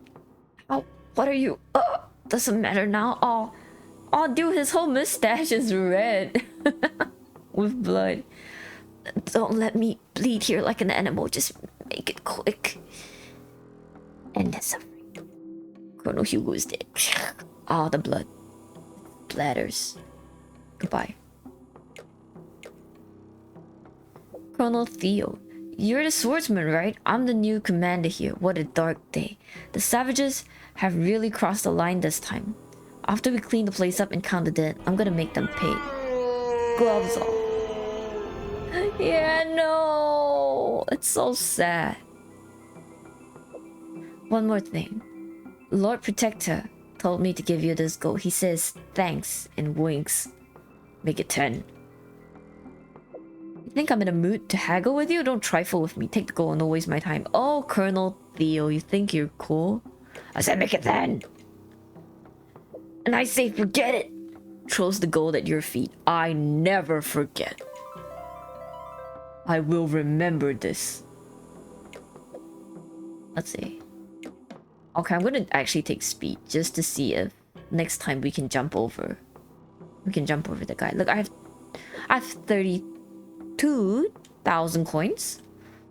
How? What are you? Doesn't matter now. Oh, dude, his whole mustache is red with blood. Don't let me bleed here like an animal. Just make it quick. End the suffering. Colonel Hugo is dead. Oh, the blood splatters. Goodbye. Colonel Theo. You're the swordsman, right? I'm the new commander here. What a dark day. The savages have really crossed the line this time. After we clean the place up and count the dead, I'm gonna make them pay. Gloves off. Yeah, no. It's so sad. One more thing. Lord Protector told me to give you this gold. He says thanks and winks. Make it 10. You think I'm in a mood to haggle with you? Don't trifle with me. Take the gold and don't waste my time. Oh, Colonel Theo, you think you're cool? I said make it 10. And I say forget it. Throws the gold at your feet. I never forget. I will remember this. Let's see. Okay, I'm gonna actually take speed just to see if next time we can jump over. We can jump over the guy. Look, I have 32,000 coins.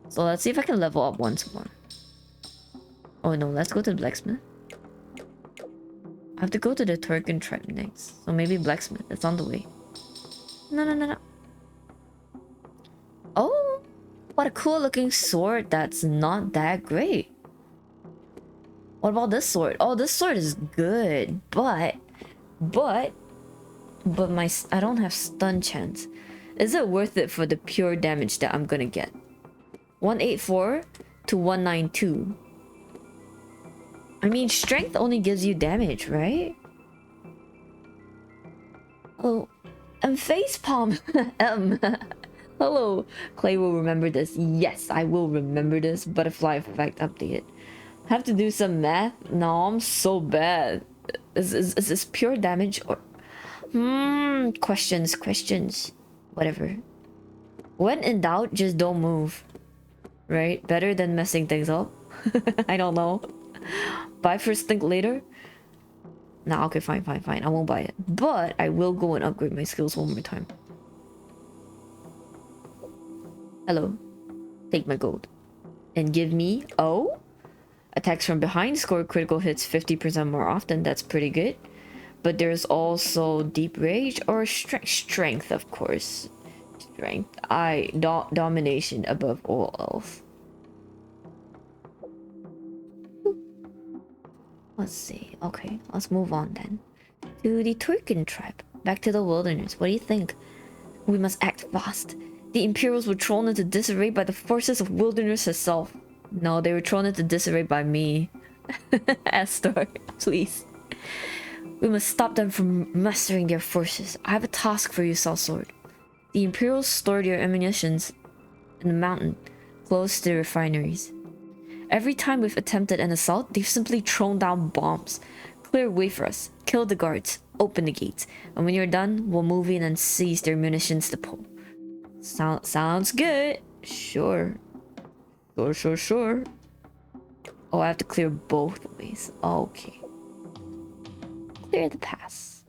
So let's see if I can level up once more. Oh no, let's go to the blacksmith. I have to go to the Turkin tribe next. So maybe blacksmith. It's on the way. No. Oh, what a cool looking sword that's not that great. What about this sword? Oh, this sword is good, but my I don't have stun chance. Is it worth it for the pure damage that I'm gonna get? 184 to 192. I mean, strength only gives you damage, right? Oh, and facepalm. Hello, Clay will remember this. Yes, I will remember this. Butterfly effect updated. Have to do some math? No, I'm so bad. Is this pure damage or... Questions. Whatever. When in doubt, just don't move. Right? Better than messing things up. I don't know. Buy first, think later? Nah, okay, fine. I won't buy it. But I will go and upgrade my skills one more time. Hello. Take my gold. And give me... Oh? Attacks from behind score critical hits 50% more often. That's pretty good. But there's also deep rage or strength, of course. Strength. Domination above all else. Let's see. Okay, let's move on then. To the Turkin tribe. Back to the wilderness. What do you think? We must act fast. The Imperials were thrown into disarray by the forces of wilderness herself. No, they were thrown into disarray by me. Astor, please. We must stop them from mustering their forces. I have a task for you, Sellsword. The Imperials stored your ammunitions in the mountain, close to the refineries. Every time we've attempted an assault, they've simply thrown down bombs. Clear way for us. Kill the guards. Open the gates. And when you're done, we'll move in and seize their munitions depot. Sounds good. Sure. Sure. Oh, I have to clear both ways. Okay. Clear the pass.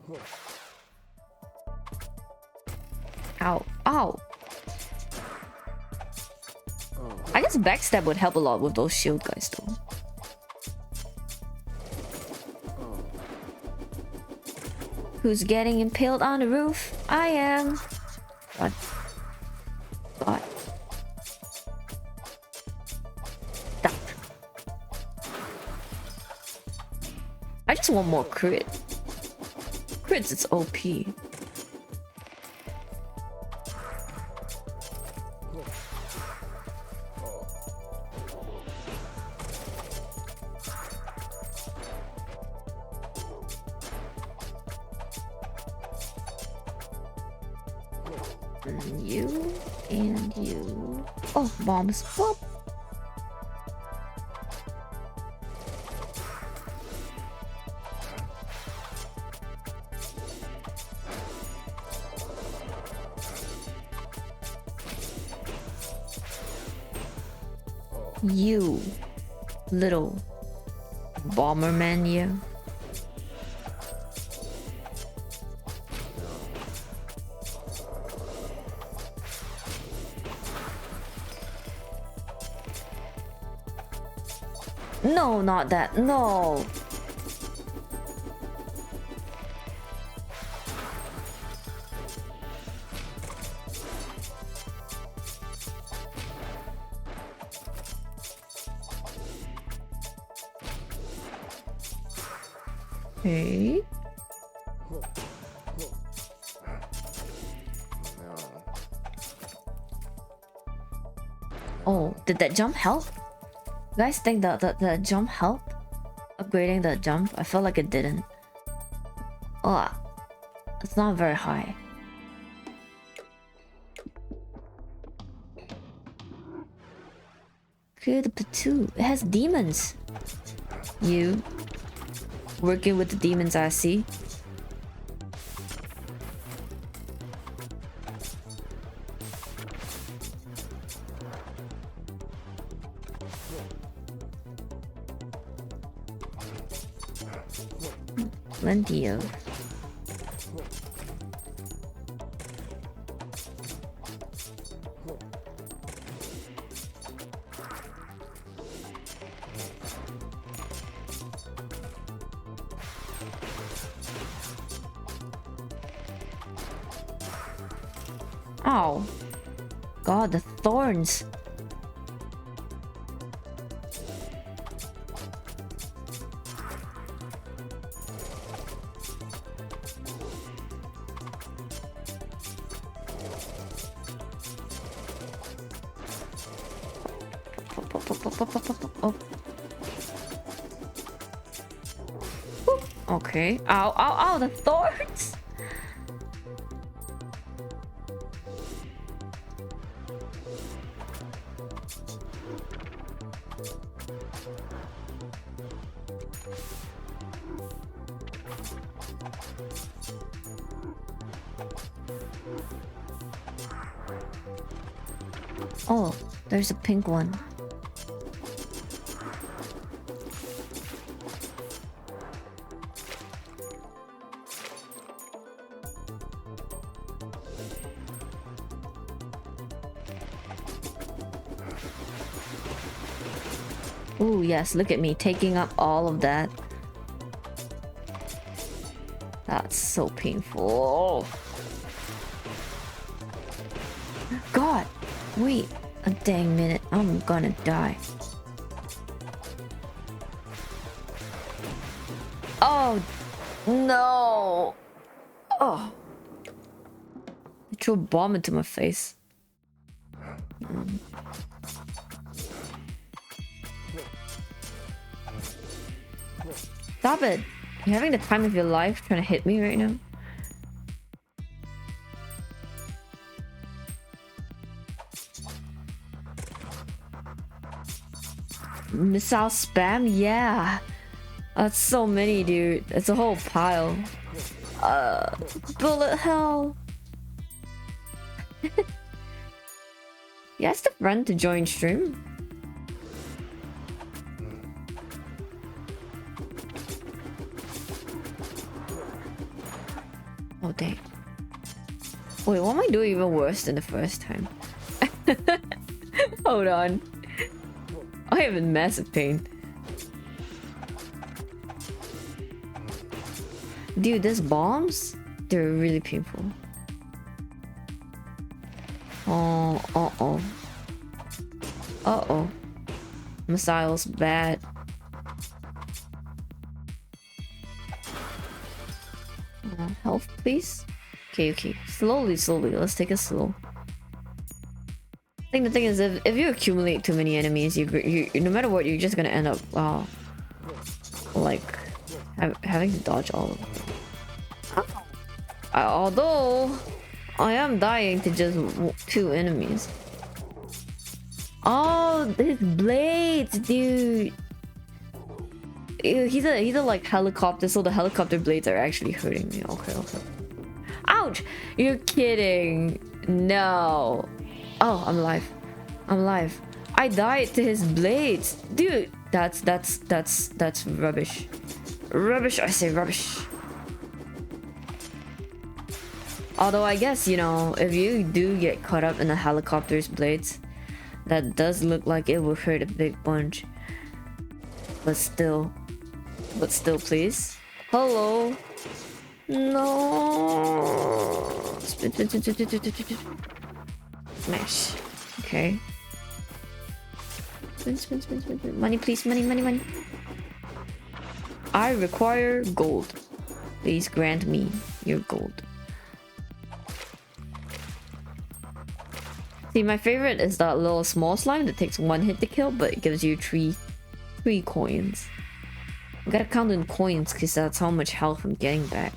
Ow. I guess backstab would help a lot with those shield guys though. Who's getting impaled on the roof? I am. What? Stop. I just want more crit. Crits, it's OP. You and you. Oh, bombs. Whoop. You little bomberman, you. No, not that. No. Okay. Oh, did that jump help? You guys think that the jump helped? Upgrading the jump? I felt like it didn't. Oh, it's not very high. Clear the Patu. It has demons. You working with the demons, I see. Plenty of. Oh, God, the thorns. Oh. Okay. Ow, ow, ow, the thorns. Oh, there's a pink one. Ooh, yes, look at me taking up all of that. That's so painful. God, wait a dang minute. I'm gonna die. Oh, no. Oh. I threw a bomb into my face. Stop it. You're having the time of your life trying to hit me right now. Missile spam? Yeah. That's so many, dude. It's a whole pile. Bullet hell. You asked a friend to join stream? Oh, dang. Wait, what am I doing even worse than the first time? Hold on. I am in massive pain. Dude, these bombs? They're really painful. Oh, uh-oh. Uh-oh. Missiles, bad. Health, please? Okay, okay. Slowly, slowly. Let's take it slow. I think the thing is, if you accumulate too many enemies, you no matter what, you're just gonna end up, like, having to dodge all of them. Although, I am dying to just 2 enemies. Oh, his blades, dude. Ew, he's a like helicopter, so the helicopter blades are actually hurting me. Okay, okay. Ouch! You're kidding. No. Oh, I'm alive. I'm alive. I died to his blades. Dude, that's rubbish. Rubbish, I say rubbish. Although I guess, you know, if you do get caught up in the helicopter's blades, that does look like it will hurt a big bunch. But still, please. Hello. No. Smash. Okay. Spin. Money, please. Money. I require gold. Please grant me your gold. See, my favorite is that little small slime that takes 1 hit to kill, but it gives you three coins. I gotta count in coins because that's how much health I'm getting back.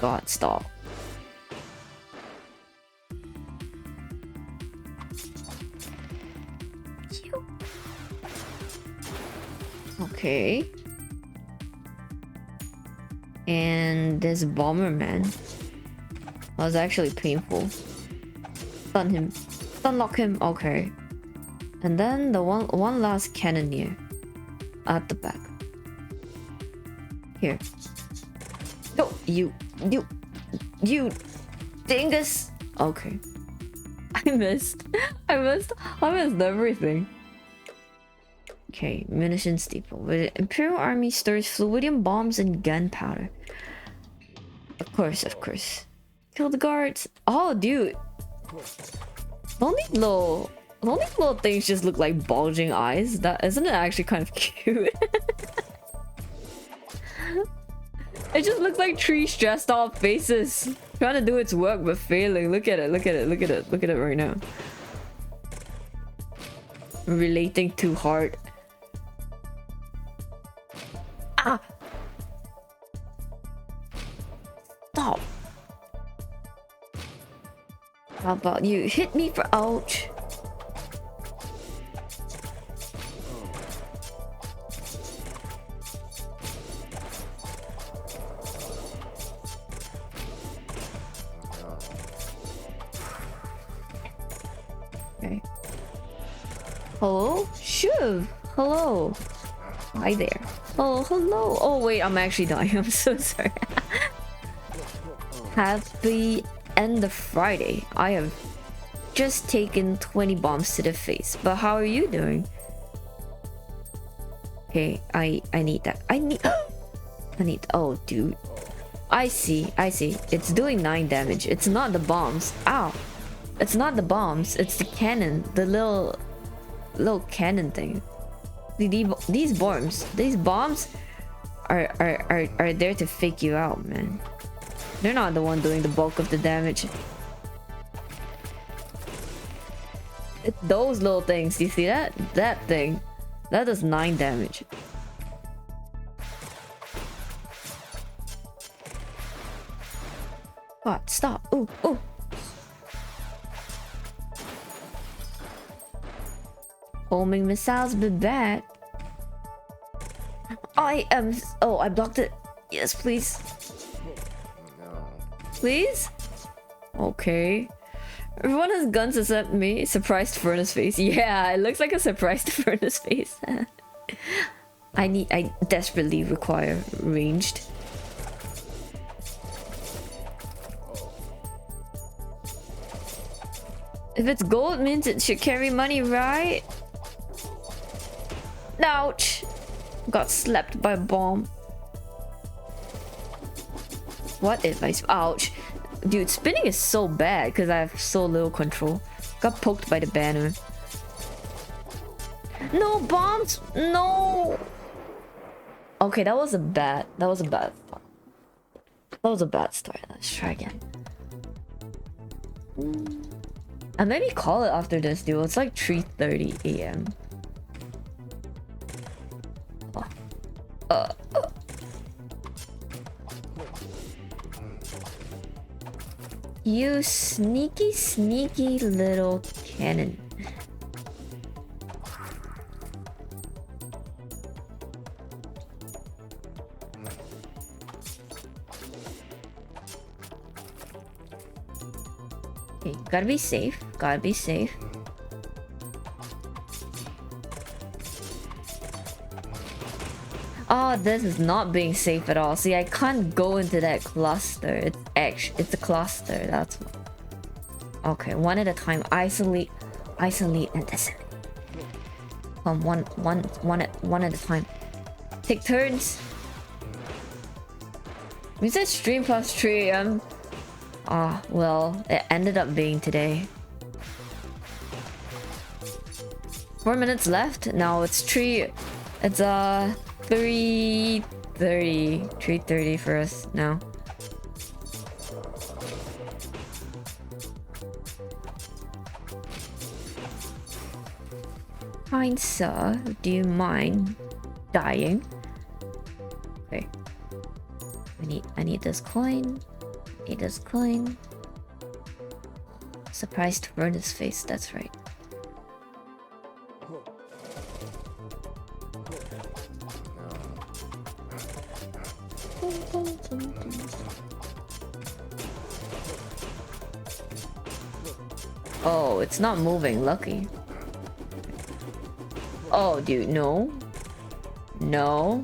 God, stop. Okay. And this Bomberman. That was actually painful. Stun him. Stunlock him. Okay. And then the one last cannoneer at the back. Here. No, you dingus. Okay. I missed everything. Okay, munitions depot. The Imperial Army stores fluidium bombs and gunpowder. Of course. Kill the guards. Oh, dude. Don't these little things just look like bulging eyes? That isn't it actually kind of cute? It just looks like three stressed out faces trying to do its work but failing. Look at it right now. Relating too hard. Ah! Stop. How about you hit me for ouch? Okay. Hello? Shuv! Hello! Hi there. Oh, hello! Oh wait, I'm actually dying. I'm so sorry. Happy end of Friday. I have just taken 20 bombs to the face. But how are you doing? Okay, I need that. I need... Oh, dude. I see. It's doing 9 damage. It's not the bombs. Ow! It's not the bombs. It's the cannon. The little cannon thing. These bombs are there to fake you out, man. They're not the one doing the bulk of the damage. It's those little things. You see that? That thing. That does 9 damage. What? Stop. Ooh. Homing missiles be bad. I am... Oh, I blocked it. Yes, please. Please? Okay. Everyone has guns except me. Surprised furnace face. Yeah, it looks like a surprised furnace face. I desperately require ranged. If it's gold, means it should carry money, right? Ouch! Got slapped by a bomb. What if I... Ouch. Dude, spinning is so bad because I have so little control. Got poked by the banner. No bombs! No! Okay, that was a bad start. Let's try again. And maybe call it after this, dude. It's like 3:30 a.m. You sneaky little cannon. Okay, gotta be safe. Oh, this is not being safe at all. See, I can't go into that cluster. It's a cluster. That's okay. One at a time. Isolate, and disseminate. One at a time. Take turns. We said stream plus 3 a.m. Ah, well, it ended up being today. 4 minutes left. Now it's 3. It's 3:30. 3:30 for us now. Kind sir, do you mind dying? Okay. I need this coin. Need this coin. Surprised furnace face, that's right. Oh, it's not moving, lucky. Oh, dude, no. No.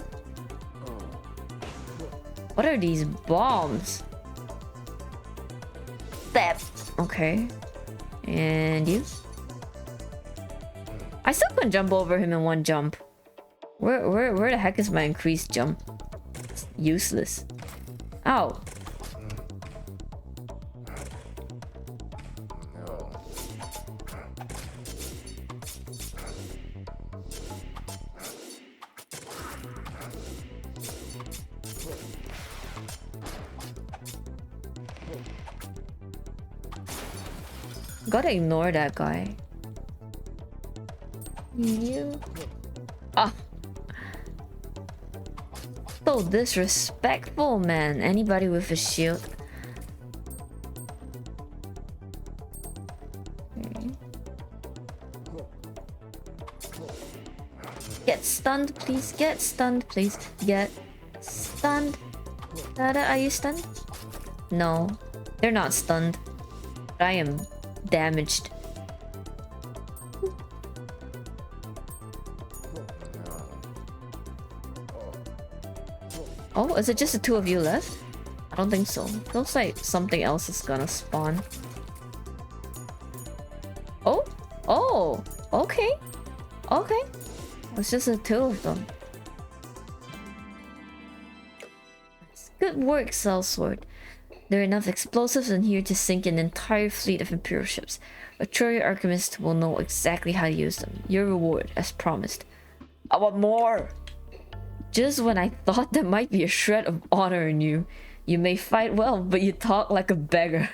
What are these bombs? That. Okay. And you? I still can jump over him in one jump. Where the heck is my increased jump? It's useless. Ow. Gotta ignore that guy. You. Ah. So disrespectful, man. Anybody with a shield. Okay. Get stunned, please. Get stunned, please. Get stunned. Dada, are you stunned? No, they're not stunned. I am damaged. Oh, is it just the two of you left? I don't think so. Feels like something else is gonna spawn. Oh, oh, okay, okay. It's just the two of them. Good work, Sellsword. There are enough explosives in here to sink an entire fleet of Imperial ships. A Troy alchemist will know exactly how to use them. Your reward, as promised. I want more! Just when I thought there might be a shred of honor in you. You may fight well, but you talk like a beggar.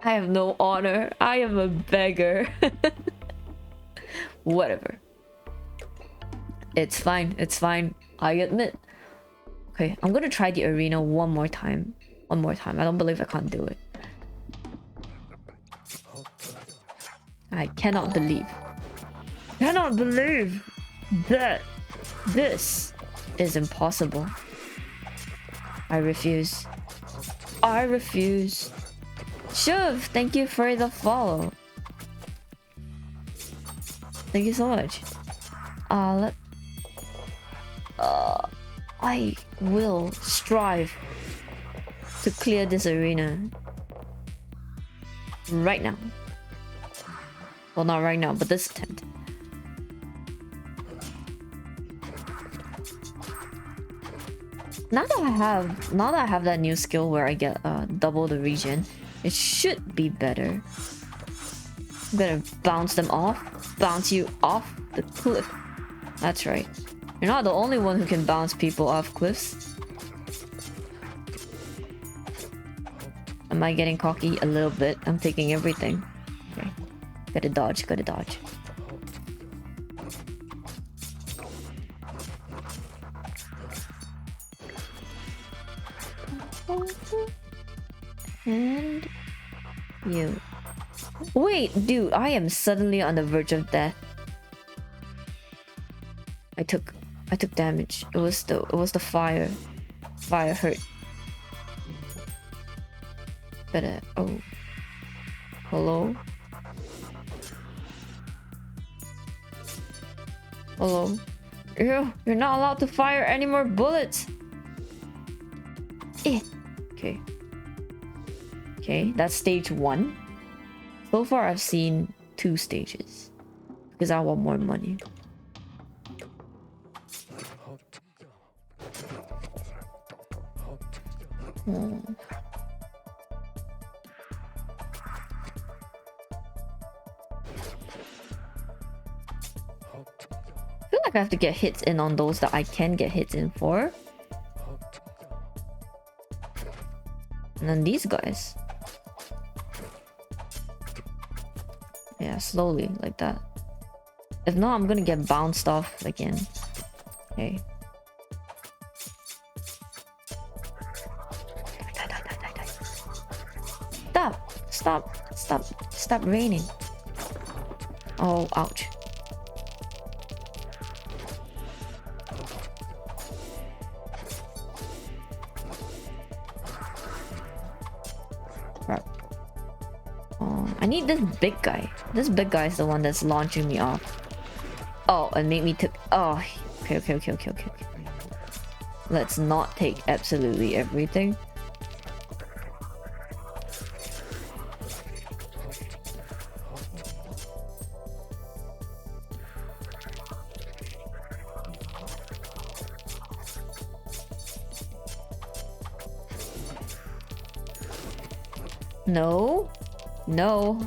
I have no honor. I am a beggar. Whatever. It's fine. It's fine. I admit. Okay, I'm gonna try the arena one more time. One more time. I don't believe I can't do it. I cannot believe. Cannot believe that this is impossible. I refuse. I refuse. Shuv, thank you for the follow. Thank you so much. I will strive to clear this arena right now. Well, not right now, but this attempt. Now that I have that new skill where I get double the regen, it should be better. I'm gonna bounce them off. Bounce you off the cliff. That's right. You're not the only one who can bounce people off cliffs. Am I getting cocky a little bit? I'm taking everything. Okay. Gotta dodge, gotta dodge. And you. Wait, dude, I am suddenly on the verge of death. I took damage. It was the fire. Fire hurt. But oh. Hello? Hello? You're not allowed to fire any more bullets. Okay. Okay, that's stage 1. So far I've seen 2 stages. Because I want more money. Oh. like I have to get hits in on those that I can get hits in for. And then these guys. Yeah, slowly, like that. If not, I'm gonna get bounced off again. Okay. Stop! Stop! Stop! Stop raining. Oh, ouch. Crap. I need this big guy. This big guy is the one that's launching me off. Oh, and make me took. Oh, okay. Let's not take absolutely everything. No. No.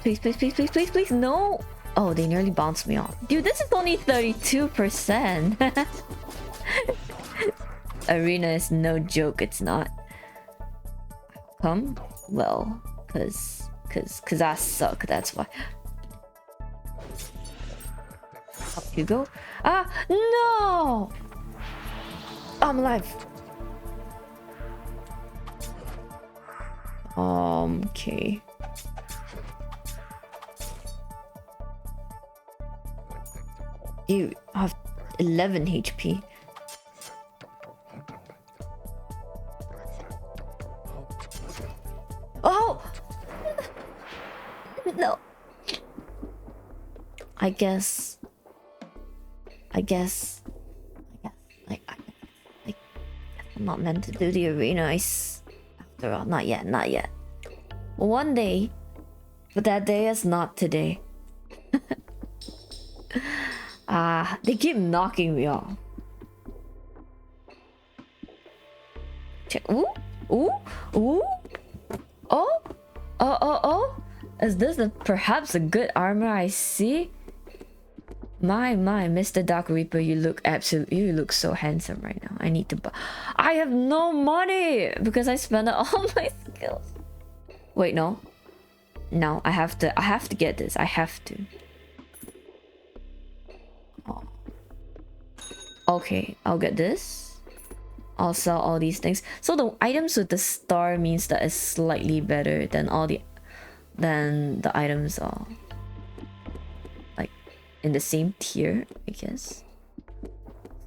Please, no! Oh, they nearly bounced me off. Dude, this is only 32%. Arena is no joke, it's not. Well, cause I suck, that's why. Up you go. Ah, no! I'm alive. Okay. Dude, I have 11 HP. Oh! No. I guess. Like, I'm not meant to do the arena ice. After all, not yet. One day. But that day is not today. They keep knocking me off. Check. Ooh. Oh. Is this perhaps a good armor I see? My, Mr. Dark Reaper, you look so handsome right now. I need to buy. I have no money because I spent all my skills. Wait, no. No, I have to get this. I have to. Oh. Okay, I'll get this. I'll sell all these things. So the items with the star means that it's slightly better than the items are like in the same tier, I guess.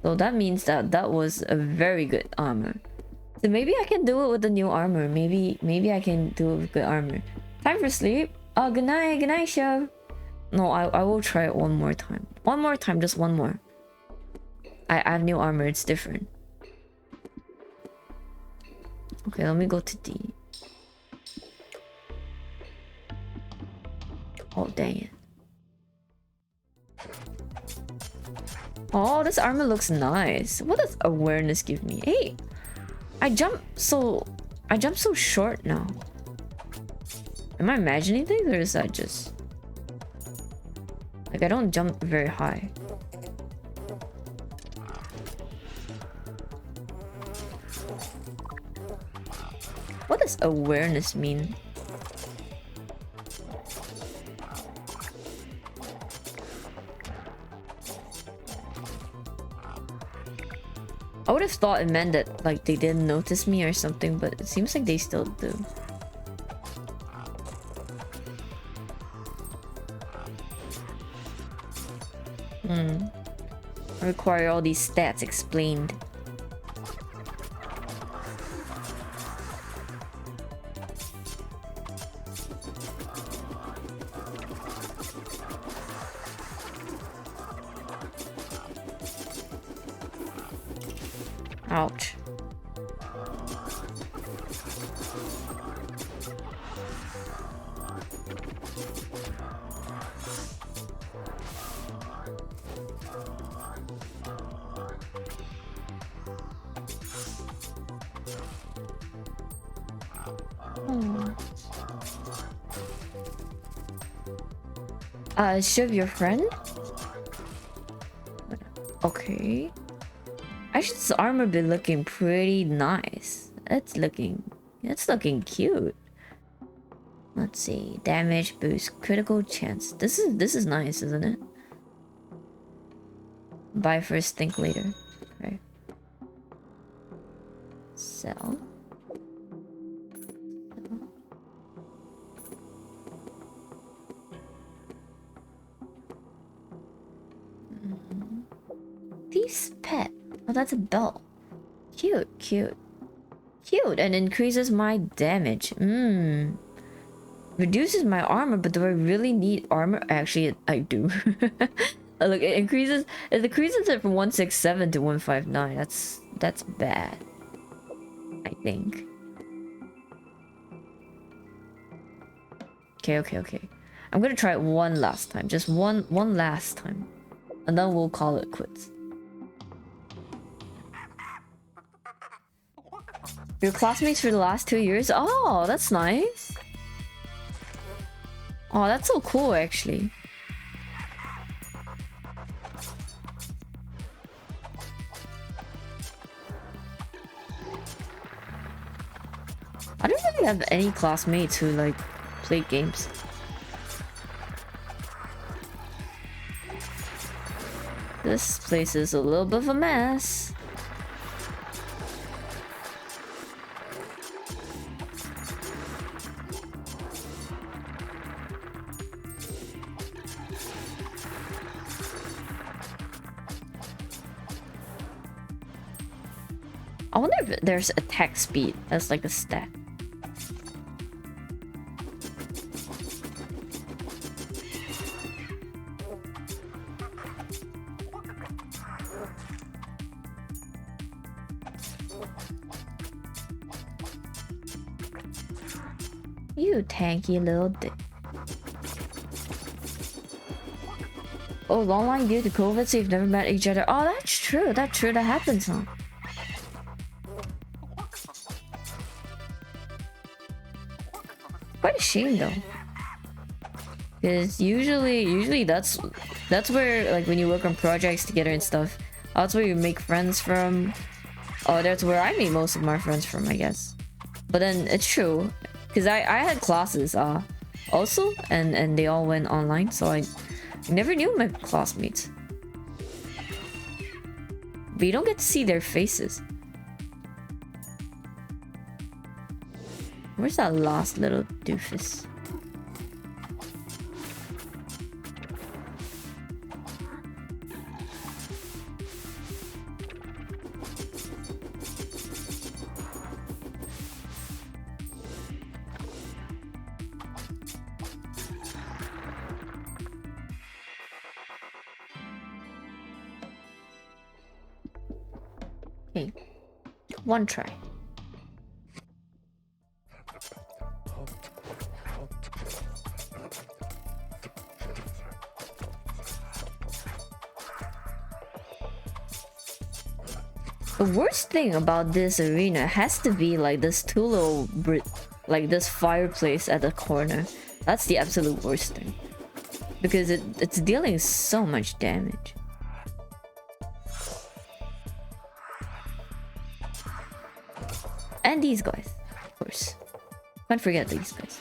So that means that was a very good armor. So maybe I can do it with the new armor. Maybe I can do it with good armor. Time for sleep. Oh, good night, show. No, I will try it one more time. One more time, just one more. I have new armor, it's different. Okay, let me go to D. Oh, dang it. Oh, this armor looks nice. What does awareness give me? Hey, I jump so short now. Am I imagining things, or is that just like I don't jump very high? What does awareness mean? I would have thought it meant that like they didn't notice me or something, but it seems like they still do. I require all these stats explained. Ouch. Shiv, your friend? Okay. Actually, this armor been looking pretty nice. It's looking cute. Let's see. Damage boost, critical chance. This is nice, isn't it? Buy first, think later. Right. Sell. Thief's pet. Oh, that's a belt. Cute, cute. Cute, and increases my damage. Reduces my armor, but do I really need armor? Actually, I do. Look, it increases it from 167 to 159. That's bad. I think. Okay. I'm gonna try it one last time. Just one last time. And then we'll call it quits. Your classmates for the last 2 years? Oh, that's nice. Oh, that's so cool, actually. I don't really have any classmates who like play games. This place is a little bit of a mess. I wonder if there's attack speed as like a stat. You tanky little dick. Oh, long line due to COVID, so you've never met each other. Oh, that's true. That's true. That happens, huh? Quite a shame though, because usually that's where, like, when you work on projects together and stuff, that's where you make friends from. Oh, that's where I made most of my friends from, I guess. But then it's true, because I had classes also, and they all went online, so I never knew my classmates. But you don't get to see their faces. Where's that last little doofus? Okay, one try. The worst thing about this arena has to be like this two little like this fireplace at the corner. That's the absolute worst thing, because it's dealing so much damage. And these guys, of course. Can't forget these guys.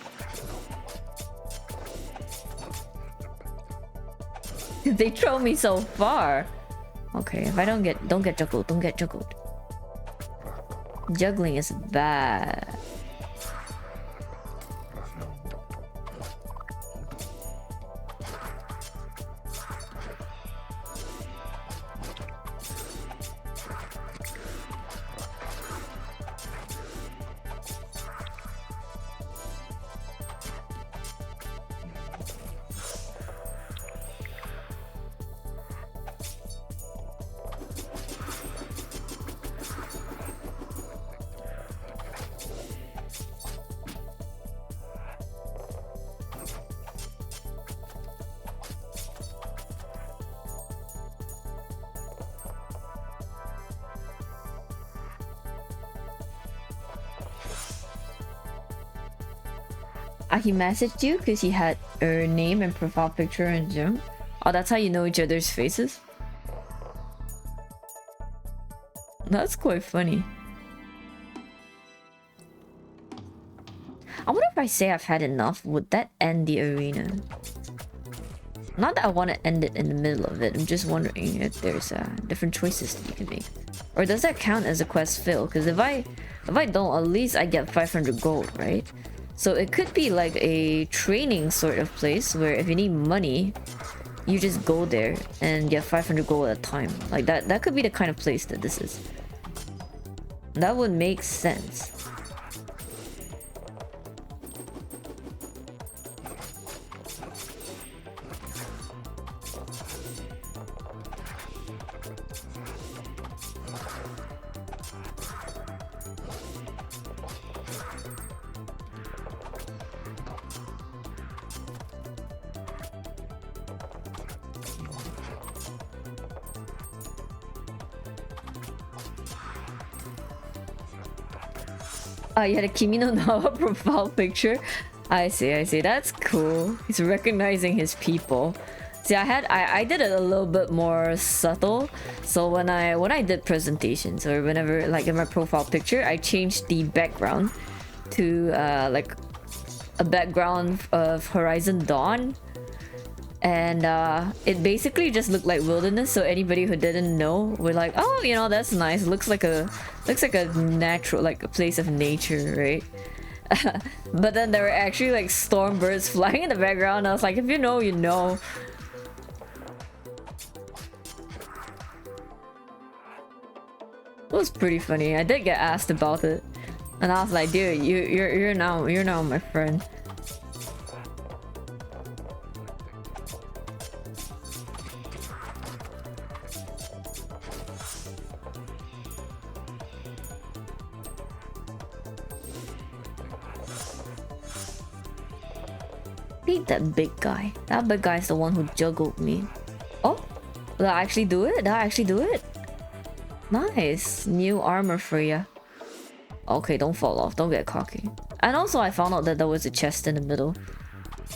They throw me so far. Okay, if I don't get juggled, don't get juggled. Juggling is bad. He messaged you because he had name and profile picture and gym. Oh, that's how you know each other's faces? That's quite funny. I wonder if I say I've had enough, would that end the arena? Not that I want to end it in the middle of it, I'm just wondering if there's different choices that you can make. Or does that count as a quest fill? Because if I don't, at least I get 500 gold, right? So it could be like a training sort of place where if you need money, you just go there and get 500 gold at a time. Like that could be the kind of place that this is. That would make sense. You had a Kimi no Nawa profile picture. I see. That's cool. He's recognizing his people. See, I did it a little bit more subtle. So when I did presentations or whenever, like in my profile picture, I changed the background to like a background of Horizon Dawn, and it basically just looked like wilderness. So anybody who didn't know were like, oh, you know, that's nice. Looks like a natural, like a place of nature, right? But then there were actually like storm birds flying in the background. I was like, if you know, you know. It was pretty funny. I did get asked about it, and I was like, dude, you're now my friend. Beat that big guy. That big guy's the one who juggled me. Oh, did I actually do it? Nice. New armor for ya. Okay, don't fall off. Don't get cocky. And also, I found out that there was a chest in the middle.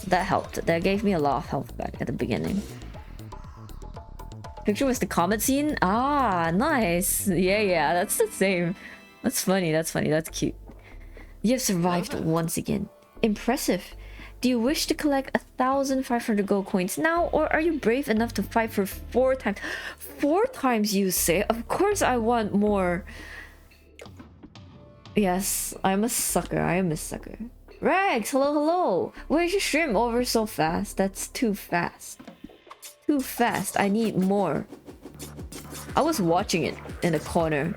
That helped. That gave me a lot of health back at the beginning. Picture was the comet scene? Ah, nice. Yeah, that's the same. That's funny. That's cute. You have survived once again. Impressive. Do you wish to collect 1,500 gold coins now, or are you brave enough to fight for 4 times? 4 times, you say? Of course I want more. Yes, I'm a sucker. Rags, hello. Where's your stream over so fast? That's too fast. I need more. I was watching it in the corner.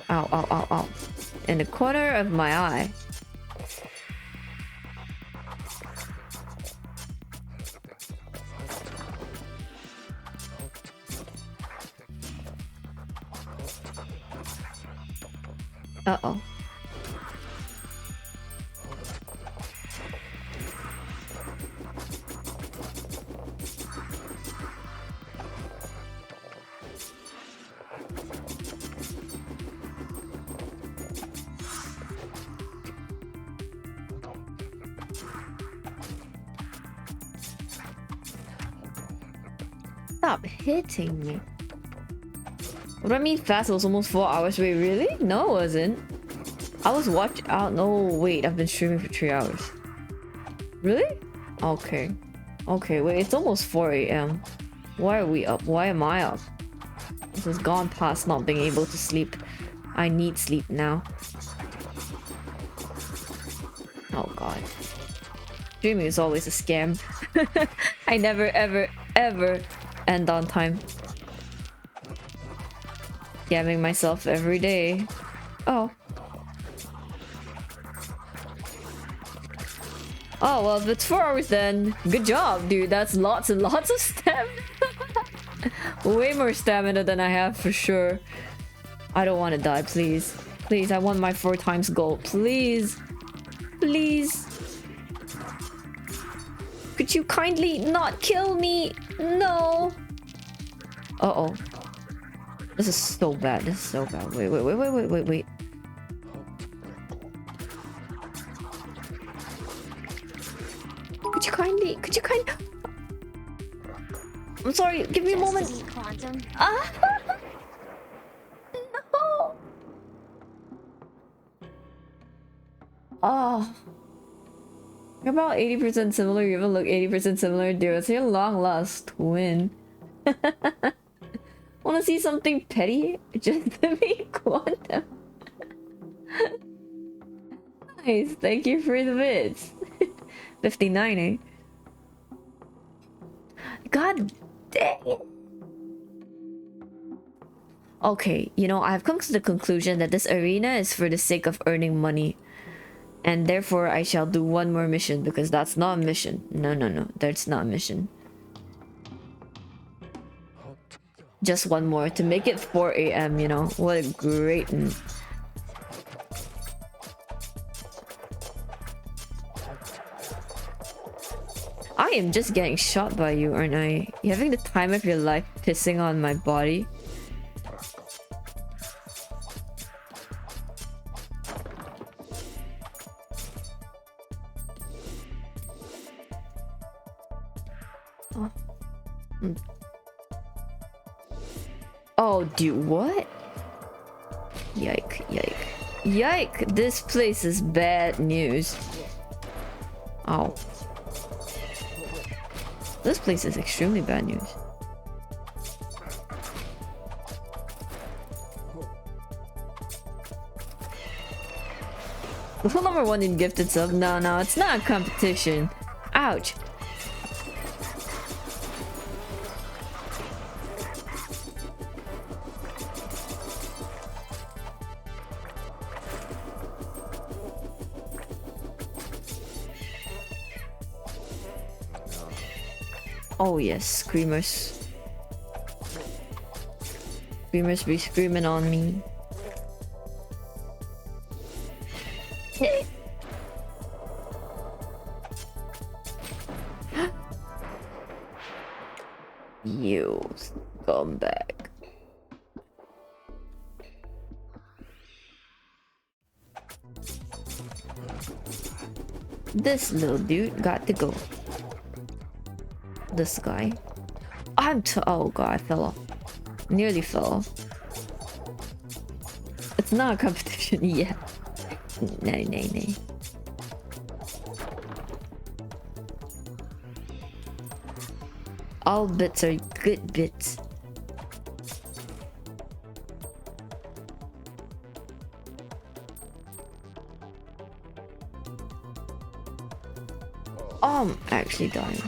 Ow. In the corner of my eye. Uh-oh. Stop hitting me. What do I mean fast? It was almost 4 hours. Wait, really? No, it wasn't. I was watching. Oh, no, wait. I've been streaming for 3 hours. Really? Okay. Wait. It's almost 4 a.m. Why are we up? Why am I up? This has gone past not being able to sleep. I need sleep now. Oh, God. Streaming is always a scam. I never, ever end on time. Scamming myself every day. Oh, well, if it's 4 hours then, good job, dude. That's lots and lots of stamina. Way more stamina than I have for sure. I don't want to die, please. Please, I want my 4 times gold. Please. Could you kindly not kill me? No. Uh-oh. This is so bad. Wait. Could you kindly Could you kind of... I'm sorry, give me a
Just
moment.
to be quantum.
Ah! No! Oh. You're about 80% similar, you even look 80% similar, dude. It's your long lost twin. Wanna see something petty? Just to be quantum. Nice, thank you for the bits. 59, eh? God dang it. Okay, you know, I've come to the conclusion that this arena is for the sake of earning money. And therefore, I shall do one more mission because that's not a mission. No, that's not a mission. Just one more to make it 4 a.m., you know? What a great... I am just getting shot by you, aren't I? You having the time of your life pissing on my body? Oh, oh dude, what? Yike, yike. Yike! This place is bad news. Oh. This place is extremely bad news. Who's number 1 in gifted sub? No, it's not a competition. Ouch. Oh yes, screamers. Screamers be screaming on me. You scumbag. This little dude got to go. This guy. Oh god, I fell off. Nearly fell off. It's not a competition yet. No. All bits are good bits. I'm actually dying.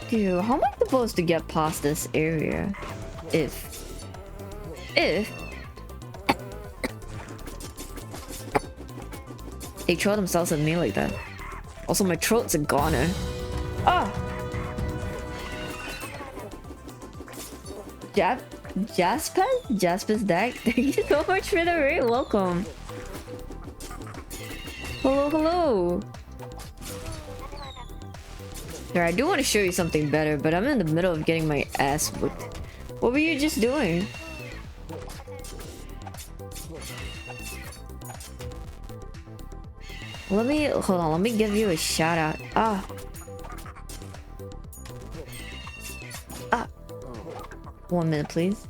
Dude, how am I supposed to get past this area? If they throw themselves at me like that. Also, my throat's a goner. Ah! Jasper's deck? Thank you so much for the raid. Welcome. Hello. Sure, I do want to show you something better, but I'm in the middle of getting my ass whooped. What were you just doing? Hold on, let me give you a shout out. Ah. 1 minute, please.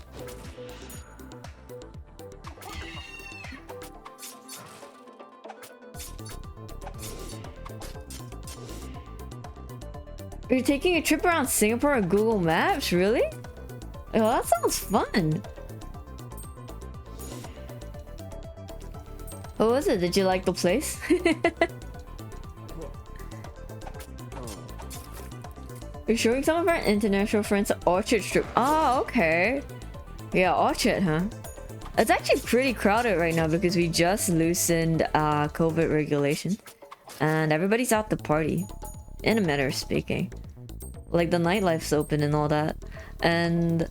Are you taking a trip around Singapore on Google Maps? Really? Oh, that sounds fun. What was it? Did you like the place? We're showing some of our international friends at Orchard Strip. Oh, okay. Yeah, Orchard, huh? It's actually pretty crowded right now because we just loosened COVID regulations. And everybody's out to party. In a manner of speaking. Like the nightlife's open and all that. And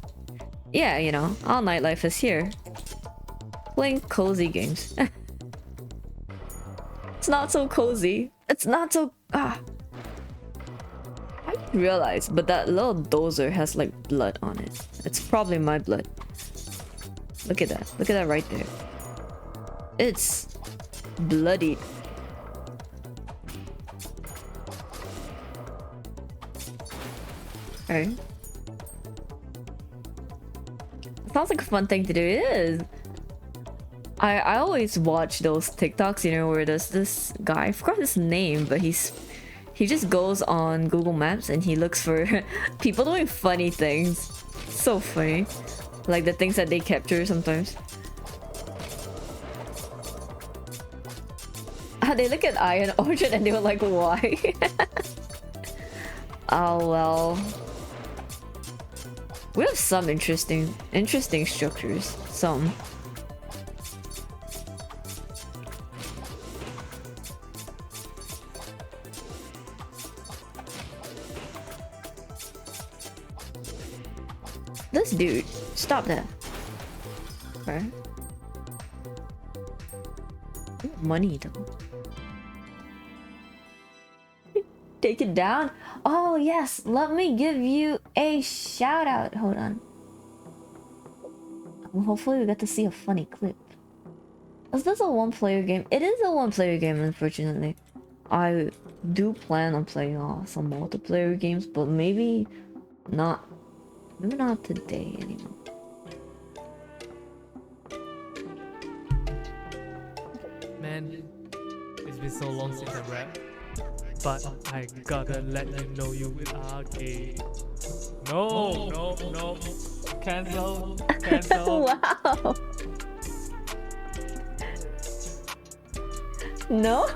yeah, you know, all nightlife is here. Playing cozy games. It's not so cozy. It's not so... I didn't realize, but that little dozer has like blood on it. It's probably my blood. Look at that. Look at that right there. It's bloodied. Okay. Sounds like a fun thing to do. It is. I always watch those TikToks, you know, where there's this guy, I forgot his name, but he just goes on Google Maps and he looks for people doing funny things. So funny. Like the things that they capture sometimes. They look at Iron Orchard and they were like, why? Oh well. We have some interesting structures. Some. This dude, stop that. Okay. Money though. Take it down. Oh yes, let me give you a shout out. Hold on. Well, hopefully we get to see a funny clip. Is this a one-player game? It is a one-player game, unfortunately. I do plan on playing some multiplayer games, but maybe not. Maybe not today anymore.
Man, it's been so long since I rap, but I gotta let you know you are gay. No, cancel.
Wow. No?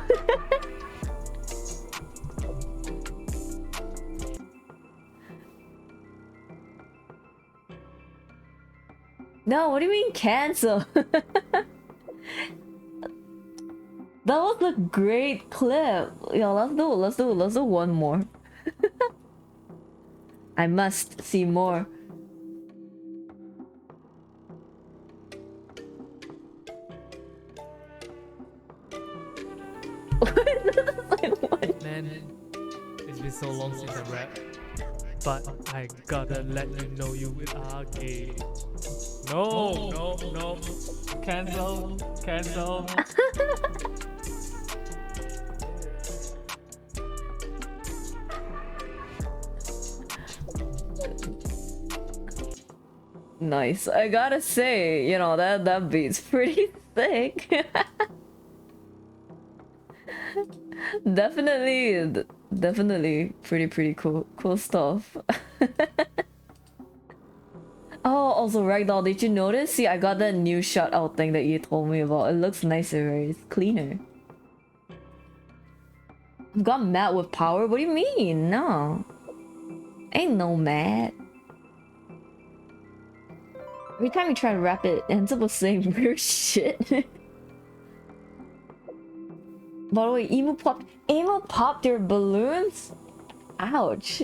No, what do you mean cancel? That was a great clip. Yo, let's do one more. I must see more.
Man, it's been so long since I rap, but I gotta let you know you are gay. No, cancel.
Nice. I gotta say, you know, that beat's pretty thick. Definitely pretty cool stuff. Oh, also Ragdoll, did you notice? See, I got that new shutout thing that you told me about. It looks nicer, right? It's cleaner. I've got matte with power? What do you mean? No. Ain't no matte. Every time you try to wrap it, it ends up with saying weird shit. By the way, Emo popped your balloons? Ouch.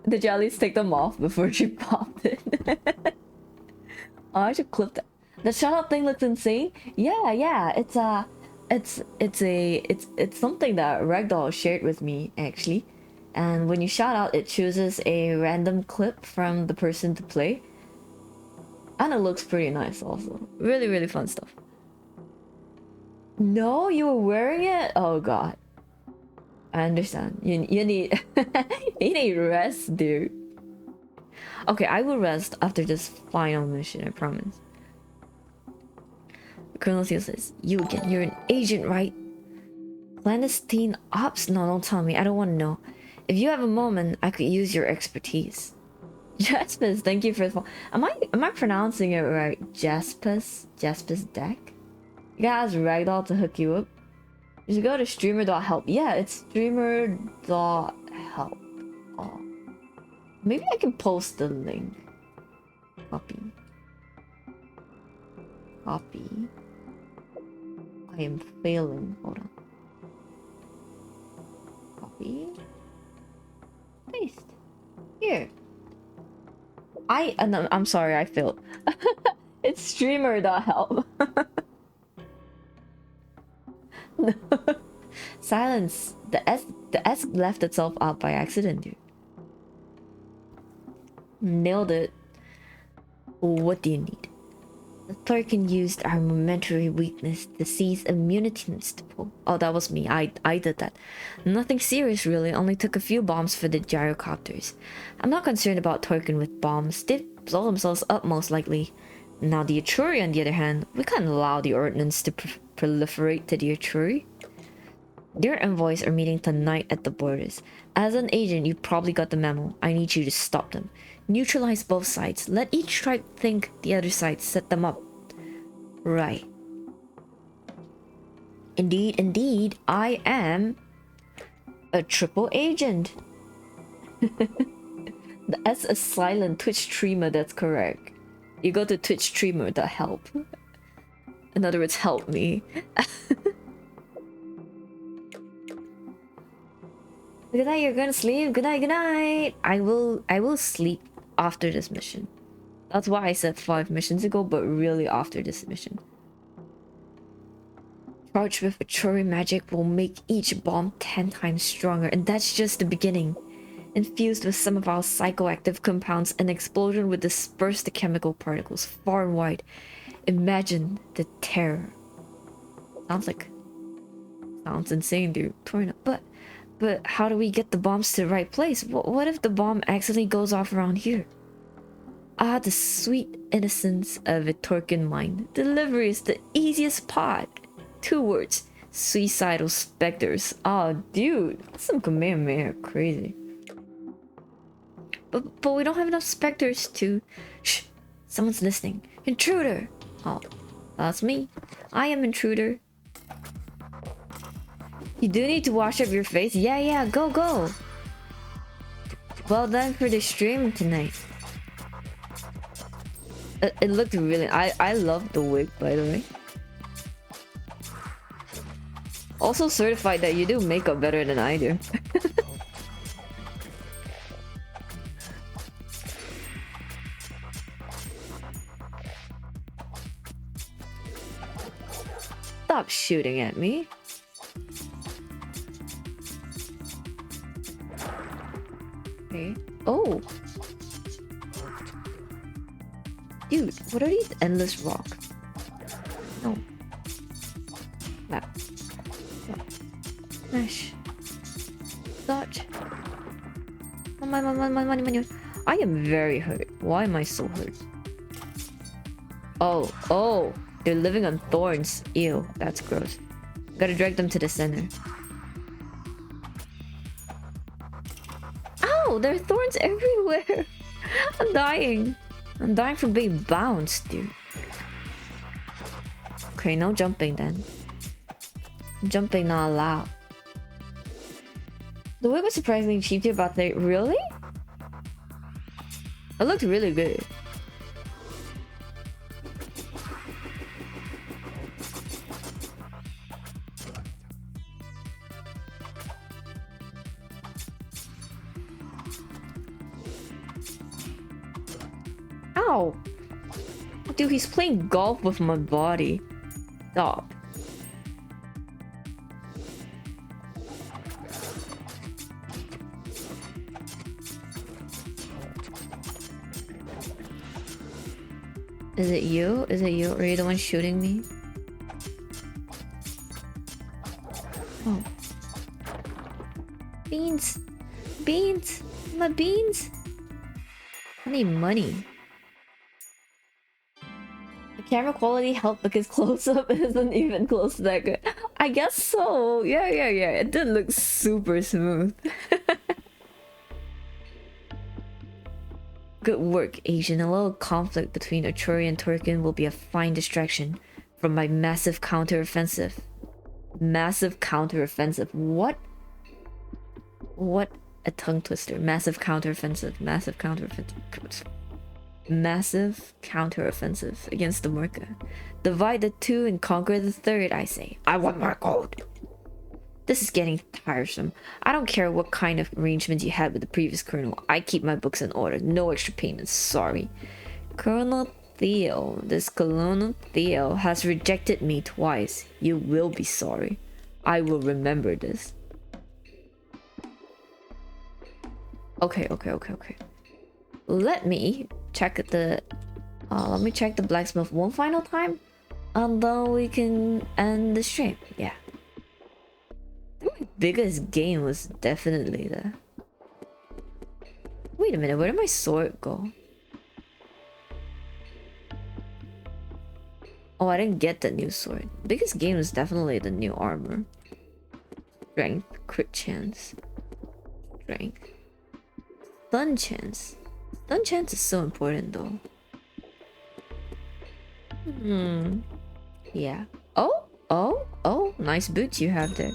Did you at least take them off before she popped it? Oh, I should clip that. The shutout thing looks insane. Yeah. It's something that Ragdoll shared with me actually. And when you shout out, it chooses a random clip from the person to play. And it looks pretty nice also. Really fun stuff. No, you were wearing it? Oh god. I understand. You need you need rest, dude. Okay, I will rest after this final mission, I promise. Colonel Seal says, you again, you're an agent, right? Clandestine ops? No, don't tell me. I don't want to know. If you have a moment, I could use your expertise. Jaspis, thank you for the phone. Am I pronouncing it right? Jaspis deck? You gotta ask Ragdoll to hook you up. You should go to streamer.help. Yeah, it's streamer.help. Oh. Maybe I can post the link. Copy. I am failing. Hold on. Copy. Paste. Here. I'm sorry, I failed. It's streamer.help. No. Silence. The S left itself out by accident, dude. Nailed it. What do you need? The Thurkin used our momentary weakness to seize immunity nipple. Oh, that was me. I did that. Nothing serious really, only took a few bombs for the gyrocopters. I'm not concerned about Thurkin with bombs. They'd blow themselves up most likely. Now the Achuri on the other hand, we can't allow the ordnance to proliferate to the Achuri. Their envoys are meeting tonight at the borders. As an agent, you probably got the memo. I need you to stop them. Neutralize both sides. Let each tribe think the other side set them up. Right. Indeed, I am a triple agent. That's a silent Twitch streamer, that's correct. You go to Twitch streamer to help. In other words, help me. Good night, you're gonna sleep. Good night, good night. I will sleep after this mission. That's why I said 5 missions ago, but really after this mission. Charged with Achuri magic will make each bomb 10 times stronger, and that's just the beginning. Infused with some of our psychoactive compounds, an explosion would disperse the chemical particles far and wide. Imagine the terror. Sounds insane, dude. Torn up. But how do we get the bombs to the right place? What if the bomb accidentally goes off around here? Ah, the sweet innocence of a Turkin mind. Delivery is the easiest part. 2 words. Suicidal specters. Oh, dude. That's some Kamehameha crazy. But we don't have enough specters to... Shh! Someone's listening. Intruder! Oh, that's me. I am Intruder. You do need to wash up your face. Yeah, go. Well done for the stream tonight. It looked really... I love the wig, by the way. Also certified that you do makeup better than I do. Stop shooting at me. Okay. Oh! Dude, what are these endless rocks? No. Slap. Smash. Dodge. Money. I am very hurt. Why am I so hurt? Oh. They're living on thorns. Ew, that's gross. Gotta drag them to the center. Ow! There are thorns everywhere! I'm dying. I'm dying from being bounced, dude. Okay, no jumping then. Jumping not allowed. The wig was surprisingly cheap to about 30. Really? It looked really good. Ow! Dude, he's playing golf with my body. Stop. Is it you? Is it you? Are you the one shooting me? Oh. Beans! Beans! My beans! I need money. The camera quality helped because close-up isn't even close to that good. I guess so. Yeah. It did look super smooth. Good work, Asian. A little conflict between Achuri and Turkin will be a fine distraction from my massive counter-offensive. Massive counter-offensive. What? What a tongue twister. Massive counter-offensive. Massive counter-offensive. Massive counter-offensive against the Murka. Divide the 2 and conquer the 3rd, I say. I want more gold. This is getting tiresome. I don't care what kind of arrangements you had with the previous colonel. I keep my books in order. No extra payments, sorry. Colonel Theo, this Colonel Theo has rejected me twice. You will be sorry. I will remember this. Okay. Let me check the Let me check the blacksmith one final time, and then we can end the stream. Yeah. My biggest game was definitely the. Wait a minute, where did my sword go? Oh, I didn't get the new sword. Biggest game was definitely the new armor. Strength, crit chance. Strength. Stun chance. Stun chance is so important though. Yeah. Oh, nice boots you have there.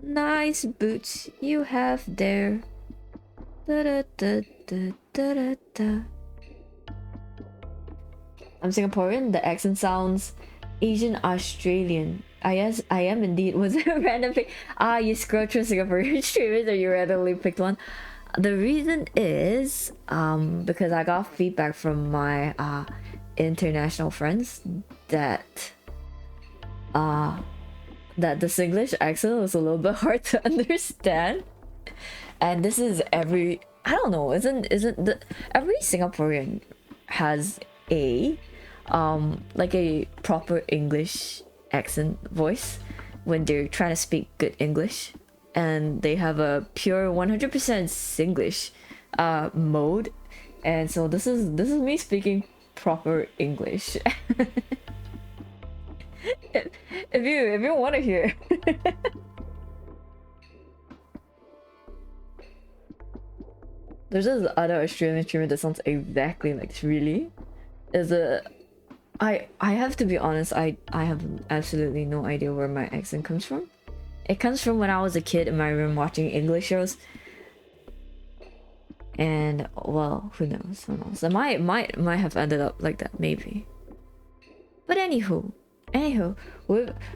Nice boots you have there. Da da da da da da da. I'm Singaporean. The accent sounds Asian Australian. Yes, I am indeed. Was it a random pick? You scrolled through Singaporean streamers or you randomly picked one? The reason is because I got feedback from my international friends that that the Singlish accent was a little bit hard to understand. And this is I don't know, isn't the every Singaporean has a like a proper English accent voice when they're trying to speak good English, and they have a pure 100% Singlish mode, and so this is me speaking proper English. if you want to hear. There's this other Australian streamer that sounds exactly like this. Really? I have to be honest, I have absolutely no idea where my accent comes from. It comes from when I was a kid in my room watching English shows. And well, who knows? I might have ended up like that, maybe. But anywho,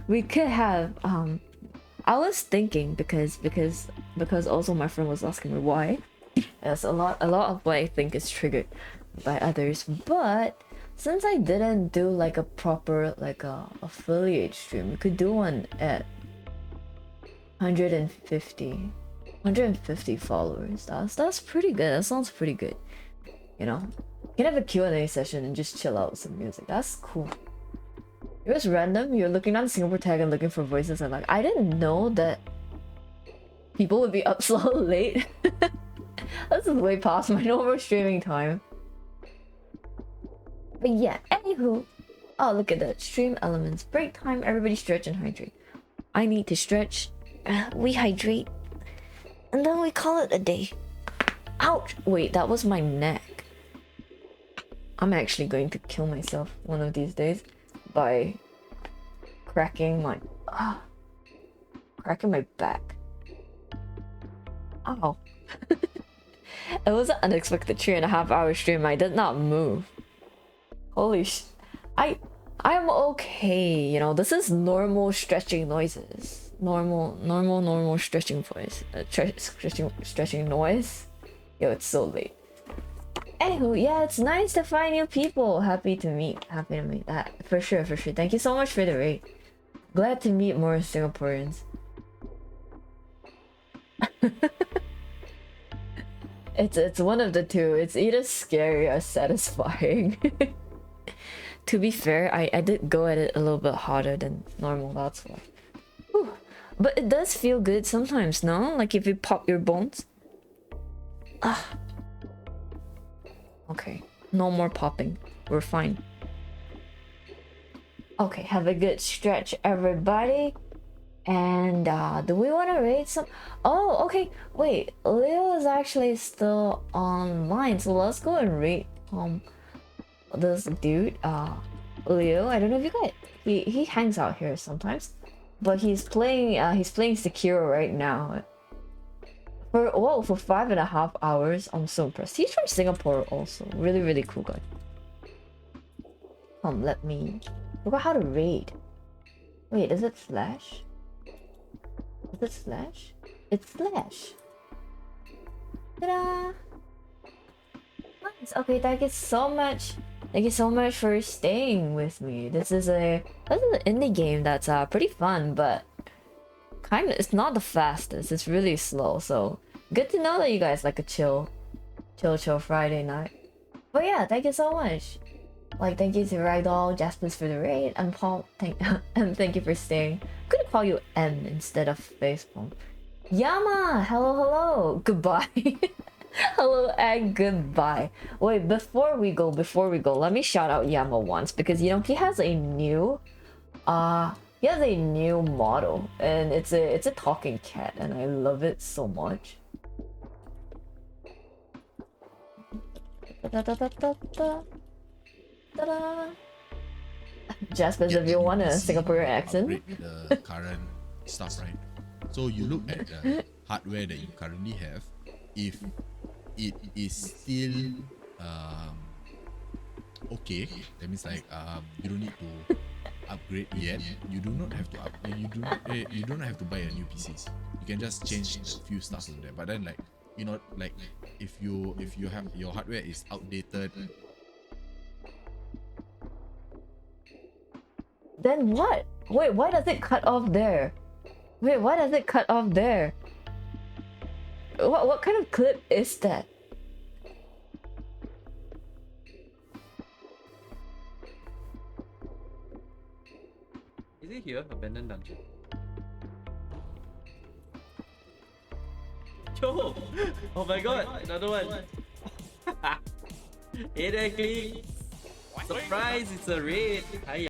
we could have I was thinking because also my friend was asking me why. Yes, a lot of what I think is triggered by others, but since I didn't do like a proper like a affiliate stream, we could do one at 150 followers. That's pretty good. That sounds pretty good. You know, you can have a Q&A session and just chill out with some music. That's cool. It was random. You're looking on the Singapore tag and looking for voices, and like I didn't know that people would be up so late. This is way past my normal streaming time. But yeah, anywho. Oh, look at that. Stream elements. Break time, everybody stretch and hydrate. I need to stretch. We hydrate. And then we call it a day. Ouch! Wait, that was my neck. I'm actually going to kill myself one of these days by cracking my back. Ow. It was an unexpected 3.5 hour stream. I did not move. Holy sh... I'm okay, you know, this is normal stretching noises. Normal stretching voice. Stretching noise. Yo, it's so late. Anywho, yeah, it's nice to find new people. Happy to meet that. For sure. Thank you so much for the raid. Glad to meet more Singaporeans. It's one of the two. It's either scary or satisfying. To be fair, I did go at it a little bit harder than normal, that's why. Whew. But it does feel good sometimes, no? Like if you pop your bones. Okay, no more popping. We're fine. Okay, have a good stretch, everybody. And do we want to raid some? Oh, okay. Wait, Leo is actually still online, so let's go and raid this dude. Leo. I don't know if you got it. He hangs out here sometimes, but he's playing Sekiro right now. For 5.5 hours. I'm so impressed. He's from Singapore also. Really cool guy. Let me forgot how to raid. Wait, is it slash? Is it slash? It's slash. Ta-da! Nice. Okay, thank you so much. Thank you so much for staying with me. This is an indie game that's pretty fun, but it's not the fastest. It's really slow. So good to know that you guys like a chill chill Friday night. But yeah, thank you so much. Like, thank you to Ragdoll, Jaspers for the raid, and Paul, and thank you for staying. I'm gonna call you M instead of Facepalm. Yama, hello, goodbye. Hello and goodbye. Wait, before we go, let me shout out Yama once because you know he has a new model and it's a talking cat and I love it so much. Jaspers, if you want a Singaporean accent.
The current stuff, right? So you look at the hardware that you currently have. If it is still okay, that means like you don't need to upgrade yet. You do not have to you don't have to buy a new PCs. You can just change a few stuff in there. But then like you know like if you have your hardware is outdated.
Then what? Wait, why does it cut off there? Wait, why does it cut off there? What kind of clip is that?
Is it here? Abandoned dungeon. Yo! Oh my god! Another one! Hey there, Click! Surprise! It's a raid! Hi.